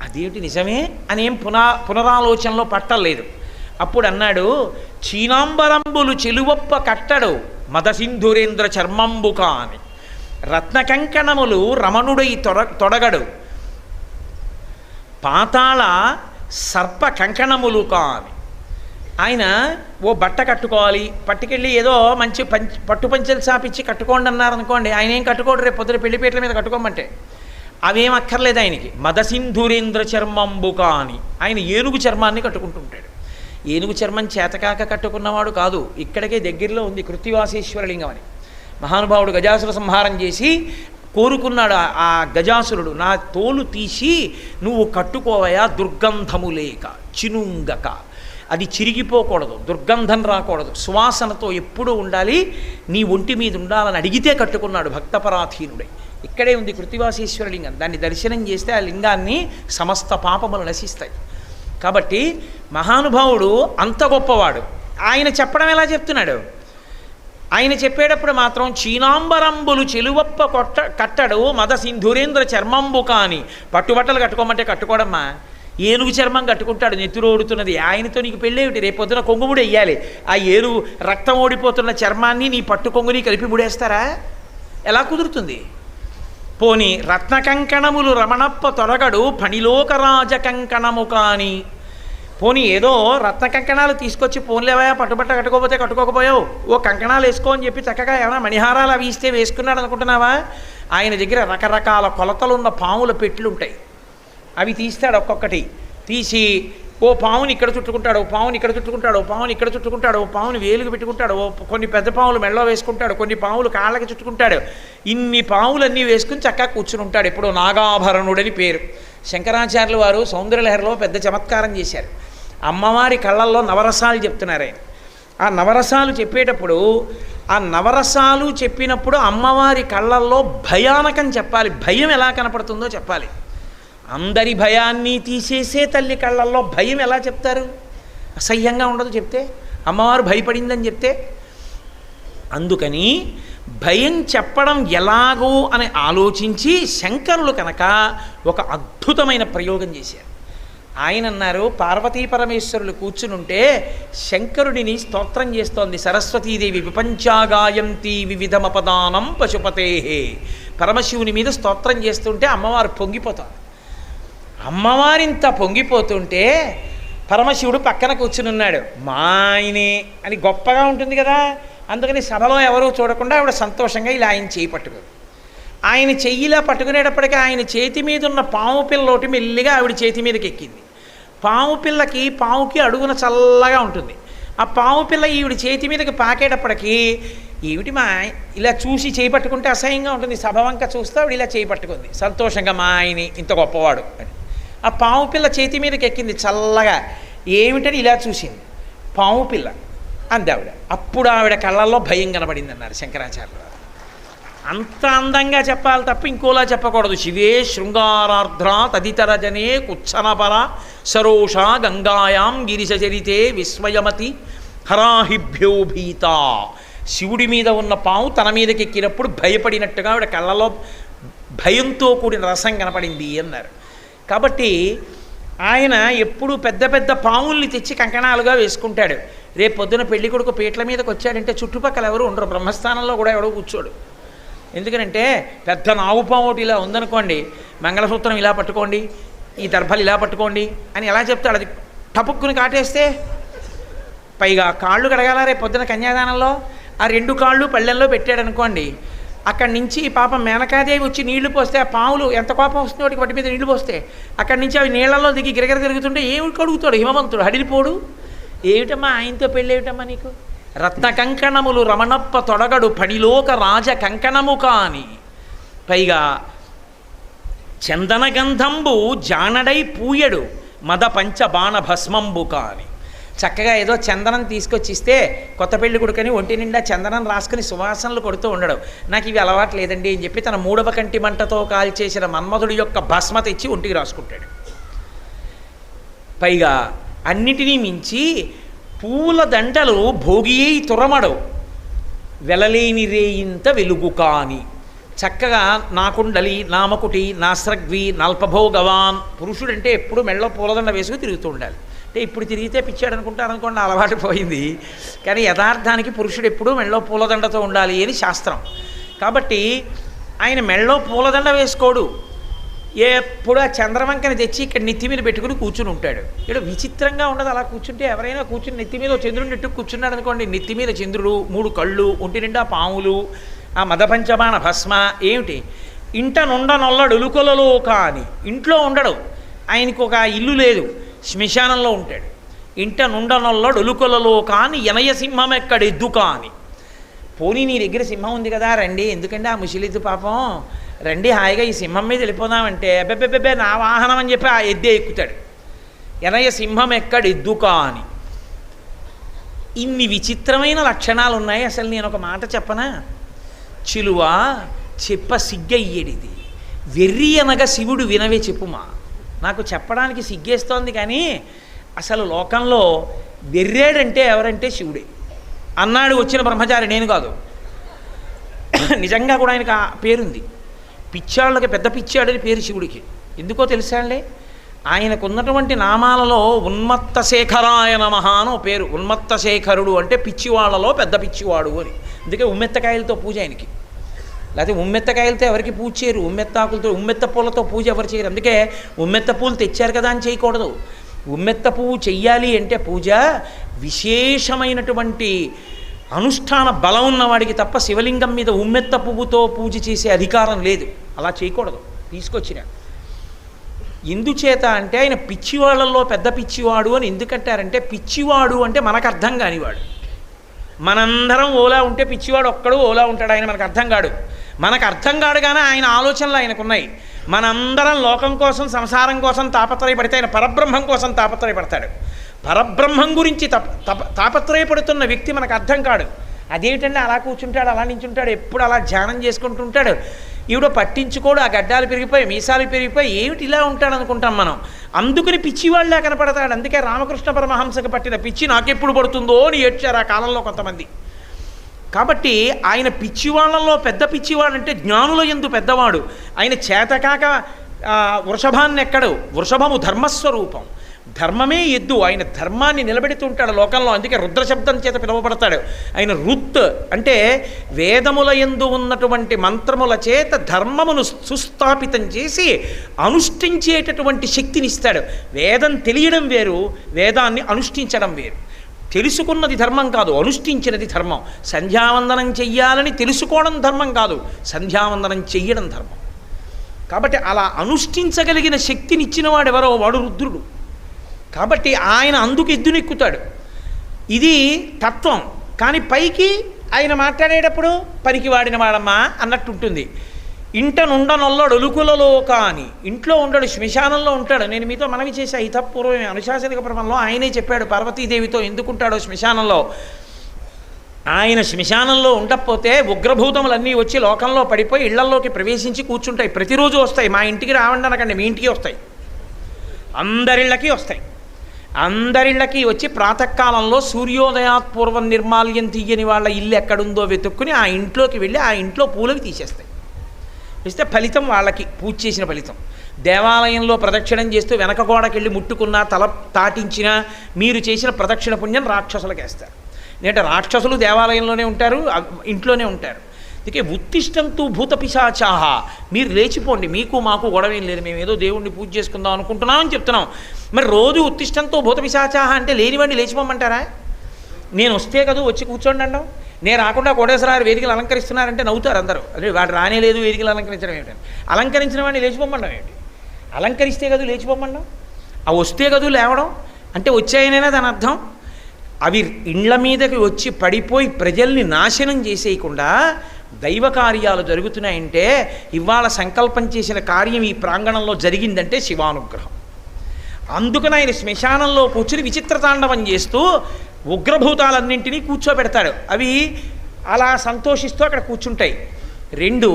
[SPEAKER 1] అదేమిటి నిజమే అనేం పునరాలోచనలో పట్టలేదు. అప్పుడు అన్నాడు, చీనాంబరంబులు చెలువప్ప కట్టడు మదసింధురేంద్ర చర్మంబుక అని, రత్నకంకణములు రమణుడై తొడగడు పాతాళ సర్ప కంకణములు కాని. ఆయన ఓ బట్ట కట్టుకోవాలి, పట్టుకెళ్ళి ఏదో మంచి పట్టు పంచెలు చాపిచ్చి కట్టుకోండి అన్నారనుకోండి, ఆయన ఏం కట్టుకోడు. రేపు పొద్దున పెళ్లిపేటల మీద కట్టుకోమంటే అవేం అక్కర్లేదు ఆయనకి. మదసింధురేంద్ర చర్మంబుక అని ఆయన ఏనుగు చర్మాన్ని కట్టుకుంటుంటాడు. ఏనుగు చర్మం చేతకాక కట్టుకున్నవాడు కాదు. ఇక్కడికే దగ్గరలో ఉంది కృత్తివాసేశ్వరలింగం అని. మహానుభావుడు గజాసుర సంహారం చేసి కోరుకున్నాడు ఆ గజాసురుడు, నా తోలు తీసి నువ్వు కట్టుకోవయా దుర్గంధము లేక చినుంగక అది చిరిగిపోకూడదు, దుర్గంధం రాకూడదు, సువాసనతో ఎప్పుడూ ఉండాలి, నీ ఒంటి మీద ఉండాలని అడిగితే కట్టుకున్నాడు భక్తపరాధీనుడై. ఇక్కడే ఉంది కృత్తివాసేశ్వర లింగం. దాన్ని దర్శనం చేస్తే ఆ లింగాన్ని సమస్త పాపములు నశిస్తాయి. కాబట్టి మహానుభావుడు అంత గొప్పవాడు. ఆయన చెప్పడం ఎలా చెప్తున్నాడు? ఆయన చెప్పేటప్పుడు మాత్రం చీనాంబరంబులు చెలువప్ప కట్టడు మద సింధురేంద్ర చర్మంబు కాని. పట్టుబట్టలు కట్టుకోమంటే కట్టుకోవడమ్మా, ఏనుగు చర్మం కట్టుకుంటాడు, నెత్తురు ఓడుతున్నది. ఆయనతో నీకు పెళ్ళేమిటి? రేపొద్దున కొంగుముడి వెయ్యాలి. ఆ ఏనుగు రక్తం ఓడిపోతున్న చర్మాన్ని నీ పట్టు కొంగుని కలిపి ముడేస్తారా? ఎలా కుదురుతుంది? పోని రత్నకంకణములు రమణప్ప తొరగడు ఫణిలోకరాజ కంకణము కాని. పోనీ ఏదో రత్న కంకణాలు తీసుకొచ్చి పోన్లేవా పట్టుబట్ట కట్టుకోకపోతే కట్టుకోకపోయావు, ఓ కంకణాలు వేసుకో అని చెప్పి చక్కగా ఏమైనా మణిహారాలు అవి ఇస్తే వేసుకున్నాడు అనుకుంటున్నావా? ఆయన దగ్గర రకరకాల కొలతలున్న పాముల పెట్లు ఉంటాయి. అవి తీస్తాడు, ఒక్కొక్కటి తీసి ఓ పావుని ఇక్కడ చుట్టుకుంటాడు, ఓ పావుని ఇక్కడ చుట్టుకుంటాడు, ఓ పావుని ఇక్కడ చుట్టుకుంటాడు, ఓ పావుని వేలుగు పెట్టుకుంటాడు, ఓ కొన్ని పెద్ద పావులు మెళ్ళలో వేసుకుంటాడు, కొన్ని పావులు కాళ్ళకి చుట్టుకుంటాడు. ఇన్ని పావులన్నీ వేసుకుని చక్కగా కూర్చుని ఉంటాడు. ఎప్పుడో నాగాభరణుడని పేరు. శంకరాచార్యులు వారు సౌందర్యలహరిలో పెద్ద చమత్కారం చేశారు. అమ్మవారి కళ్ళల్లో నవరసాలు చెప్తున్నారు ఆయన. ఆ నవరసాలు చెప్పేటప్పుడు ఆ నవరసాలు చెప్పినప్పుడు అమ్మవారి కళ్ళల్లో భయానకం చెప్పాలి, భయం ఎలా కనపడుతుందో చెప్పాలి. అందరి భయాన్ని తీసేసే తల్లి కళ్ళల్లో భయం ఎలా చెప్తారు? అసహ్యంగా ఉండదు చెప్తే, అమ్మవారు భయపడిందని చెప్తే. అందుకని భయం చెప్పడం ఎలాగో అని ఆలోచించి శంకరులు కనుక ఒక అద్భుతమైన ప్రయోగం చేశారు. ఆయన అన్నారు, పార్వతీ పరమేశ్వరులు కూర్చునుంటే శంకరుడిని స్తోత్రం చేస్తోంది సరస్వతీదేవి. విపంచాగాయంతి వివిధమపదానం పశుపతే. పరమశివుని మీద స్తోత్రం చేస్తుంటే అమ్మవారు పొంగిపోతారు. అమ్మవారింత పొంగిపోతుంటే పరమశివుడు పక్కన కూర్చునున్నాడు. మా ఆయనే అని గొప్పగా ఉంటుంది కదా, అందుకని సభలో ఎవరూ చూడకుండా ఆవిడ సంతోషంగా ఇలా ఆయన చేయి పట్టుకుంది. ఆయన చెయ్యిలా పట్టుకునేటప్పటికీ ఆయన చేతి మీద ఉన్న పాము పిల్లలోటి మెల్లిగా ఆవిడ చేతి మీదకి ఎక్కింది. పావుకి అడుగున చల్లగా ఉంటుంది. ఆ పాము పిల్ల ఈవిడ చేతి మీదకి పాకేటప్పటికీ ఏమిటి మా ఇలా చూసి చేయి పట్టుకుంటే అసహ్యంగా ఉంటుంది, సభ వంక చూస్తే ఆవిడ ఇలా చేయి పట్టుకుంది సంతోషంగా, మా ఆయన ఇంత గొప్పవాడు అని. ఆ పాము పిల్ల చేతి మీదకి ఎక్కింది చల్లగా. ఏమిటని ఇలా చూసింది, పాము పిల్ల అంది ఆవిడ. అప్పుడు ఆవిడ కళ్ళల్లో భయం కనబడింది అన్నారు శంకరాచార్యులు. అంత అందంగా చెప్పాలి తప్ప ఇంకోలా చెప్పకూడదు. శివే శృంగారార్ధ్ర తదితర జనే కుచ్చనపర సరోష గంగాయాం గిరిశచరితే విస్మయమతి హరాహిభ్యో భీత. శివుడి మీద ఉన్న పాము తన మీదకి ఎక్కినప్పుడు భయపడినట్టుగా ఆవిడ కళ్ళలో భయంతో కూడిన రసం కనపడింది అన్నారు. కాబట్టి ఆయన ఎప్పుడు పెద్ద పెద్ద పాముల్ని తెచ్చి కంకణాలుగా వేసుకుంటాడు. రేపు పొద్దున పెళ్లి కొడుకు పీటల మీదకి వచ్చాడంటే చుట్టుపక్కల ఎవరు ఉండరు, బ్రహ్మస్థానంలో కూడా ఎవడో కూర్చోడు. ఎందుకనంటే పెద్ద నాగుపాము ఒకటి ఇలా ఉందనుకోండి, మంగళసూత్రం ఇలా పట్టుకోండి, ఈ దర్భలు ఇలా పట్టుకోండి అని ఎలా చెప్తాడు. అది టపుక్కుని కాటేస్తే పైగా కాళ్ళు కడగాల రేపు పొద్దున కన్యాదానంలో, ఆ 2 కాళ్ళు పళ్ళెల్లో పెట్టాడు అనుకోండి, అక్కడి నుంచి పాపం మేనకాదేవి వచ్చి నీళ్లు పోస్తే ఆ పాములు ఎంత కోపం వస్తుంది వాటికి, వాటి మీద నీళ్లు పోస్తే అక్కడి నుంచి అవి నీళ్లలో దిగి గిరగిర తిరుగుతుంటే ఏమి కడుగుతాడు హిమవంతుడు, హడిలిపోడు. ఏమిటమ్మా ఆయనతో పెళ్ళి ఏమిటమ్మా నీకు? రత్న కంకణములు రమణప్ప తొడగడు ఫణిలోక రాజ కంకణము కాని. పైగా చందనగంధంబు జానడై పూయడు మద పంచబాణ భస్మంబు కాని. చక్కగా ఏదో చందనం తీసుకొచ్చిస్తే కొత్త పెళ్లి కొడుకని ఒంటి నిండా చందనం రాసుకుని సువాసనలు కొడుతూ ఉండడం. నాకు ఇవి అలవాటు లేదండి అని చెప్పి తన 3వ కంటి మంటతో కాల్చేసిన మన్మధుడి యొక్క భస్మ తెచ్చి ఒంటికి రాసుకుంటాడు. పైగా అన్నిటినీ మించి పూల దండలు భోగియై తురమడు వెలలేని రేయింత వెలుగు కాని. చక్కగా నా కుండలి నామకుటి నాస్రగ్వి నల్పభోగవాన్. పురుషుడంటే ఎప్పుడు మెళ్ళలో పూలదండ వేసుకు తిరుగుతూ ఉండాలి. అంటే ఇప్పుడు తిరిగితే పిచ్చాడు అనుకుంటారు అనుకోండి, అలవాటు పోయింది. కానీ యథార్థానికి పురుషుడు ఎప్పుడూ మెళ్ళలో పూలదండతో ఉండాలి అని శాస్త్రం. కాబట్టి ఆయన మెళ్ళలో పూలదండ వేసుకోడు, ఎప్పుడు ఆ చంద్రవంకని తెచ్చి ఇక్కడ నెత్తి మీద పెట్టుకుని కూర్చుని ఉంటాడు. ఇక్కడ విచిత్రంగా ఉండదు అలా కూర్చుంటే. ఎవరైనా కూర్చుని నెత్తి మీద చంద్రుడిని నెట్టు కూర్చున్నాడు అనుకోండి, నెత్తి మీద చంద్రుడు, 3 కళ్ళు, ఒంటి నిండా పాములు, ఆ మదపంచబాణ భస్మ. ఏమిటి ఇంట నుండనొల్లడులుకొలలో కాని. ఇంట్లో ఉండడు, ఆయనకు ఒక ఇల్లు లేదు, శ్మశానంలో ఉంటాడు. ఇంట నుండనొల్లడులుకొలలో కాని ఎనయ సింహం ఎక్కడెద్దు కాని. పోనీ నీ దగ్గర సింహం ఉంది కదా రండి, ఎందుకంటే ఆ ముసలిద్దు పాపం రండి హాయిగా ఈ సింహం మీద వెళ్ళిపోదామంటే అబ్బెబ్బెబ్బే నా వాహనం అని చెప్పి ఆ ఎద్దే ఎక్కుతాడు. ఎనయ సింహం ఎక్కడెద్దు కాని. ఇన్ని విచిత్రమైన లక్షణాలు ఉన్నాయి. అసలు నేను ఒక మాట చెప్పనా? చిలువ చెప్ప సిగ్గయ్యేడిది, వెర్రి అనగా శివుడు వినవే చెప్పుమా. నాకు చెప్పడానికి సిగ్గేస్తోంది, కానీ అసలు లోకంలో వెర్రేడంటే ఎవరంటే శివుడే అన్నాడు వచ్చిన బ్రహ్మచారి, నేను కాదు. నిజంగా కూడా ఆయనకు ఆ పేరుంది. పిచ్చాళ్ళకి పెద్ద పిచ్చాడని పేరు శివుడికి. ఎందుకో తెలుసా అండి? ఆయనకున్నటువంటి నామాలలో ఉన్మత్త శేఖరాయ నమః అని ఓ పేరు. ఉన్మత్త శేఖరుడు అంటే పిచ్చివాళ్లలో పెద్ద పిచ్చివాడు అని. అందుకే ఉమ్మెత్తకాయలతో పూజ ఆయనకి. లేకపోతే ఉమ్మెత్తకాయలతో ఎవరికి పూజ చేయరు, ఉమ్మెత్తాకులతో ఉమ్మెత్త పూలతో పూజ ఎవరు చేయరు. అందుకే ఉమ్మెత్త పూలు తెచ్చారు కదా అని చేయకూడదు. ఉమ్మెత్త పువ్వు చెయ్యాలి అంటే పూజ విశేషమైనటువంటి అనుష్ఠాన బలం ఉన్నవాడికి తప్ప శివలింగం మీద ఉమ్మెత్త పువ్వుతో పూజ చేసే అధికారం లేదు. అలా చేయకూడదు. తీసుకొచ్చిన ఎందుచేత అంటే ఆయన పిచ్చివాళ్లలో పెద్ద పిచ్చివాడు అని ఎందుకంటారంటే, పిచ్చివాడు అంటే మనకు అర్థం కానివాడు. మనందరం ఓలా ఉంటే పిచ్చివాడు ఒక్కడు ఓలా ఉంటాడు. ఆయన మనకు అర్థం కాడు. మనకు అర్థం కాడు కానీ ఆయన ఆలోచనలు ఆయనకున్నాయి. మనందరం లోకం కోసం సంసారం కోసం తాపత్రయపడితే ఆయన పరబ్రహ్మం కోసం తాపత్రయపడతాడు. పరబ్రహ్మం గురించి తాపత్రయపడుతున్న వ్యక్తి మనకు అర్థం కాడు. అదేమిటంటే అలా కూర్చుంటాడు, అలా నించుంటాడు, ఎప్పుడు అలా ధ్యానం చేసుకుంటుంటాడు. ఈవిడ పట్టించుకోడు. ఆ గడ్డాలు పెరిగిపోయి మీసాలు పెరిగిపోయి ఏమిటి ఇలా ఉంటాడు అనుకుంటాం మనం. అందుకని పిచ్చివాళ్ళే కనపడతాడు. అందుకే రామకృష్ణ పరమహంసకు పట్టిన పిచ్చి నాకెప్పుడు పడుతుందో అని ఏడ్చారు ఆ కాలంలో కొంతమంది. కాబట్టి ఆయన పిచ్చివాళ్లలో పెద్ద పిచ్చివాడంటే జ్ఞానుల యందు పెద్దవాడు. ఆయన చేతకాక వృషభాన్ని ఎక్కడు. వృషభము ధర్మస్వరూపం, ధర్మమే ఎద్దు. ఆయన ధర్మాన్ని నిలబెడుతుంటాడు లోకంలో. అందుకే రుద్రశబ్దం చేత పిలువబడతాడు. ఆయన రుత్ అంటే వేదముల యందు ఉన్నటువంటి మంత్రముల చేత ధర్మమును సుస్థాపితం చేసి అనుష్ఠించేటటువంటి శక్తినిస్తాడు. వేదం తెలియడం వేరు, వేదాన్ని అనుష్ఠించడం వేరు. తెలుసుకున్నది ధర్మం కాదు, అనుష్ఠించినది ధర్మం. సంధ్యావందనం చెయ్యాలని తెలుసుకోవడం ధర్మం కాదు, సంధ్యావందనం చెయ్యడం ధర్మం. కాబట్టి అలా అనుష్ఠించగలిగిన శక్తినిచ్చిన వాడెవరో వాడు రుద్రుడు. కాబట్టి ఆయన అందుకు ఎద్దునెక్కుతాడు. ఇది తత్వం. కానీ పైకి ఆయన మాట్లాడేటప్పుడు పనికి వాడిన వాడమ్మా అన్నట్టు ఉంటుంది. ఇంట నుండనొల్లడు ఒలుకులలో కాని, ఇంట్లో ఉండడు, శ్మశానంలో ఉంటాడు. నేను మీతో మనవి చేసే ఇతపూర్వమే అనుశాసనిక పర్వంలో ఆయనే చెప్పాడు పార్వతీదేవితో ఎందుకుంటాడో శ్మశానంలో. ఆయన శ్మశానంలో ఉండకపోతే ఉగ్రభూతములన్నీ వచ్చి లోకంలో పడిపోయి ఇళ్లల్లోకి ప్రవేశించి కూర్చుంటాయి. ప్రతిరోజు వస్తాయి. మా ఇంటికి రావండి అనకండి, మీ ఇంటికి వస్తాయి. అందరిళ్ళకి వస్తాయి. అందరిళ్ళకి వచ్చి ప్రాతకాలంలో సూర్యోదయాత్పూర్వం నిర్మాల్యం తీయని వాళ్ళ ఇల్లు ఎక్కడుందో వెతుక్కుని ఆ ఇంట్లోకి వెళ్ళి ఆ ఇంట్లో పూలకి తీసేస్తాయి. ఇస్తే ఫలితం వాళ్ళకి పూజ చేసిన ఫలితం. దేవాలయంలో ప్రదక్షిణం చేస్తూ వెనక గోడకెళ్ళి ముట్టుకున్నా, తల తాటించినా మీరు చేసిన ప్రదక్షిణ పుణ్యం రాక్షసులకు వేస్తారు. ఎందుకంటే రాక్షసులు దేవాలయంలోనే ఉంటారు, ఇంట్లోనే ఉంటారు. అందుకే ఉత్తిష్టంతు భూత పిశాచాహ, మీరు లేచిపోండి, మీకు మాకు గొడవేం లేదు, మేము ఏదో దేవుణ్ణి పూజ చేసుకుందాం అనుకుంటున్నామని చెప్తున్నాం. మరి రోజు ఉత్తిష్టంతో భూత పిశాచాహ అంటే లేనివాడిని లేచిపోమంటారా? నేను వస్తే కదా వచ్చి కూర్చోండి అంటాం. నేను రాకుండా కోటేశ్వరారు వేదికలు అలంకరిస్తున్నారంటే నవ్వుతారు అందరూ. అదే వాడు రానే లేదు వేదికలు అలంకరించడం ఏమిటని. అలంకరించిన వాడిని లేచిపోమండం ఏమిటి? అలంకరిస్తే కదా లేచిపోమండం, ఆ వస్తే కదా లేవడం అంటే వచ్చాయనైనా దాని అర్థం. అవి ఇండ్ల మీదకి వచ్చి పడిపోయి ప్రజల్ని నాశనం చేసేయకుండా దైవ కార్యాలు జరుగుతున్నాయంటే, ఇవాళ సంకల్పం చేసిన కార్యం ఈ ప్రాంగణంలో జరిగిందంటే శివానుగ్రహం. అందుకని ఆయన శ్మశానంలో కూర్చుని విచిత్ర తాండవం చేస్తూ ఉగ్రభూతాలన్నింటినీ కూర్చోబెడతాడు. అవి అలా సంతోషిస్తూ అక్కడ కూర్చుంటాయి. రెండు,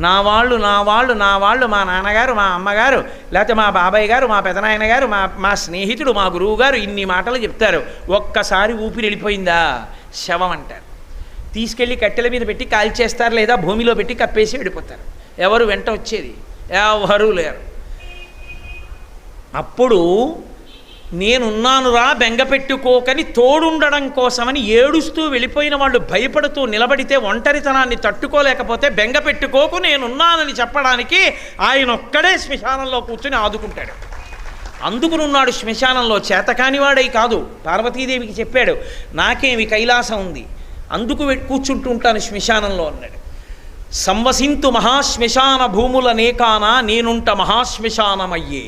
[SPEAKER 1] నా వాళ్ళు నా వాళ్ళు నా వాళ్ళు, మా నాన్నగారు మా అమ్మగారు, లేకపోతే మా బాబాయ్ గారు మా పెదనాయన గారు మా స్నేహితుడు మా గురువు గారు, ఇన్ని మాటలు చెప్తారు. ఒక్కసారి ఊపిరి వెళ్ళిపోయిందా శవం అంటారు. తీసుకెళ్ళి కట్టెల మీద పెట్టి కాల్చేస్తారు, లేదా భూమిలో పెట్టి కప్పేసి వెళ్ళిపోతారు. ఎవరు వెంట వచ్చేది? ఎవరూ లేరు. అప్పుడు నేనున్నానురా బెంగపెట్టుకోకని తోడుండడం కోసమని ఏడుస్తూ వెళ్ళిపోయిన వాళ్ళు భయపడుతూ నిలబడితే ఒంటరితనాన్ని తట్టుకోలేకపోతే బెంగపెట్టుకోకు నేనున్నానని చెప్పడానికి ఆయన ఒక్కడే శ్మశానంలో కూర్చొని ఆదుకుంటాడు. అందుకునున్నాడు శ్మశానంలో. చేతకానివాడై కాదు, పార్వతీదేవికి చెప్పాడు నాకేమి కైలాసం ఉంది, అందుకు కూర్చుంటూ ఉంటాను శ్మశానంలో అన్నాడు. సంవసింతు మహాశ్మశాన భూములనేకాన నేనుంట మహాశ్మశానమయ్యే.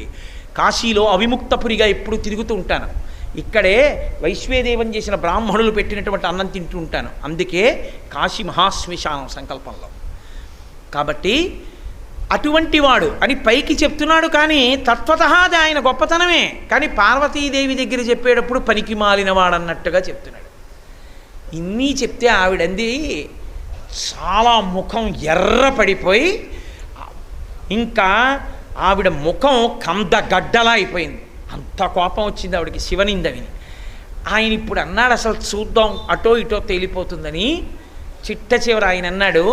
[SPEAKER 1] కాశీలో అవిముక్తపురిగా ఎప్పుడు తిరుగుతూ ఉంటాను. ఇక్కడే వైశ్వేదేవం చేసిన బ్రాహ్మణులు పెట్టినటువంటి అన్నం తింటూ ఉంటాను. అందుకే కాశీ మహాశ్మశానం సంకల్పంలో. కాబట్టి అటువంటి వాడు అని పైకి చెప్తున్నాడు, కానీ తత్వతః అది ఆయన గొప్పతనమే. కానీ పార్వతీదేవి దగ్గర చెప్పేటప్పుడు పనికి మాలిన వాడన్నట్టుగా చెప్తున్నాడు. ఇన్ని చెప్తే ఆవిడంది చాలా ముఖం ఎర్ర పడిపోయి ఇంకా ఆవిడ ముఖం కందగడ్డలా అయిపోయింది. అంత కోపం వచ్చింది ఆవిడకి శివనిందవిని. ఆయన ఇప్పుడు అన్నాడు, అసలు చూద్దాం అటో ఇటో తేలిపోతుందని. చిట్ట చివర ఆయన అన్నాడు,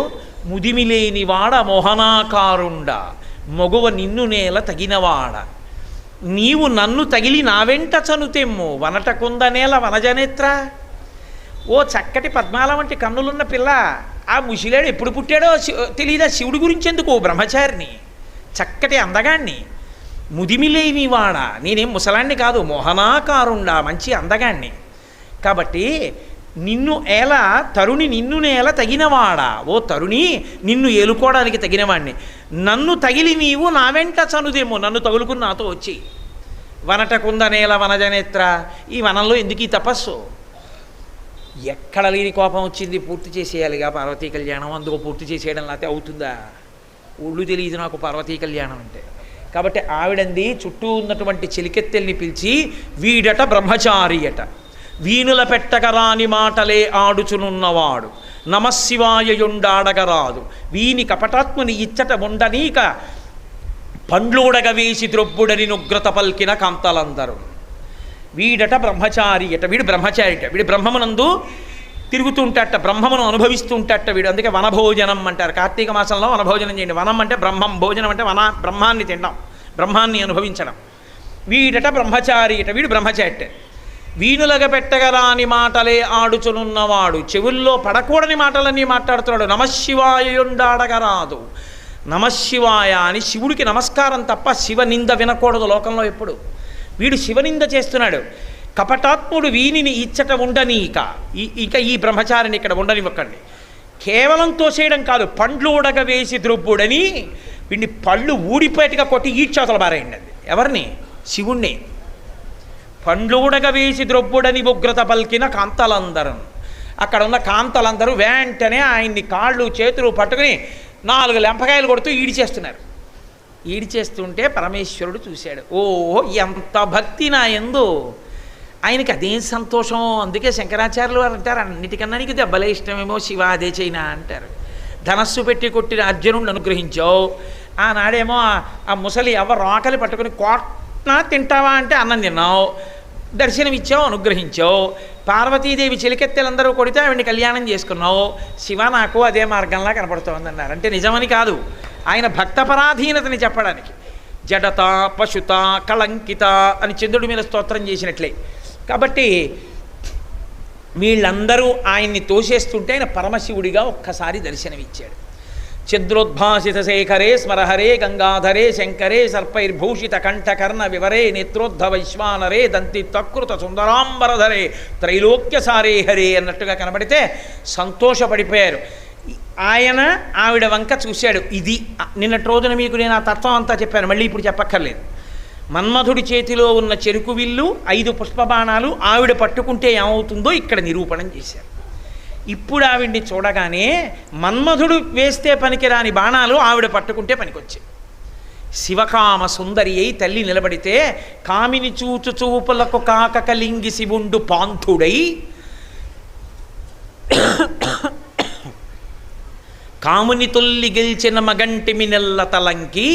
[SPEAKER 1] ముదిమిలేనివాడ మోహనాకారుండ మగువ నిన్ను నేల తగినవాడ, నీవు నన్ను తగిలి నా వెంట చనుతెమ్ము వనటకుంద నేల వనజనేత్ర. ఓ చక్కటి పద్మాల వంటి కన్నులున్న పిల్ల, ఆ ముసిలాడు ఎప్పుడు పుట్టాడో తెలియదా? శివుడి గురించి ఎందుకు? బ్రహ్మచారిని, చక్కటి అందగాణ్ణి, ముదిమిలేని వాడ, నేనేం ముసలాన్ని కాదు, మోహనాకారుండా, మంచి అందగాణ్ణి. కాబట్టి నిన్ను ఏలా తరుణి నిన్ను నేల తగినవాడా, ఓ తరుణి నిన్ను ఏలుకోవడానికి తగినవాణ్ణి, నన్ను తగిలి నీవు నా వెంట చనుదేమో, నన్ను తగులుకుని నాతో వచ్చి వనటకుంద నేల వనజనేత్ర. ఈ వనంలో ఎందుకు ఈ తపస్సు? ఎక్కడ లేని కోపం వచ్చింది, పూర్తి చేసేయాలిగా పార్వతీ కళ్యాణం, అందుకో పూర్తి చేసేయడం లేకపోతే అవుతుందా? ఊళ్ళు తెలియదు నాకు పార్వతీ కళ్యాణం అంటే. కాబట్టి ఆవిడంది చుట్టూ ఉన్నటువంటి చెలికెత్తెల్ని పిలిచి, వీడట బ్రహ్మచారి అట, వీణుల పెట్టగరాని మాటలే ఆడుచునున్నవాడు, నమశివాయయుండాడగరాదు, వీని కపటాత్ముని ఇచ్చట ఉండనీక పండ్లూడగ వేసి ద్రొబ్బుడని నుగ్రత పల్కిన కాంతలందరూ. వీడట బ్రహ్మచారి అట, వీడు బ్రహ్మచారి అట, వీడు బ్రహ్మమునందు తిరుగుతుంటట, బ్రహ్మమును అనుభవిస్తుంటట వీడు. అందుకే వనభోజనం అంటారు. కార్తీక మాసంలో వనభోజనం చేయండి. వనం అంటే బ్రహ్మం, భోజనం అంటే బ్రహ్మాన్ని తినడం, బ్రహ్మాన్ని అనుభవించడం. వీడట బ్రహ్మచారి అట, వీడు బ్రహ్మచారి. వీణులగ పెట్టగరాని మాటలే ఆడుచునున్నవాడు, చెవుల్లో పడకూడని మాటలన్నీ మాట్లాడుతున్నాడు. నమశివాయుండాడగరాదు, నమశివాయ అని శివుడికి నమస్కారం తప్ప శివనింద వినకూడదు లోకంలో ఎప్పుడు. వీడు శివనింద చేస్తున్నాడు. కపటాత్ముడు వీనిని ఇచ్చట ఉండనీక, ఇక ఈ బ్రహ్మచారిని ఇక్కడ ఉండనివ్వకండి. కేవలం తోసేయడం కాదు, పండ్లు ఉడగ వేసి ద్రొబ్బుడని వీడిని పళ్ళు ఊడిపోయేట్టుగా కొట్టి ఈడ్చవతల బారేయండి. అది ఎవరిని? శివుణ్ణి. పండ్లు ఉడగ వేసి ద్రొబ్బుడని ఉగ్రత పలికిన కాంతలందరూ, అక్కడ ఉన్న కాంతలందరూ వెంటనే ఆయన్ని కాళ్ళు చేతులు పట్టుకుని 4 లెంపకాయలు కొడుతూ ఈడిచేస్తున్నారు. ఈడిచేస్తుంటే పరమేశ్వరుడు చూశాడు. ఓహో, ఎంత భక్తి నా యందు! ఆయనకి అదేం సంతోషం. అందుకే శంకరాచార్యులు వారు అంటారు, అన్నిటికన్నా నీకు దెబ్బలే ఇష్టమేమో శివ, అదే చైనా అంటారు. ధనస్సు పెట్టి కొట్టిన అర్జునుడిని అనుగ్రహించావు, ఆనాడేమో ఆ ముసలి ఎవరు ఆకలి పట్టుకుని కోట్నా తింటావా అంటే అన్నం తిన్నావు, దర్శనమిచ్చావు, అనుగ్రహించావు. పార్వతీదేవి చెలికెత్తెలందరూ కొడితే ఆవిడ్ని కళ్యాణం చేసుకున్నావు. శివ నాకు అదే మార్గంలా కనపడుతోంది అన్నారు. అంటే నిజమని కాదు, ఆయన భక్తపరాధీనతని చెప్పడానికి. జడత పశుత కళంకిత అని చంద్రుడి మీద స్తోత్రం చేసినట్లే. కాబట్టి వీళ్ళందరూ ఆయన్ని తోసేస్తుంటే ఆయన పరమశివుడిగా ఒక్కసారి దర్శనమిచ్చాడు. చంద్రోద్భాసిత శేఖరే స్మరహరే గంగాధరే శంకరే సర్పైర్భూషిత కంఠకర్ణ వివరే నేత్రోద్ధ వైశ్వానరే దంతి తకృత సుందరాంబరధరే త్రైలోక్యసారే హరే అన్నట్టుగా కనబడితే సంతోషపడిపోయారు. ఆయన ఆవిడ వంక చూశాడు. ఇది నిన్నటి రోజున మీకు నేను ఆ తత్వం అంతా చెప్పాను, మళ్ళీ ఇప్పుడు చెప్పక్కర్లేదు. మన్మధుడి చేతిలో ఉన్న చెరుకు విల్లు 5 పుష్పబాణాలు ఆవిడ పట్టుకుంటే ఏమవుతుందో ఇక్కడ నిరూపణం చేశారు. ఇప్పుడు ఆవిడ్ని చూడగానే మన్మధుడు వేస్తే పనికిరాని బాణాలు ఆవిడ పట్టుకుంటే పనికొచ్చాయి. శివకామ సుందరి అయి తల్లి నిలబడితే, కామిని చూచు చూపులకు కాక కలింగి శివుండు పాంథుడై కాముని తొల్లి గెలిచిన మగంటిమి నెల్ల తలంకి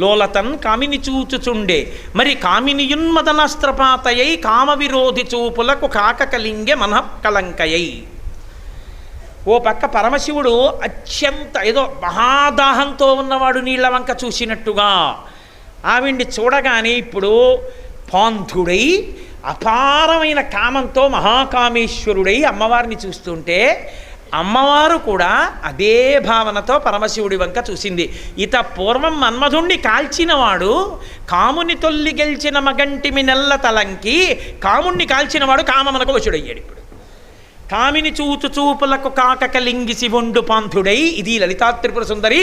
[SPEAKER 1] లోలతన్ కామిని చూచుచుండే, మరి కామినియున్మదనస్త్రపాతయై కామ విరోధి చూపులకు కాక కలింగే మనఃకలంకయై. ఓ పక్క పరమశివుడు అత్యంత ఏదో మహాదాహంతో ఉన్నవాడు నీళ్ల వంక చూసినట్టుగా ఆవిడ్ని చూడగానే ఇప్పుడు పాంథుడై అపారమైన కామంతో మహాకామేశ్వరుడై అమ్మవారిని చూస్తుంటే, అమ్మవారు కూడా అదే భావనతో పరమశివుడి వంక చూసింది. ఇత పూర్వం మన్మధుణ్ణి కాల్చినవాడు కాముని తొల్లి గెలిచిన మగంటిమి నెల్ల తలంకి, కాముణ్ణి కాల్చినవాడు కామమునకు వశుడయ్యాడు. ఇప్పుడు కామిని చూచు చూపులకు కాక కలింగి శివుండు పాంథుడై. ఇది లలితా త్రిపుర సుందరి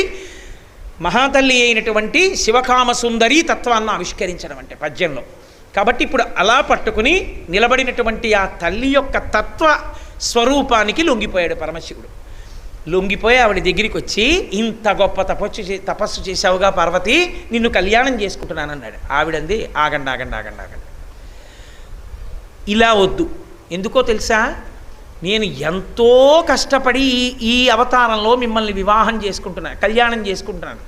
[SPEAKER 1] మహాతల్లి అయినటువంటి శివకామ సుందరి తత్వాన్ని ఆవిష్కరించడం అంటే పద్యంలో. కాబట్టి ఇప్పుడు అలా పట్టుకుని నిలబడినటువంటి ఆ తల్లి యొక్క తత్వ స్వరూపానికి లొంగిపోయాడు పరమశివుడు. లొంగిపోయి ఆవిడ దగ్గరికి వచ్చి, ఇంత గొప్ప తపస్సు చేశావుగా పార్వతి, నిన్ను కళ్యాణం చేసుకుంటున్నానన్నాడు. ఆవిడంది, ఆగండి ఆగండి ఆగండి ఆగండి, ఇలా వద్దు. ఎందుకో తెలుసా? నేను ఎంతో కష్టపడి ఈ అవతారంలో మిమ్మల్ని వివాహం చేసుకుంటున్నాను, కళ్యాణం చేసుకుంటున్నాను.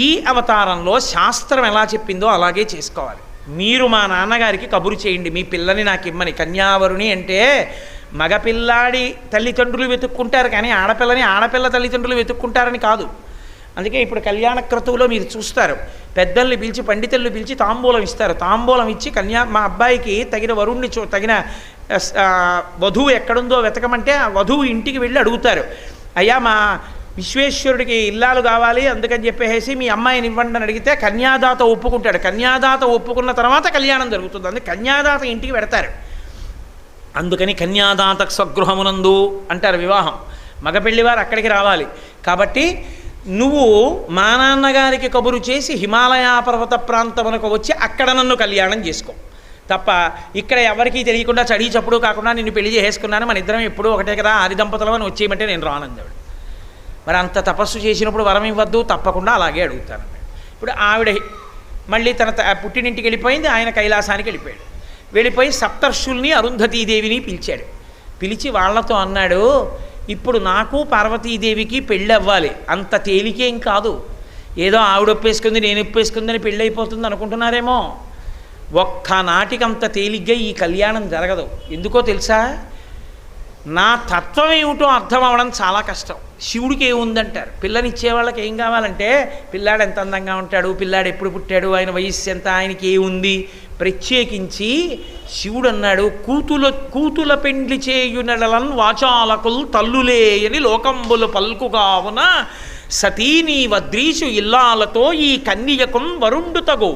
[SPEAKER 1] ఈ అవతారంలో శాస్త్రం ఎలా చెప్పిందో అలాగే చేసుకోవాలి. మీరు మా నాన్నగారికి కబురు చేయండి, మీ పిల్లని నాకు ఇమ్మని. కన్యావరుణి అంటే మగపిల్లాడి తల్లిదండ్రులు వెతుక్కుంటారు, కానీ ఆడపిల్ల తల్లిదండ్రులు వెతుక్కుంటారని కాదు. అందుకే ఇప్పుడు కళ్యాణ క్రతువులో మీరు చూస్తారు, పెద్దల్ని పిలిచి పండితుల్ని పిలిచి తాంబూలం ఇస్తారు. తాంబూలం ఇచ్చి మా అబ్బాయికి తగిన వరుణ్ణి తగిన వధువు ఎక్కడుందో వెతకమంటే ఆ వధువు ఇంటికి వెళ్ళి అడుగుతారు, అయ్యా మా విశ్వేశ్వరుడికి ఇల్లాలు కావాలి, అందుకని చెప్పేసి మీ అమ్మాయిని ఇవ్వండి అని అడిగితే కన్యాదాత ఒప్పుకుంటాడు. కన్యాదాత ఒప్పుకున్న తర్వాత కళ్యాణం జరుగుతుంది. అందుకే కన్యాదాత ఇంటికి పెడతారు. అందుకని కన్యాదాత స్వగృహమునందు అంటారు వివాహం. మగపెళ్లివారు అక్కడికి రావాలి. కాబట్టి నువ్వు మా నాన్నగారికి కబురు చేసి హిమాలయ పర్వత ప్రాంతమునకు వచ్చి అక్కడ నన్ను కళ్యాణం చేసుకో తప్ప ఇక్కడ ఎవరికీ తెలియకుండా చడి చప్పుడు కాకుండా నిన్ను పెళ్లి చేసుకున్నాను, మన ఇద్దరం ఎప్పుడూ ఒకటే కదా, ఆది దంపతులం అని వచ్చేయమంటే నేను రానందాడు. మరి అంత తపస్సు చేసినప్పుడు వరం ఇవ్వద్దు, తప్పకుండా అలాగే అడుగుతాను. ఇప్పుడు ఆవిడ మళ్ళీ తన పుట్టినింటికి వెళ్ళిపోయింది, ఆయన కైలాసానికి వెళ్ళిపోయాడు. వెళ్ళిపోయి సప్తర్షుల్ని అరుంధతీదేవిని పిలిచాడు. పిలిచి వాళ్లతో అన్నాడు, ఇప్పుడు నాకు పార్వతీదేవికి పెళ్ళి అవ్వాలి, అంత తేలికేం కాదు, ఏదో ఆవిడ ఒప్పేసుకుంది నేను ఒప్పేసుకుందని పెళ్ళి అయిపోతుంది అనుకుంటున్నారేమో. ఒక్కనాటికి అంత తేలిగ్గా ఈ కళ్యాణం జరగదు. ఎందుకో తెలుసా, నా తత్వం ఏమిటో అర్థం అవ్వడం చాలా కష్టం. శివుడికి ఏముందంటారు, పిల్లనిచ్చే వాళ్ళకి ఏం కావాలంటే పిల్లాడు ఎంత అందంగా ఉంటాడు, పిల్లాడు ఎప్పుడు పుట్టాడు, ఆయన వయస్సు ఎంత, ఆయనకి ఏముంది. ప్రత్యేకించి శివుడు అన్నాడు, కూతుల పెండ్లి చేయునడలన్ వాచాలకుల్ తల్లులేయని లోకంబులు పల్కుగావున సతీనీ వద్రీషు ఇల్లాలతో ఈ కన్యకున్ వరుండు తగు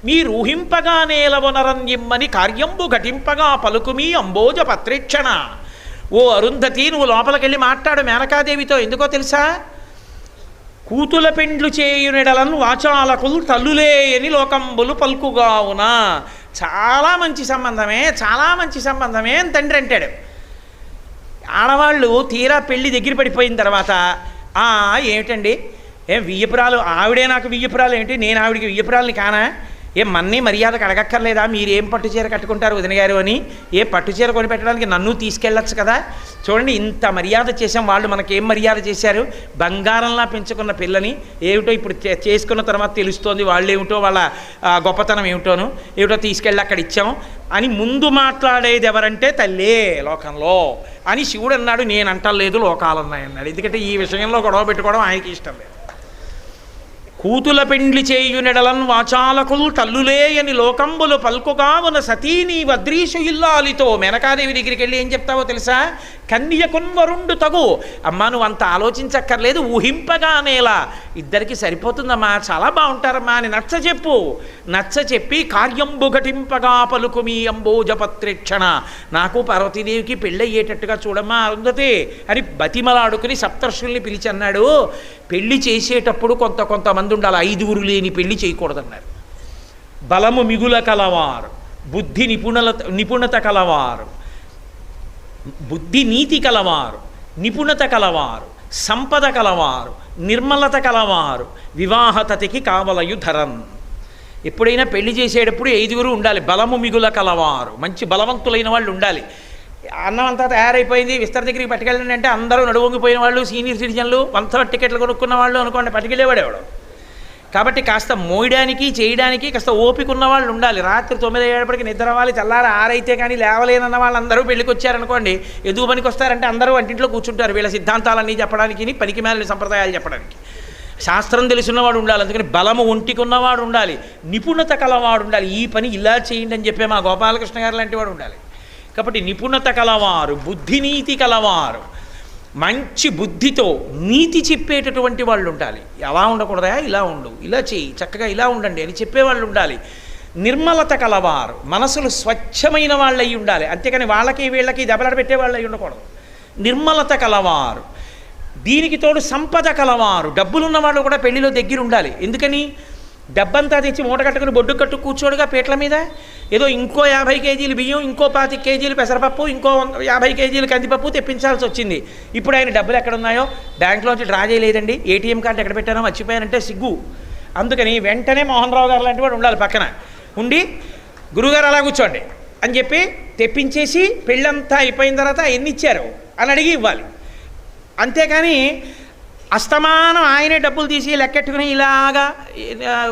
[SPEAKER 1] మీరు ఊహింపగా నేలవనరన్యమ్మని కార్యంబు ఘటింపగా పలుకుమీ అంబోజ పత్రేక్షణ. ఓ అరుంధతి, నువ్వు లోపలికెళ్ళి మాట్లాడు మేనకాదేవితో. ఎందుకో తెలుసా, కూతుల పెండ్లు చేయునెడలను వాచాలకులు తల్లులేయని లోకంబులు పలుకుగావున. చాలా మంచి సంబంధమే, చాలా మంచి సంబంధమే అని తండ్రి అంటాడు. ఆడవాళ్ళు తీరా పెళ్ళి దగ్గర పడిపోయిన తర్వాత ఏమిటండి, వియ్యపురాలు ఆవిడే నాకు వియ్యపురాలు ఏంటి, నేను ఆవిడికి వియ్యపురాలని కానా, మన్నీ మర్యాదకు అడగక్కర్లేదా, మీరేం పట్టుచీర కట్టుకుంటారు వదిన గారు అని, పట్టుచీర కొని పెట్టడానికి నన్ను తీసుకెళ్ళచ్చు కదా. చూడండి, ఇంత మర్యాద చేసాం, వాళ్ళు మనకేం మర్యాద చేశారు, బంగారంలా పెంచుకున్న పిల్లని ఏమిటో ఇప్పుడు చేసుకున్న తర్వాత తెలుస్తోంది వాళ్ళు ఏమిటో, వాళ్ళ గొప్పతనం ఏమిటో తీసుకెళ్ళి అక్కడ ఇచ్చాం అని ముందు మాట్లాడేది ఎవరంటే తల్లే లోకంలో అని శివుడు అన్నాడు. నేను అంటలేదు, లోకాలున్నాయన్నాడు. ఎందుకంటే ఈ విషయంలో గొడవ పెట్టుకోవడం ఆయనకి ఇష్టం లేదు. కూతుల పెండ్లి చేయునెడలన్ వాచాలకుల్ తల్లులేయని లోకంబులు పల్కుగావున సతీనీ వద్రీషు ఇల్లాలితో. మేనకాదేవి దగ్గరికి వెళ్ళి ఏం చెప్తావో తెలుసా, కన్యకున్ వరుండు తగు. అమ్మా నువ్వు అంత ఆలోచించక్కర్లేదు, ఊహింపగానేలా, ఇద్దరికి సరిపోతుందమ్మా, చాలా బాగుంటారమ్మా అని నచ్చచెప్పి కార్యంబు ఘటింపగా పలుకుమీ అంబోజపత్రేక్షణ. నాకు పార్వతీదేవికి పెళ్ళయ్యేటట్టుగా చూడమ్మా అరుంధతి అని బతిమలాడుకుని సప్తర్షుల్ని పిలిచి అన్నాడు, పెళ్లి చేసేటప్పుడు కొంతమంది ఉండాలి, 5 లేని పెళ్లి చేయకూడదన్నారు. బలము మిగుల కలవారు, బుద్ధి నిపుణత కలవారు, బుద్ధి నీతి కలవారు, నిపుణత కలవారు, సంపద కలవారు, నిర్మలత కలవారు, వివాహతతికి కావలయు ధరన్. ఎప్పుడైనా పెళ్లి చేసేటప్పుడు 5 ఉండాలి. బలము మిగుల కలవారు, మంచి బలవంతులైన వాళ్ళు ఉండాలి. అన్నం అంతా తయారైపోయింది, విస్తర దగ్గరికి పట్టుకెళ్ళండి అంటే అందరూ నడువొంగిపోయిన వాళ్ళు, సీనియర్ సిటిజన్లు, 100 టికెట్లు కొనుక్కున్న వాళ్ళు అనుకోండి, పట్టుకెళ్ళేవాడేవాడు. కాబట్టి కాస్త మోయడానికి చేయడానికి కాస్త ఓపిక ఉన్న వాళ్ళు ఉండాలి. రాత్రి 9 అయ్యేపటికి నిద్ర అవ్వాలి, తెల్లారి 6 అయితే కానీ లేవలేనన్న వాళ్ళు అందరూ పెళ్ళికి వచ్చారనుకోండి, ఎందుకు పనికి వస్తారంటే అందరూ వంటింట్లో కూర్చుంటారు వీళ్ళ సిద్ధాంతాలన్నీ చెప్పడానికి, పనికి మేలిన సంప్రదాయాలు చెప్పడానికి. శాస్త్రం తెలుసున్నవాడు ఉండాలి. అందుకని బలము ఒంటికి ఉన్నవాడు ఉండాలి, నిపుణత కలవాడు ఉండాలి. ఈ పని ఇలా చేయండి అని చెప్పే మా గోపాలకృష్ణ గారు లాంటి వాడు ఉండాలి. కాబట్టి నిపుణత కలవారు, బుద్ధినీతి కలవారు, మంచి బుద్ధితో నీతి చెప్పేటటువంటి వాళ్ళు ఉండాలి. ఎలా ఉండకూడదా, ఇలా ఉండు, ఇలా చేయి, చక్కగా ఇలా ఉండండి అని చెప్పేవాళ్ళు ఉండాలి. నిర్మలత కలవారు, మనసులు స్వచ్ఛమైన వాళ్ళు అయి ఉండాలి. అంతేకాని వాళ్ళకి వీళ్ళకి దెబ్బలాట పెట్టేవాళ్ళు అయి ఉండకూడదు. నిర్మలత కలవారు, దీనికి తోడు సంపద కలవారు. డబ్బులున్న వాళ్ళు కూడా పెళ్లిలో దగ్గర ఉండాలి. ఎందుకని, డబ్బంతా తెచ్చి మూట కట్టుకుని బొడ్డు కట్టు కూర్చోడుగా పీటల మీద, ఏదో ఇంకో 50 కేజీలు బియ్యం, ఇంకో 25 కేజీలు పెసరపప్పు, ఇంకో 50 కేజీలు కందిపప్పు తెప్పించాల్సి వచ్చింది. ఇప్పుడు ఆయన డబ్బులు ఎక్కడున్నాయో బ్యాంకులోంచి డ్రా చేయలేదండి, ఏటీఎం కార్డు ఎక్కడ పెట్టానో మర్చిపోయానంటే సిగ్గు. అందుకని వెంటనే మోహన్ రావు గారు లాంటి వాడు ఉండాలి పక్కన ఉండి, గురుగారు అలా కూర్చోండి, అని చెప్పి తెప్పించేసి పెళ్ళంతా అయిపోయిన తర్వాత ఎన్ని ఇచ్చారు అని అడిగి ఇవ్వాలి. అంతేకాని అస్తమానం ఆయనే డబ్బులు తీసి లెక్కెట్టుకుని ఇలాగా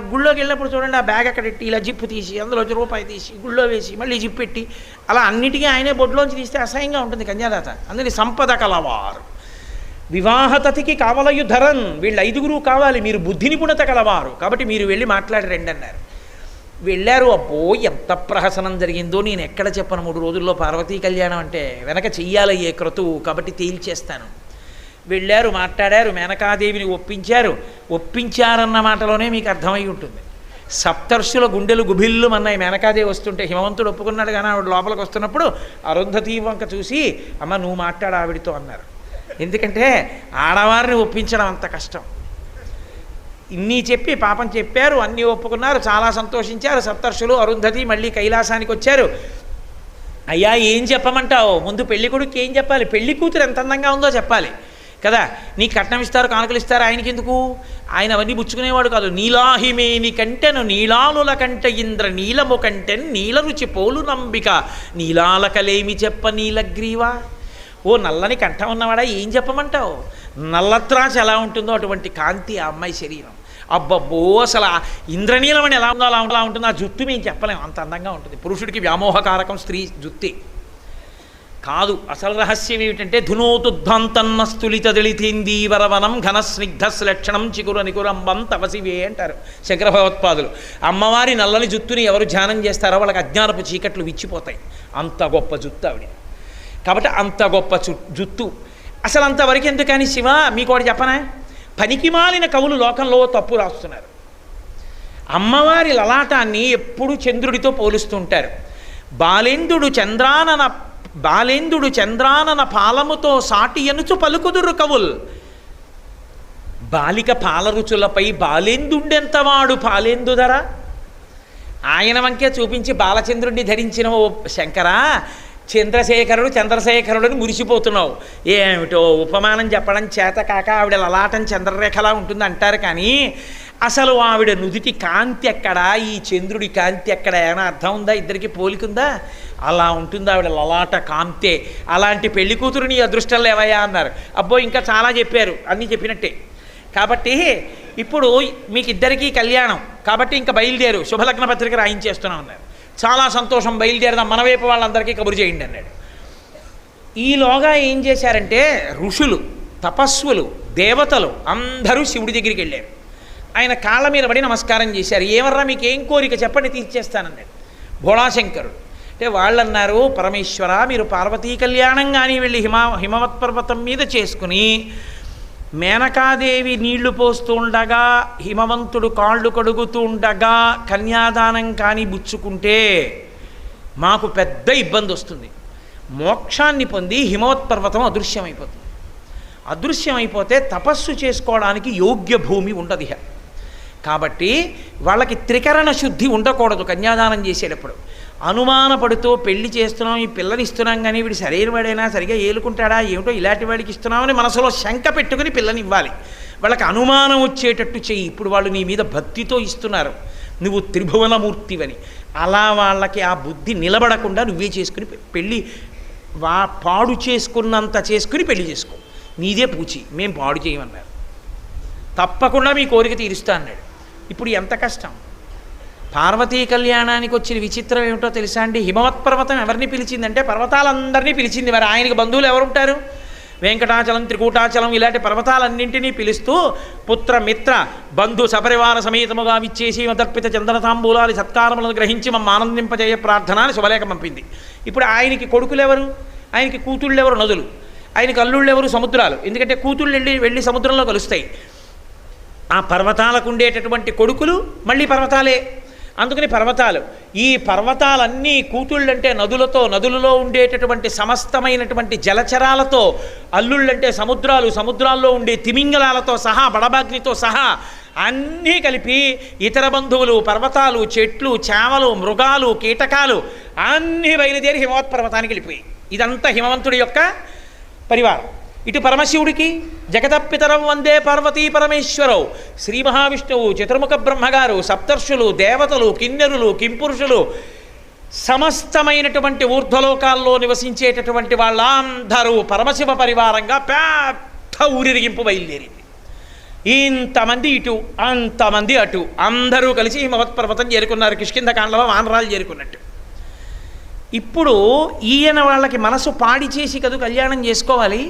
[SPEAKER 1] గుళ్ళోకి వెళ్ళినప్పుడు చూడండి, ఆ బ్యాగ్ అక్కడ పెట్టి ఇలా జిప్పు తీసి అందులో రూపాయి తీసి గుళ్ళో వేసి మళ్ళీ జిప్పు పెట్టి అలా అన్నిటికీ ఆయనే బొడ్లోంచి తీస్తే అసహ్యంగా ఉంటుంది కన్యాదాత. అందుకని సంపద కలవారు, వివాహతతికి కావలయు ధరన్, వీళ్ళు 5గురు కావాలి, మీరు బుద్ధి నిపుణత కలవారు, కాబట్టి మీరు వెళ్ళి మాట్లాడి రండి అన్నారు. వెళ్ళారు. అబ్బో ఎంత ప్రహసనం జరిగిందో నేను ఎక్కడ చెప్పను. 3 రోజుల్లో పార్వతీ కళ్యాణం అంటే వెనక చెయ్యాలయ్యే క్రతువు, కాబట్టి తేల్చేస్తాను. వెళ్ళారు, మాట్లాడారు, మేనకాదేవిని ఒప్పించారన్న మాటలోనే మీకు అర్థమై ఉంటుంది. సప్తర్షుల గుండెలు గుభిల్లు అన్నాయి మేనకాదేవి వస్తుంటే. హిమవంతుడు ఒప్పుకున్నాడు కానీ ఆవిడ లోపలికి వస్తున్నప్పుడు అరుంధతి వంక చూసి, అమ్మ నువ్వు మాట్లాడు ఆవిడితో అన్నారు. ఎందుకంటే ఆడవారిని ఒప్పించడం అంత కష్టం. ఇన్ని చెప్పి పాపం చెప్పారు, అన్నీ ఒప్పుకున్నారు, చాలా సంతోషించారు సప్తర్షులు. అరుంధతి మళ్ళీ కైలాసానికి వచ్చారు. అయ్యా ఏం చెప్పమంటావు, ముందు పెళ్లి కొడుకు ఏం చెప్పాలి, పెళ్లి కూతురు ఎంత అందంగా ఉందో చెప్పాలి కదా. నీ కట్నం ఇస్తారు, కానుకలు ఇస్తారు, ఆయనకి ఎందుకు, ఆయన అవన్నీ పుచ్చుకునేవాడు కాదు. నీలాహిమేని కంటెను నీలాలుల కంట ఇంద్ర నీలము కంటెన్ నీల రుచి పోలు నంబిక నీలాలకలేమి చెప్ప నీలగ్రీవా. ఓ నల్లని కంఠం ఉన్నవాడా ఏం చెప్పమంటావు, నల్లత్రాచి ఎలా ఉంటుందో అటువంటి కాంతి ఆ అమ్మాయి శరీరం. అబ్బబ్బో అసలు ఇంద్రనీలం అని ఎలా ఉందో అలా ఉంటుంది. ఆ జుట్టు మేము చెప్పలేము, అంత అందంగా ఉంటుంది. పురుషుడికి వ్యామోహకారకం స్త్రీ జుత్తి కాదు. అసలు రహస్యం ఏమిటంటే ధునోతుద్ధాంతన్న స్థులిత దళితేందీవరవనం ఘనస్నిగ్ధస్లక్షణం చిగుర నికురంబం తపసివే అంటారు శంకర భగవత్పాదులు. అమ్మవారి నల్లని జుత్తుని ఎవరు ధ్యానం చేస్తారో వాళ్ళకి అజ్ఞానపు చీకట్లు విచ్చిపోతాయి. అంత గొప్ప జుత్తు ఆవిడ. కాబట్టి అంత గొప్ప జుత్తు. అసలు అంతవరకు ఎందుకని శివ మీకు ఒకటి చెప్పనా, పనికిమాలిన కవులు లోకంలో తప్పు రాస్తున్నారు. అమ్మవారి లలాటాన్ని ఎప్పుడు చంద్రుడితో పోలుస్తుంటారు. బాలేందుడు చంద్రానన పాలముతో సాటి ఎనుచు పలుకుదురు కవుల్. బాలిక పాలరుచులపై బాలేందుండెంతవాడు పాలేందుధర. ఆయన వంకే చూపించి బాలచంద్రుడిని ధరించిన ఓ శంకరా, చంద్రశేఖరుడిని మురిసిపోతున్నావు. ఏమిటో ఉపమానం చెప్పడం చేత కాక ఆవిడ లలాటం చంద్రరేఖలా ఉంటుంది అంటారు, కానీ అసలు ఆవిడ నుదిటి కాంతి ఎక్కడా, ఈ చంద్రుడి కాంతి ఎక్కడా, ఏమైనా అర్థం ఉందా, ఇద్దరికి పోలికుందా? అలా ఉంటుంది ఆవిడ లలాట కాంతే. అలాంటి పెళ్లి కూతురుని అదృష్టం లేవయ్యా అన్నారు. అబ్బో ఇంకా చాలా చెప్పారు, అన్నీ చెప్పినట్టే. కాబట్టి ఇప్పుడు మీకు ఇద్దరికీ కళ్యాణం, కాబట్టి ఇంకా బయలుదేరు, శుభలగ్న పత్రిక రాయించేస్తున్నాం అన్నారు. చాలా సంతోషం, బయలుదేరదాం, మన వైపు వాళ్ళందరికీ కబురు చేయండి అన్నాడు. ఈలోగా ఏం చేశారంటే ఋషులు, తపస్సులు, దేవతలు అందరూ శివుడి దగ్గరికి వెళ్ళారు. ఆయన కాళ్ళ మీద పడి నమస్కారం చేశారు. ఏమర్రా మీకు ఏం కోరిక చెప్పండి తీర్చేస్తానన్నాడు భోళాశంకరుడు. అంటే వాళ్ళన్నారు, పరమేశ్వర మీరు పార్వతీ కళ్యాణం కానీ వెళ్ళి హిమవత్ పర్వతం మీద చేసుకుని మేనకాదేవి నీళ్లు పోస్తూ ఉండగా హిమవంతుడు కాళ్ళు కడుగుతూ ఉండగా కన్యాదానం కానీ బుచ్చుకుంటే మాకు పెద్ద ఇబ్బంది వస్తుంది. మోక్షాన్ని పొంది హిమవత్ పర్వతం అదృశ్యమైపోతుంది. అదృశ్యమైపోతే తపస్సు చేసుకోవడానికి యోగ్య భూమి ఉండదు. కాబట్టి వాళ్ళకి త్రికరణ శుద్ధి ఉండకూడదు. కన్యాదానం చేసేటప్పుడు అనుమానపడుతూ పెళ్లి చేస్తున్నాం, ఈ పిల్లని ఇస్తున్నాం కానీ వీడు సరైన వాడైనా సరిగా ఏలుకుంటాడా ఏమిటో, ఇలాంటి వాడికి ఇస్తున్నామని మనసులో శంక పెట్టుకుని పిల్లని ఇవ్వాలి. వాళ్ళకి అనుమానం వచ్చేటట్టు చెయ్యి. ఇప్పుడు వాళ్ళు నీ మీద భక్తితో ఇస్తున్నారు, నువ్వు త్రిభువనమూర్తివని. అలా వాళ్ళకి ఆ బుద్ధి నిలబడకుండా నువ్వే చేసుకుని పెళ్ళి పాడు చేసుకున్నంత చేసుకుని పెళ్లి చేసుకో, నీదే పూచి, మేం పాడు చేయమన్నారు. తప్పకుండా మీ కోరిక తీరుస్తా అన్నాడు. ఇప్పుడు ఎంత కష్టం. పార్వతీ కళ్యాణానికి వచ్చిన విచిత్రం ఏమిటో తెలుసా అండి? హిమవత్ పర్వతం ఎవరిని పిలిచిందంటే పర్వతాలందరినీ పిలిచింది. మరి ఆయనకి బంధువులు ఎవరుంటారు? వెంకటాచలం, త్రికూటాచలం ఇలాంటి పర్వతాలన్నింటినీ పిలుస్తూ పుత్ర మిత్ర బంధు సపరివార సమేతముగా విచ్చేసి మదర్పిత చందన తాంబూలాలు సత్కారములను గ్రహించి మమ్మ ఆనందింపజేయ ప్రార్థన అని శుభలేఖ పంపింది. ఇప్పుడు ఆయనకి కొడుకులు ఎవరు? ఆయనకి కూతుళ్ళు ఎవరు? నదులు. ఆయనకి అల్లుళ్ళు ఎవరు? సముద్రాలు. ఎందుకంటే కూతుళ్ళు వెళ్ళి సముద్రంలో కలుస్తాయి. ఆ పర్వతాలకు ఉండేటటువంటి కొడుకులు మళ్ళీ పర్వతాలే. అందుకని పర్వతాలు, ఈ పర్వతాలన్నీ కూతుళ్ళంటే నదులతో, నదులలో ఉండేటటువంటి సమస్తమైనటువంటి జలచరాలతో, అల్లుళ్ళంటే సముద్రాలు, సముద్రాల్లో ఉండే తిమింగలాలతో సహా, బడబాగ్నితో సహా అన్నీ కలిపి ఇతర బంధువులు, పర్వతాలు, చెట్లు, చేమలు, మృగాలు, కీటకాలు అన్నీ బయలుదేరి హిమవత్ పర్వతానికి వెళ్ళిపోయి. ఇదంతా హిమవంతుడి యొక్క పరివారం. ఇటు పరమశివుడికి జగదప్పితరం వందే పార్వతీ పరమేశ్వరవు, శ్రీ మహావిష్ణువు, చతుర్ముఖ బ్రహ్మగారు, సప్తర్షులు, దేవతలు, కిన్నెరులు, కింపురుషులు, సమస్తమైనటువంటి ఊర్ధ్వలోకాల్లో నివసించేటటువంటి వాళ్ళందరూ పరమశివ పరివారంగా పెద్ద ఊరిరిగింపు బయలుదేరింది. ఇంతమంది ఇటు అంతమంది అటు అందరూ కలిసి హిమవత్పర్వతం చేరుకున్నారు. కిష్కింధకాండలో వానరాలు చేరుకున్నట్టు. ఇప్పుడు ఈయన వాళ్ళకి మనసు పాడి చేసి కదూ కళ్యాణం చేసుకోవాలి.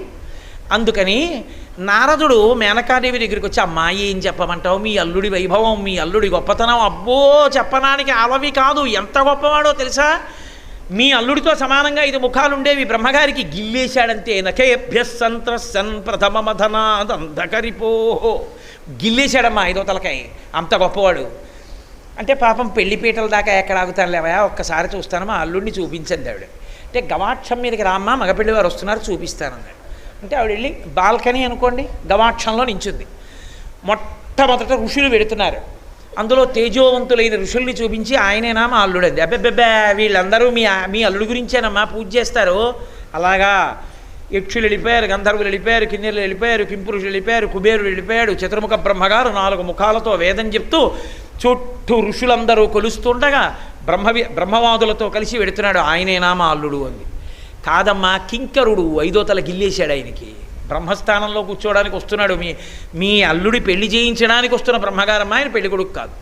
[SPEAKER 1] అందుకని నారదుడు మేనకాదేవి దగ్గరికి వచ్చి, అమ్మా ఏం చెప్పమంటావు, మీ అల్లుడి వైభవం, మీ అల్లుడి గొప్పతనం, అబ్బో చెప్పడానికి అలవి కాదు, ఎంత గొప్పవాడో తెలుసా, మీ అల్లుడితో సమానంగా 5 ముఖాలుండేవి, బ్రహ్మగారికి గిల్లేశాడంతే, నకేభ్యసంత్రసన్ ప్రథమమధనాదంధకరిపో, గిల్లేశాడమ్మా 5వ తలకాయ, అంత గొప్పవాడు. అంటే పాపం పెళ్లిపీటల దాకా ఎక్కడ ఆగుతాను లేవా, ఒక్కసారి చూస్తాను, మా అల్లుడిని చూపించండి ఆవిడ. అంటే గవాక్షం మీదకి రామ్మ, మగపెళ్లి వారు వస్తున్నారు చూపిస్తానన్నాడు. అంటే ఆవిడ వెళ్ళి బాల్కనీ అనుకోండి, గవాక్షంలో నించుంది. మొట్టమొదట ఋషులు వెడుతున్నారు. అందులో తేజోవంతులైన ఋషుల్ని చూపించి, ఆయనేనా మా అల్లుడు అంది. అబ్బెబ్బెబ్బే వీళ్ళందరూ మీ అల్లుడి గురించేనమ్మా పూజ చేస్తారు. అలాగా యక్షులు వెళ్ళిపోయారు, గంధర్వులు వెళ్ళిపోయారు, కిన్నెరులు వెళ్ళిపోయారు, కింపురుషులు వెళ్ళిపోయారు, కుబేరుడు వెళ్ళిపోయాడు. చతుర్ముఖ బ్రహ్మగారు 4 ముఖాలతో వేదం చెప్తూ చుట్టూ ఋషులందరూ కొలుస్తుండగా బ్రహ్మవాదులతో కలిసి వెడుతున్నాడు. ఆయనేనా మా అల్లుడు అంది. కాదమ్మా, కింకరుడు 5వ తల గిల్లేశాడు ఆయనకి. బ్రహ్మస్థానంలో కూర్చోవడానికి వస్తున్నాడు, మీ అల్లుడి పెళ్లి చేయించడానికి వస్తున్న బ్రహ్మగారమ్మ, ఆయన పెళ్లి కొడుకు కాదు.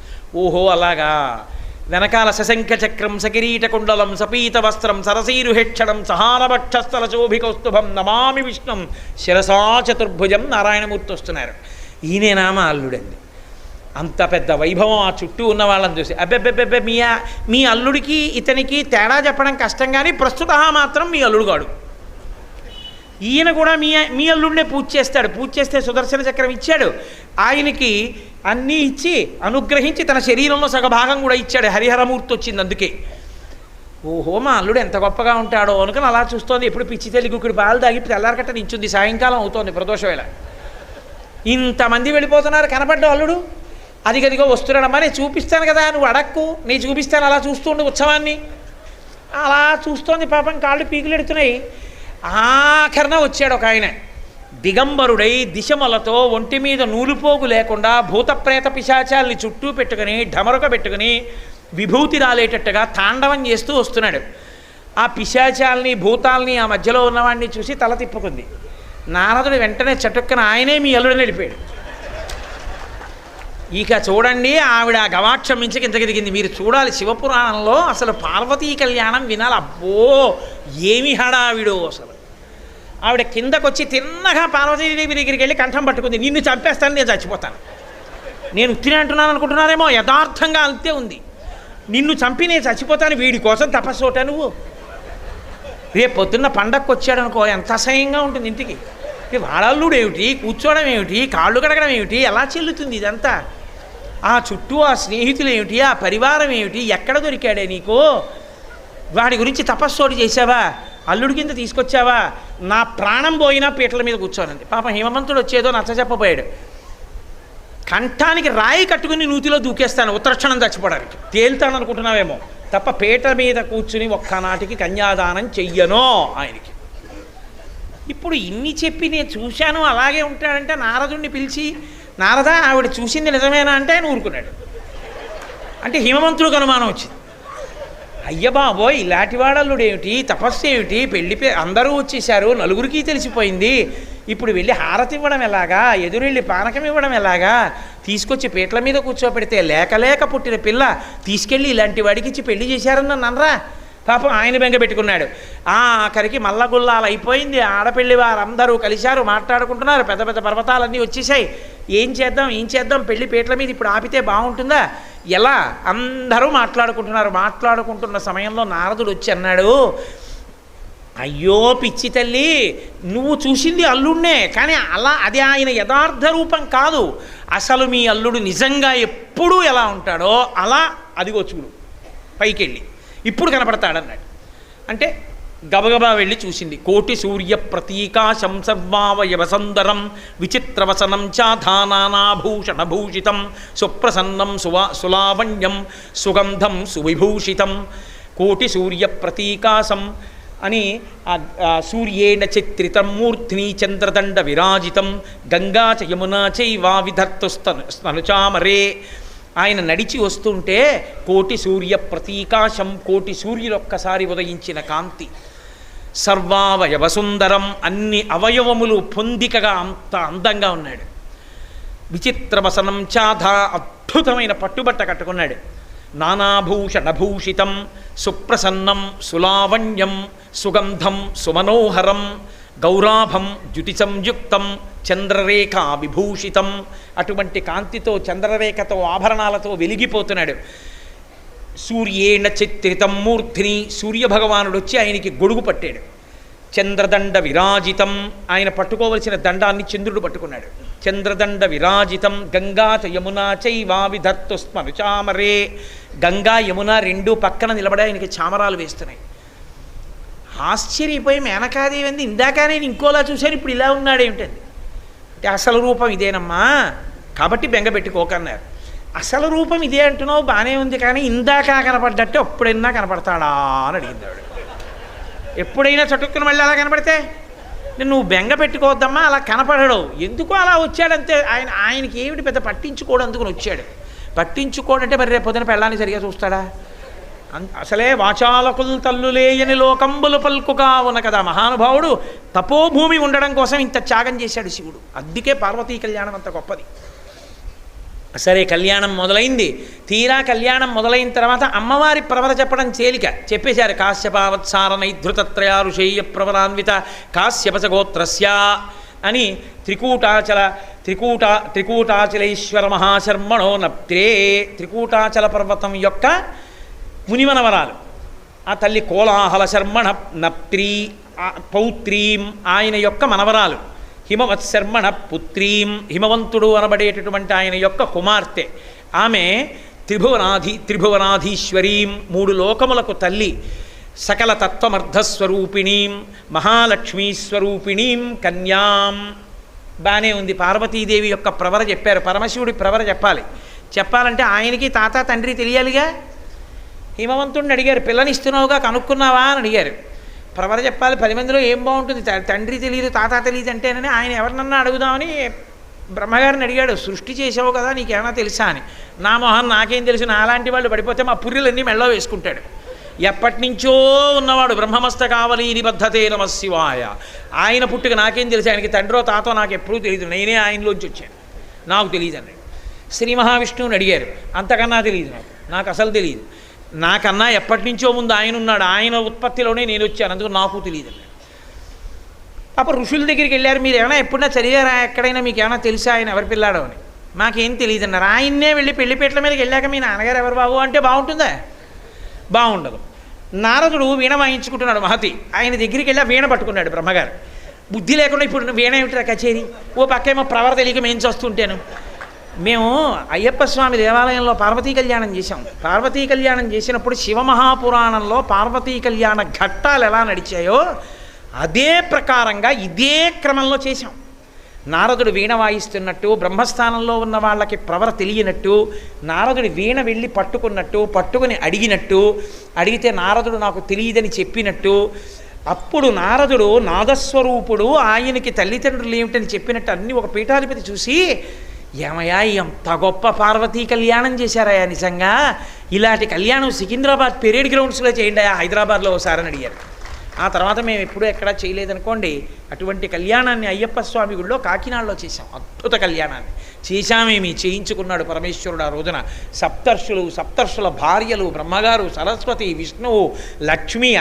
[SPEAKER 1] ఓహో అలాగా. వెనకాల సశంఖ చక్రం సకిరీట కుండలం సపీత వస్త్రం సరసీరుహెక్షణం సహారభక్షస్థల శోభికౌస్తుభం నమామి విష్ణుం శిరసా చతుర్భుజం నారాయణమూర్తి వస్తున్నారు. ఈయనేనా మా అల్లుడండి. అంత పెద్ద వైభవం ఆ చుట్టూ ఉన్న వాళ్ళని చూసి, అబ్బెబ్బెబ్బెబ్బే మీ అల్లుడికి ఇతనికి తేడా చెప్పడం కష్టం, కానీ ప్రస్తుత మాత్రం మీ అల్లుడు కాడు. ఈయన కూడా మీ అల్లుడినే పూజ చేస్తాడు. పూజ చేస్తే సుదర్శన చక్రం ఇచ్చాడు, ఆయనకి అన్నీ ఇచ్చి అనుగ్రహించి తన శరీరంలో సగభాగం కూడా ఇచ్చాడు. హరిహరమూర్తి వచ్చింది అందుకే. ఓహో మా అల్లుడు ఎంత గొప్పగా ఉంటాడో అనుకుని అలా చూస్తోంది. ఎప్పుడు పిచ్చి తల్లి గుక్కుడు పాలు తాగి తెల్లారకట్ట నించుంది. సాయంకాలం అవుతోంది ప్రదోష వేళ. ఇంతమంది వెళ్ళిపోతున్నారు, కనపడ్డ అల్లుడు అదిగదిగో వస్తున్నాడమ్మా, నేను చూపిస్తాను కదా, నువ్వు అడక్కు, నేను చూపిస్తాను, అలా చూస్తుండే ఉత్సవాన్ని. అలా చూస్తోంది. పాపం కాళ్ళు పీకులు ఎడుతున్నాయి. ఆఖరణ వచ్చాడు ఒక ఆయన, దిగంబరుడై దిశమలతో ఒంటి మీద నూలుపోగు లేకుండా భూతప్రేత పిశాచాల్ని చుట్టూ పెట్టుకుని ఢమరుక పెట్టుకుని విభూతి రాలేటట్టుగా తాండవం చేస్తూ వస్తున్నాడు. ఆ పిశాచాల్ని భూతాల్ని ఆ మధ్యలో ఉన్నవాడిని చూసి తల తిప్పుకుంది. నారదుడు వెంటనే చటుక్కన ఆయనే మీ అల్లుడని వెళ్ళిపోయాడు. ఇక చూడండి, ఆవిడ గవాక్షం మించి కిందకి దిగింది. మీరు చూడాలి, శివపురాణంలో అసలు పార్వతీ కళ్యాణం వినాలి. అబ్బో ఏమి హడావిడో అసలు. ఆవిడ కిందకు వచ్చి తిన్నగా పార్వతీదేవి దగ్గరికి వెళ్ళి కంఠం పట్టుకుంది. నిన్ను చంపేస్తాను, నేను చచ్చిపోతాను. నేను ఉత్తినే అంటున్నాను అనుకుంటున్నారేమో, యథార్థంగా అంతే ఉంది. నిన్ను చంపి నేను చచ్చిపోతాను, వీడి కోసం తపస్సు ఒకటా నువ్వు. రేపు పొద్దున్న పండగకు వచ్చాడనుకో, ఎంత అసహ్యంగా ఉంటుంది ఇంటికి. వాడల్లుడు ఏమిటి, కూర్చోవడం ఏమిటి, కాళ్ళు కడగడం ఏమిటి, ఎలా చెల్లుతుంది ఇదంతా. ఆ చుట్టూ ఆ స్నేహితులు ఏమిటి, ఆ పరివారం ఏమిటి, ఎక్కడ దొరికాడే నీకు, వాడి గురించి తపస్సోటి చేసావా, అల్లుడి కింద తీసుకొచ్చావా, నా ప్రాణం పోయినా పీటల మీద కూర్చోనండి. పాపం హేమంతుడు వచ్చేదో నచ్చ చెప్పబోయాడు. కంఠానికి రాయి కట్టుకుని నూతిలో దూకేస్తాను, ఉత్తరక్షణం చచ్చిపోవడానికి తేల్తాను అనుకుంటున్నావేమో తప్ప పీట మీద కూర్చుని ఒక్కనాటికి కన్యాదానం చెయ్యనో ఆయనకి. ఇప్పుడు ఇన్ని చెప్పి నేను చూశాను అలాగే ఉంటాడంటే నారదుడిని పిలిచి, నారద ఆవిడ చూసింది నిజమేనా అంటే ఆయన ఊరుకున్నాడు. అంటే హిమవంతుడికి అనుమానం వచ్చింది. అయ్య బాబోయ్, ఇలాంటి వాడల్లుడు ఏమిటి, తపస్సు ఏమిటి, పెళ్ళి అందరూ వచ్చేసారు, నలుగురికి తెలిసిపోయింది, ఇప్పుడు వెళ్ళి హారతి ఇవ్వడం ఎలాగా, ఎదురెళ్ళి పానకం ఇవ్వడం ఎలాగా, తీసుకొచ్చి పీటల మీద కూర్చోపెడితే లేక పుట్టిన పిల్ల తీసుకెళ్ళి ఇలాంటి వాడికి ఇచ్చి పెళ్లి చేశారని నన్ను అనరా. పాపం ఆయన బెంగ పెట్టుకున్నాడు. ఆఖరికి మల్లగుల్లాలు అయిపోయింది. ఆడపిల్లి వారందరూ కలిశారు, మాట్లాడుకుంటున్నారు. పెద్ద పెద్ద పర్వతాలన్నీ వచ్చేసాయి. ఏం చేద్దాం, పెళ్లి పీటల మీద ఇప్పుడు ఆపితే బాగుంటుందా, ఎలా, అందరూ మాట్లాడుకుంటున్న సమయంలో నారదుడు వచ్చి అన్నాడు, అయ్యో పిచ్చి తల్లి, నువ్వు చూసింది అల్లుడినే, కానీ అది ఆయన యథార్థ రూపం కాదు. అసలు మీ అల్లుడు నిజంగా ఎప్పుడూ ఎలా ఉంటాడో అలా అదిగో చూడు పైకెళ్ళి ఇప్పుడు కనపడతాడన్నాడు. అంటే గబగబా వెళ్ళి చూసింది. కోటి సూర్య ప్రతీకాశం సర్వావయవసందరం విచిత్రవసనం చాధానాభూషణభూషితం సుప్రసన్నం సులావణ్యం సుగంధం సువిభూషితం. కోటి సూర్య ప్రతీకాశం అని సూర్యేణ చిత్రితం మూర్ధ్ని చంద్రదండ విరాజితం గంగా చ యమునా చైవా విధర్తు స్తనుచామరే ఆయన నడిచి వస్తుంటే కోటి సూర్య ప్రతీకాశం, కోటి సూర్యులొక్కసారి ఉదయించిన కాంతి, సర్వావయవ సుందరం, అన్ని అవయవములు పొందికగా అంత అందంగా ఉన్నాడు. విచిత్రవసనం చాధ, అద్భుతమైన పట్టుబట్ట కట్టుకున్నాడు. నానాభూషణభూషితం సుప్రసన్నం సులావణ్యం సుగంధం సుమనోహరం గౌరాభం ద్యుతి సంయుక్తం చంద్రరేఖా విభూషితం. అటువంటి కాంతితో చంద్రరేఖతో ఆభరణాలతో వెలిగిపోతున్నాడు. సూర్యేణ చిత్రితం మూర్ధిని, సూర్యభగవానుడు వచ్చి ఆయనకి గొడుగు పట్టాడు. చంద్రదండ విరాజితం, ఆయన పట్టుకోవలసిన దండాన్ని చంద్రుడు పట్టుకున్నాడు. చంద్రదండ విరాజితం గంగా చ యమునా చైవా విధర్తు స్మరుచామరే. గంగా యమున రెండు పక్కన నిలబడి ఆయనకి చామరాలు వేస్తున్నాయి. ఆశ్చర్యపోయి మేనకాదేవి అంది, ఇందాక నేను ఇంకోలా చూశాను, ఇప్పుడు ఇలా ఉన్నాడు ఏమిటండి అంటే, అసలు రూపం ఇదేనమ్మా, కాబట్టి బెంగ పెట్టుకోకన్నారు. అసలు రూపం ఇదే అంటున్నావు బాగానే ఉంది, కానీ ఇందాక కనపడ్డట్టు ఎప్పుడైనా కనపడతాడా అని అడిగింది ఆవిడ. ఎప్పుడైనా చటుక్కుని మళ్ళీ అలా కనపడితే నువ్వు బెంగ పెట్టుకోవద్దమ్మా, అలా కనపడడు, ఎందుకో అలా వచ్చాడంతే. ఆయనకి ఏమిటి పెద్ద పట్టించుకోవడం, అందుకుని వచ్చాడు. పట్టించుకోడంటే మరి రేపు పొద్దున పెళ్ళాన్ని సరిగా చూస్తాడా? అసలే వాచాలకులు తల్లులేయని లోకంబులు పల్కుగా ఉన్న కదా మహానుభావుడు. తపోభూమి ఉండడం కోసం ఇంత త్యాగం చేశాడు శివుడు. అందుకే పార్వతీ కళ్యాణం అంత గొప్పది. సరే, కళ్యాణం మొదలైంది. తీరా కళ్యాణం మొదలైన తర్వాత అమ్మవారి ప్రవర చెప్పడం తేలిక. చెప్పేశారు, కాశ్యపావత్సార నైధృతత్రయా ఋషేయ ప్రవరాన్విత కాశ్యపస గోత్రస్య అని త్రికూటాచలేశ్వర మహాశర్మణో నప్త్రే. త్రికూటాచల పర్వతం యొక్క మునిమనవరాలు ఆ తల్లి కోలాహల శర్మణ నప్త్రీ పౌత్రీం, ఆయన యొక్క మనవరాలు. హిమవత్శర్మణ పుత్రీం, హిమవంతుడు అనబడేటటువంటి ఆయన యొక్క కుమార్తె. ఆమె త్రిభువనాధీశ్వరీం, మూడు లోకములకు తల్లి. సకల తత్వమర్ధస్వరూపిణీం మహాలక్ష్మీస్వరూపిణీం కన్యాం. బాగానే ఉంది. పార్వతీదేవి యొక్క ప్రవర చెప్పారు. పరమశివుడి ప్రవర చెప్పాలంటే ఆయనకి తాత తండ్రి తెలియాలిగా. హిమవంతుడిని అడిగారు, పిల్లనిస్తున్నావుగా కనుక్కున్నావా అని అడిగారు. ప్రవర చెప్పాలి, 10 మందిలో ఏం బాగుంటుంది, తండ్రి తెలియదు తాత తెలియదు అంటేనని ఆయన ఎవరినన్నా అడుగుదామని బ్రహ్మగారిని అడిగాడు. సృష్టి చేసావు కదా, నీకేమైనా తెలుసా అని. నా మొహం నాకేం తెలుసు, నా అలాంటి వాళ్ళు పడిపోతే మా పుర్రెలన్నీ మెళ్ళో వేసుకుంటాడు. ఎప్పటి నుంచో ఉన్నవాడు బ్రహ్మమస్తకావలి నిబద్ధతే నమశివాయ. ఆయన పుట్టుక నాకేం తెలుసు, ఆయనకి తండ్రో తాతో నాకు ఎప్పుడూ తెలియదు, నేనే ఆయనలోంచి వచ్చాను, నాకు తెలియదు అన్నాడు. శ్రీ మహావిష్ణువుని అడిగారు, అంతకన్నా తెలియదు నాకు అసలు తెలియదు. నాకన్నా ఎప్పటి నుంచో ముందు ఆయన ఉన్నాడు, ఆయన ఉత్పత్తిలోనే నేను వచ్చాను, అందుకు నాకు తెలియదు అన్నాడు. అప్పుడు ఋషుల దగ్గరికి వెళ్ళారు, మీరు ఏమైనా ఎప్పుడైనా చదివారా, ఎక్కడైనా మీకు ఏమైనా తెలుసా ఆయన ఎవరి పిల్లాడో అని. మాకేం తెలియదు అన్నారు. ఆయన్నే వెళ్ళి పెళ్లిపేటల మీదకి వెళ్ళాక మీ నాన్నగారు ఎవరు బాబు అంటే బాగుంటుందా? బాగుండదు. నారదుడు వీణ వాయించుకుంటున్నాడు మహతి, ఆయన దగ్గరికి వెళ్ళి వీణ పట్టుకున్నాడు బ్రహ్మగారు. బుద్ధి లేకుండా ఇప్పుడు వీణ ఏమిటిరా కచేరీ, ఓ పక్కేమో ప్రవర తెలియక మేము చూస్తుంటాను. మేము అయ్యప్ప స్వామి దేవాలయంలో పార్వతీ కళ్యాణం చేశాం. పార్వతీ కళ్యాణం చేసినప్పుడు శివమహాపురాణంలో పార్వతీ కళ్యాణ ఘట్టాలు ఎలా నడిచాయో అదే ప్రకారంగా ఇదే క్రమంలో చేశాం. నారదుడు వీణ వాయిస్తున్నట్టు, బ్రహ్మస్థానంలో ఉన్న వాళ్ళకి ప్రవర తెలియనట్టు, నారదుడు వీణ వెళ్ళి పట్టుకున్నట్టు, పట్టుకుని అడిగినట్టు, అడిగితే నారదుడు నాకు తెలియదని చెప్పినట్టు, అప్పుడు నారదుడు నాదస్వరూపుడు, ఆయనకి తల్లిదండ్రులు ఏమిటని చెప్పినట్టు అన్నీ ఒక పీఠాధిపతి చూసి, ఏమయ్యా ఎంత గొప్ప పార్వతీ కళ్యాణం చేశారయ్యా, నిజంగా ఇలాంటి కళ్యాణం సికింద్రాబాద్ పెరేడ్ గ్రౌండ్స్లో చేయండి అయ్యా, హైదరాబాద్లో ఒకసారి అడిగారు. ఆ తర్వాత మేము ఎప్పుడూ ఎక్కడా చేయలేదనుకోండి. అటువంటి కళ్యాణాన్ని అయ్యప్ప స్వామి గుడిలో కాకినాడలో చేశాం. అద్భుత కళ్యాణాన్ని చేశామేమి, చేయించుకున్నాడు పరమేశ్వరుడు. ఆ రోజున సప్తర్షుల భార్యలు, బ్రహ్మగారు, సరస్వతి, విష్ణువు, లక్ష్మి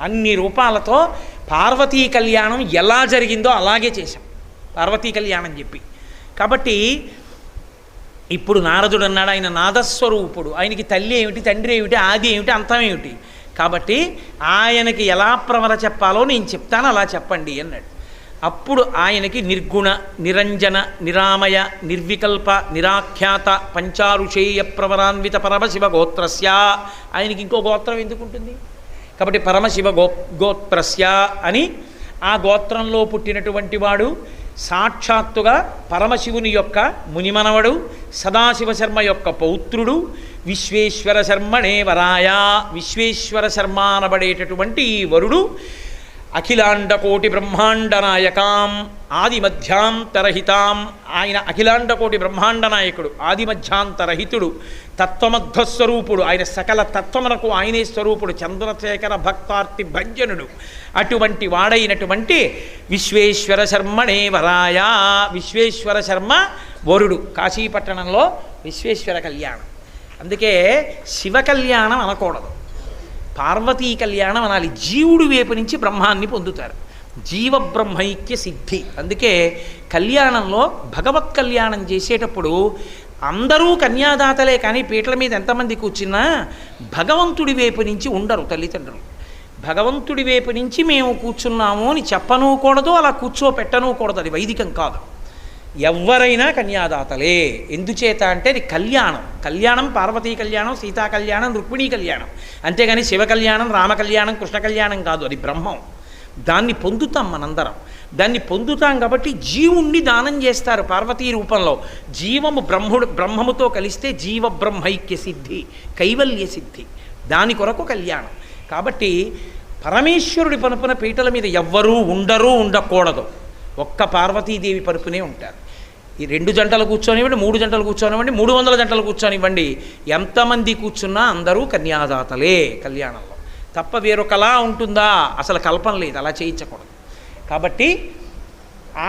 [SPEAKER 1] అన్ని రూపాలతో పార్వతీ కళ్యాణం ఎలా జరిగిందో అలాగే చేశాం పార్వతీ కళ్యాణం చెప్పి. కాబట్టి ఇప్పుడు నారదుడు అన్నాడు, ఆయన నాదస్వరూపుడు, ఆయనకి తల్లి ఏమిటి, తండ్రి ఏమిటి, ఆది ఏమిటి, అంతం ఏమిటి, కాబట్టి ఆయనకి ఎలా ప్రవర చెప్పాలో నేను చెప్తాను, అలా చెప్పండి అన్నాడు. అప్పుడు ఆయనకి నిర్గుణ, నిరంజన, నిరామయ, నిర్వికల్ప, నిరాఖ్యాత, పంచారుషేయ ప్రవరాన్విత పరమశివ గోత్రస్య. ఆయనకి ఇంకో గోత్రం ఎందుకు ఉంటుంది, కాబట్టి పరమశివ గోత్రస్య అని ఆ గోత్రంలో పుట్టినటువంటి వాడు సాక్షాత్తుగా పరమశివుని యొక్క మునిమనవడు, సదాశివ శర్మ యొక్క పౌత్రుడు, విశ్వేశ్వర శర్మణే వరాయ. విశ్వేశ్వర శర్మ అనబడేటటువంటి ఈ వరుడు అఖిలాండకోటి బ్రహ్మాండ నాయకాం ఆదిమధ్యాంతరహితాం. ఆయన అఖిలాండకోటి బ్రహ్మాండ నాయకుడు, ఆదిమధ్యాంతరహితుడు, తత్వమధ్వస్వరూపుడు. ఆయన సకల తత్వమునకు ఆయనే స్వరూపుడు, చంద్రశేఖర భక్తార్తి భంజనుడు. అటువంటి వాడైనటువంటి విశ్వేశ్వర శర్మణే వరాయ. విశ్వేశ్వర శర్మ వరుడు. కాశీపట్టణంలో విశ్వేశ్వర కళ్యాణం. అందుకే శివ కళ్యాణం అనకూడదు, పార్వతీ కళ్యాణం అనాలి. జీవుడి వైపు నుంచి బ్రహ్మాన్ని పొందుతారు, జీవబ్రహ్మైక్య సిద్ధి. అందుకే కళ్యాణంలో భగవత్ కళ్యాణం చేసేటప్పుడు అందరూ కన్యాదాతలే, కానీ పీటల మీద ఎంతమంది కూర్చున్నా భగవంతుడి వైపు నుంచి ఉండరు తల్లిదండ్రులు. భగవంతుడి వైపు నుంచి మేము కూర్చున్నాము అని చెప్పనూకూడదు, అలా కూర్చోపెట్టనూకూడదు. అది వైదికం కాదు. ఎవరైనా కన్యాదాతలే. ఎందుచేత అంటే అది కళ్యాణం. కళ్యాణం పార్వతీ కళ్యాణం, సీతా కళ్యాణం, రుక్మిణీ కళ్యాణం. అంతేగాని శివ కళ్యాణం, రామ కళ్యాణం, కృష్ణ కళ్యాణం కాదు. అది బ్రహ్మం. దాన్ని పొందుతాం మనందరం. దాన్ని పొందుతాం కాబట్టి జీవుణ్ణి దానం చేస్తారు పార్వతీ రూపంలో. జీవము బ్రహ్మముతో కలిస్తే జీవ బ్రహ్మైక్య సిద్ధి, కైవల్య సిద్ధి. దాని కొరకు కళ్యాణం. కాబట్టి పరమేశ్వరుడి పనుపున పీటల మీద ఎవ్వరూ ఉండరు, ఉండకూడదు. ఒక్క పార్వతీదేవి పరుపునే ఉంటారు. ఈ 2 జంటలు కూర్చొనివ్వండి, 3 జంటలు కూర్చొనివ్వండి, 300 జంటలు కూర్చొనివ్వండి, ఎంతమంది కూర్చున్నా అందరూ కన్యాదాతలే కళ్యాణంలో. తప్ప వేరొకలా ఉంటుందా? అసలు కల్పన లేదు, అలా చేయించకూడదు. కాబట్టి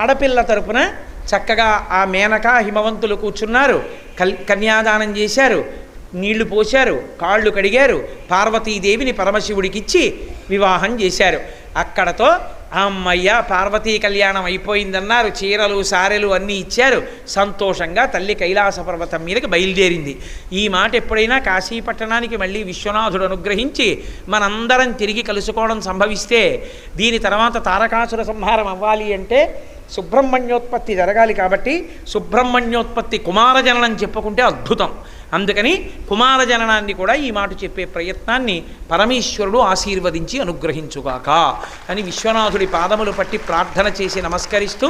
[SPEAKER 1] ఆడపిల్ల తరపున చక్కగా ఆ మేనక హిమవంతులు కూర్చున్నారు, కన్యాదానం చేశారు, నీళ్లు పోశారు, కాళ్ళు కడిగారు, పార్వతీదేవిని పరమశివుడికిచ్చి వివాహం చేశారు. అక్కడతో అమ్మయ్య పార్వతీ కళ్యాణం అయిపోయిందన్నారు. చీరలు సారెలు అన్నీ ఇచ్చారు. సంతోషంగా తల్లి కైలాస పర్వతం మీదకి బయలుదేరింది. ఈ మాట ఎప్పుడైనా కాశీపట్టణానికి మళ్ళీ విశ్వనాథుడు అనుగ్రహించి మనందరం తిరిగి కలుసుకోవడం సంభవిస్తే, దీని తర్వాత తారకాసుర సంహారం అవ్వాలి అంటే సుబ్రహ్మణ్యోత్పత్తి జరగాలి. కాబట్టి సుబ్రహ్మణ్యోత్పత్తి కుమారజననం చెప్పుకుంటే అద్భుతం. అందుకని కుమారజననాన్ని కూడా ఈ మాట చెప్పే ప్రయత్నాన్ని పరమేశ్వరుడు ఆశీర్వదించి అనుగ్రహించుగాక అని విశ్వనాథుడి పాదములు పట్టి ప్రార్థన చేసి నమస్కరిస్తూ,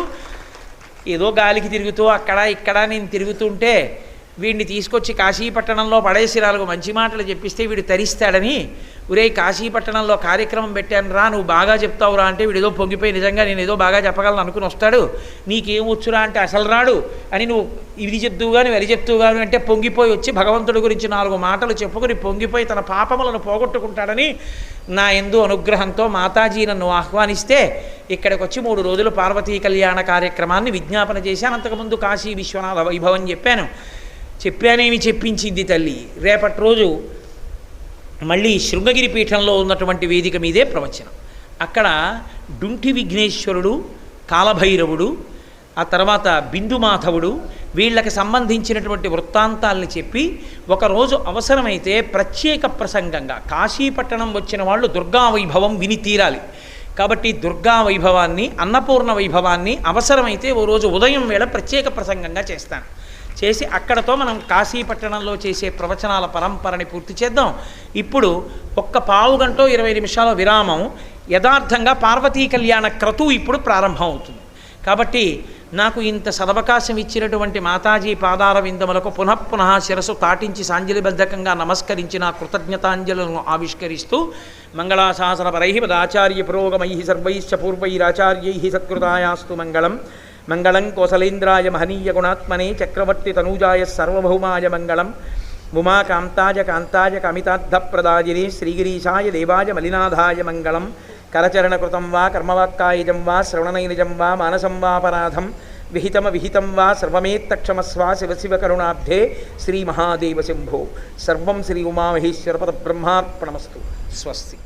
[SPEAKER 1] ఏదో గాలికి తిరుగుతూ అక్కడ ఇక్కడ నేను తిరుగుతుంటే వీడిని తీసుకొచ్చి కాశీపట్టణంలో పడేసి 4 మంచి మాటలు చెప్పిస్తే వీడు తరిస్తాడని, ఒరే కాశీపట్టణంలో కార్యక్రమం పెట్టాను రా, నువ్వు బాగా చెప్తావురా అంటే వీడు ఏదో పొంగిపోయి నిజంగా నేను ఏదో బాగా చెప్పగలను అనుకుని వస్తాడు. నీకేం వచ్చురా అంటే అసలు రాడు అని, నువ్వు ఇది చెప్తూగాను అది చెప్తూగాను అంటే పొంగిపోయి వచ్చి భగవంతుడి గురించి 4 మాటలు చెప్పుకొని పొంగిపోయి తన పాపములను పోగొట్టుకుంటాడని నా యందు అనుగ్రహంతో మాతాజీ నన్ను ఆహ్వానిస్తే ఇక్కడికి వచ్చి 3 రోజులు పార్వతీ కళ్యాణ కార్యక్రమాన్ని విజ్ఞాపన చేశాను. అంతకుముందు కాశీ విశ్వనాథ వైభవం చెప్పానేమి చెప్పించింది తల్లి. రేపటి రోజు మళ్ళీ శృంగగిరి పీఠంలో ఉన్నటువంటి వేదిక మీదే ప్రవచనం. అక్కడ డుంఠి విఘ్నేశ్వరుడు, కాలభైరవుడు, ఆ తర్వాత బిందుమాధవుడు, వీళ్ళకి సంబంధించినటువంటి వృత్తాంతాలని చెప్పి ఒకరోజు అవసరమైతే ప్రత్యేక ప్రసంగంగా కాశీపట్టణం వచ్చిన వాళ్ళు దుర్గా వైభవం విని తీరాలి. కాబట్టి దుర్గా వైభవాన్ని, అన్నపూర్ణ వైభవాన్ని అవసరమైతే ఓ రోజు ఉదయం వేళ ప్రత్యేక ప్రసంగంగా చేస్తాను. చేసి అక్కడతో మనం కాశీపట్టణంలో చేసే ప్రవచనాల పరంపరని పూర్తి చేద్దాం. ఇప్పుడు 1 పావు గంట 20 నిమిషాల విరామం. యథార్థంగా పార్వతీ కళ్యాణ క్రతువు ఇప్పుడు ప్రారంభం అవుతుంది. కాబట్టి నాకు ఇంత సదవకాశం ఇచ్చినటువంటి మాతాజీ పాదార విందములకు పునః శిరసు తాటించి సాంజలిబద్ధకంగా నమస్కరించి నా కృతజ్ఞతాంజలను ఆవిష్కరిస్తూ, మంగళాశాసనపరై పదాచార్య పురోగమై సర్వైశ్చ పూర్వైరాచార్యై సత్కృతాయాస్తు మంగళం. మంగళం కోసలేంద్రాయ మహనీయ గుణాత్మనే చక్రవర్తి తనూజాయ సర్వభౌమాయ మంగళం. ఉమాకాంతాయ కాంతాయ కమితార్థప్రదాయినే శ్రీగిరీశాయ దేవాయ మలినాథాయ మంగళం. కరచరణకృతం వా కర్మవాక్కాయజం వా శ్రవణనైనజం వా మానసం వాపరాధం విహితం వా సర్వమేత్తక్షమస్వ శివ శివ కరుణాబ్ధే శ్రీ మహాదేవ శంభో. సర్వం శ్రీ ఉమామహేశ్వర పరబ్రహ్మార్పణమస్తు. స్వస్తి.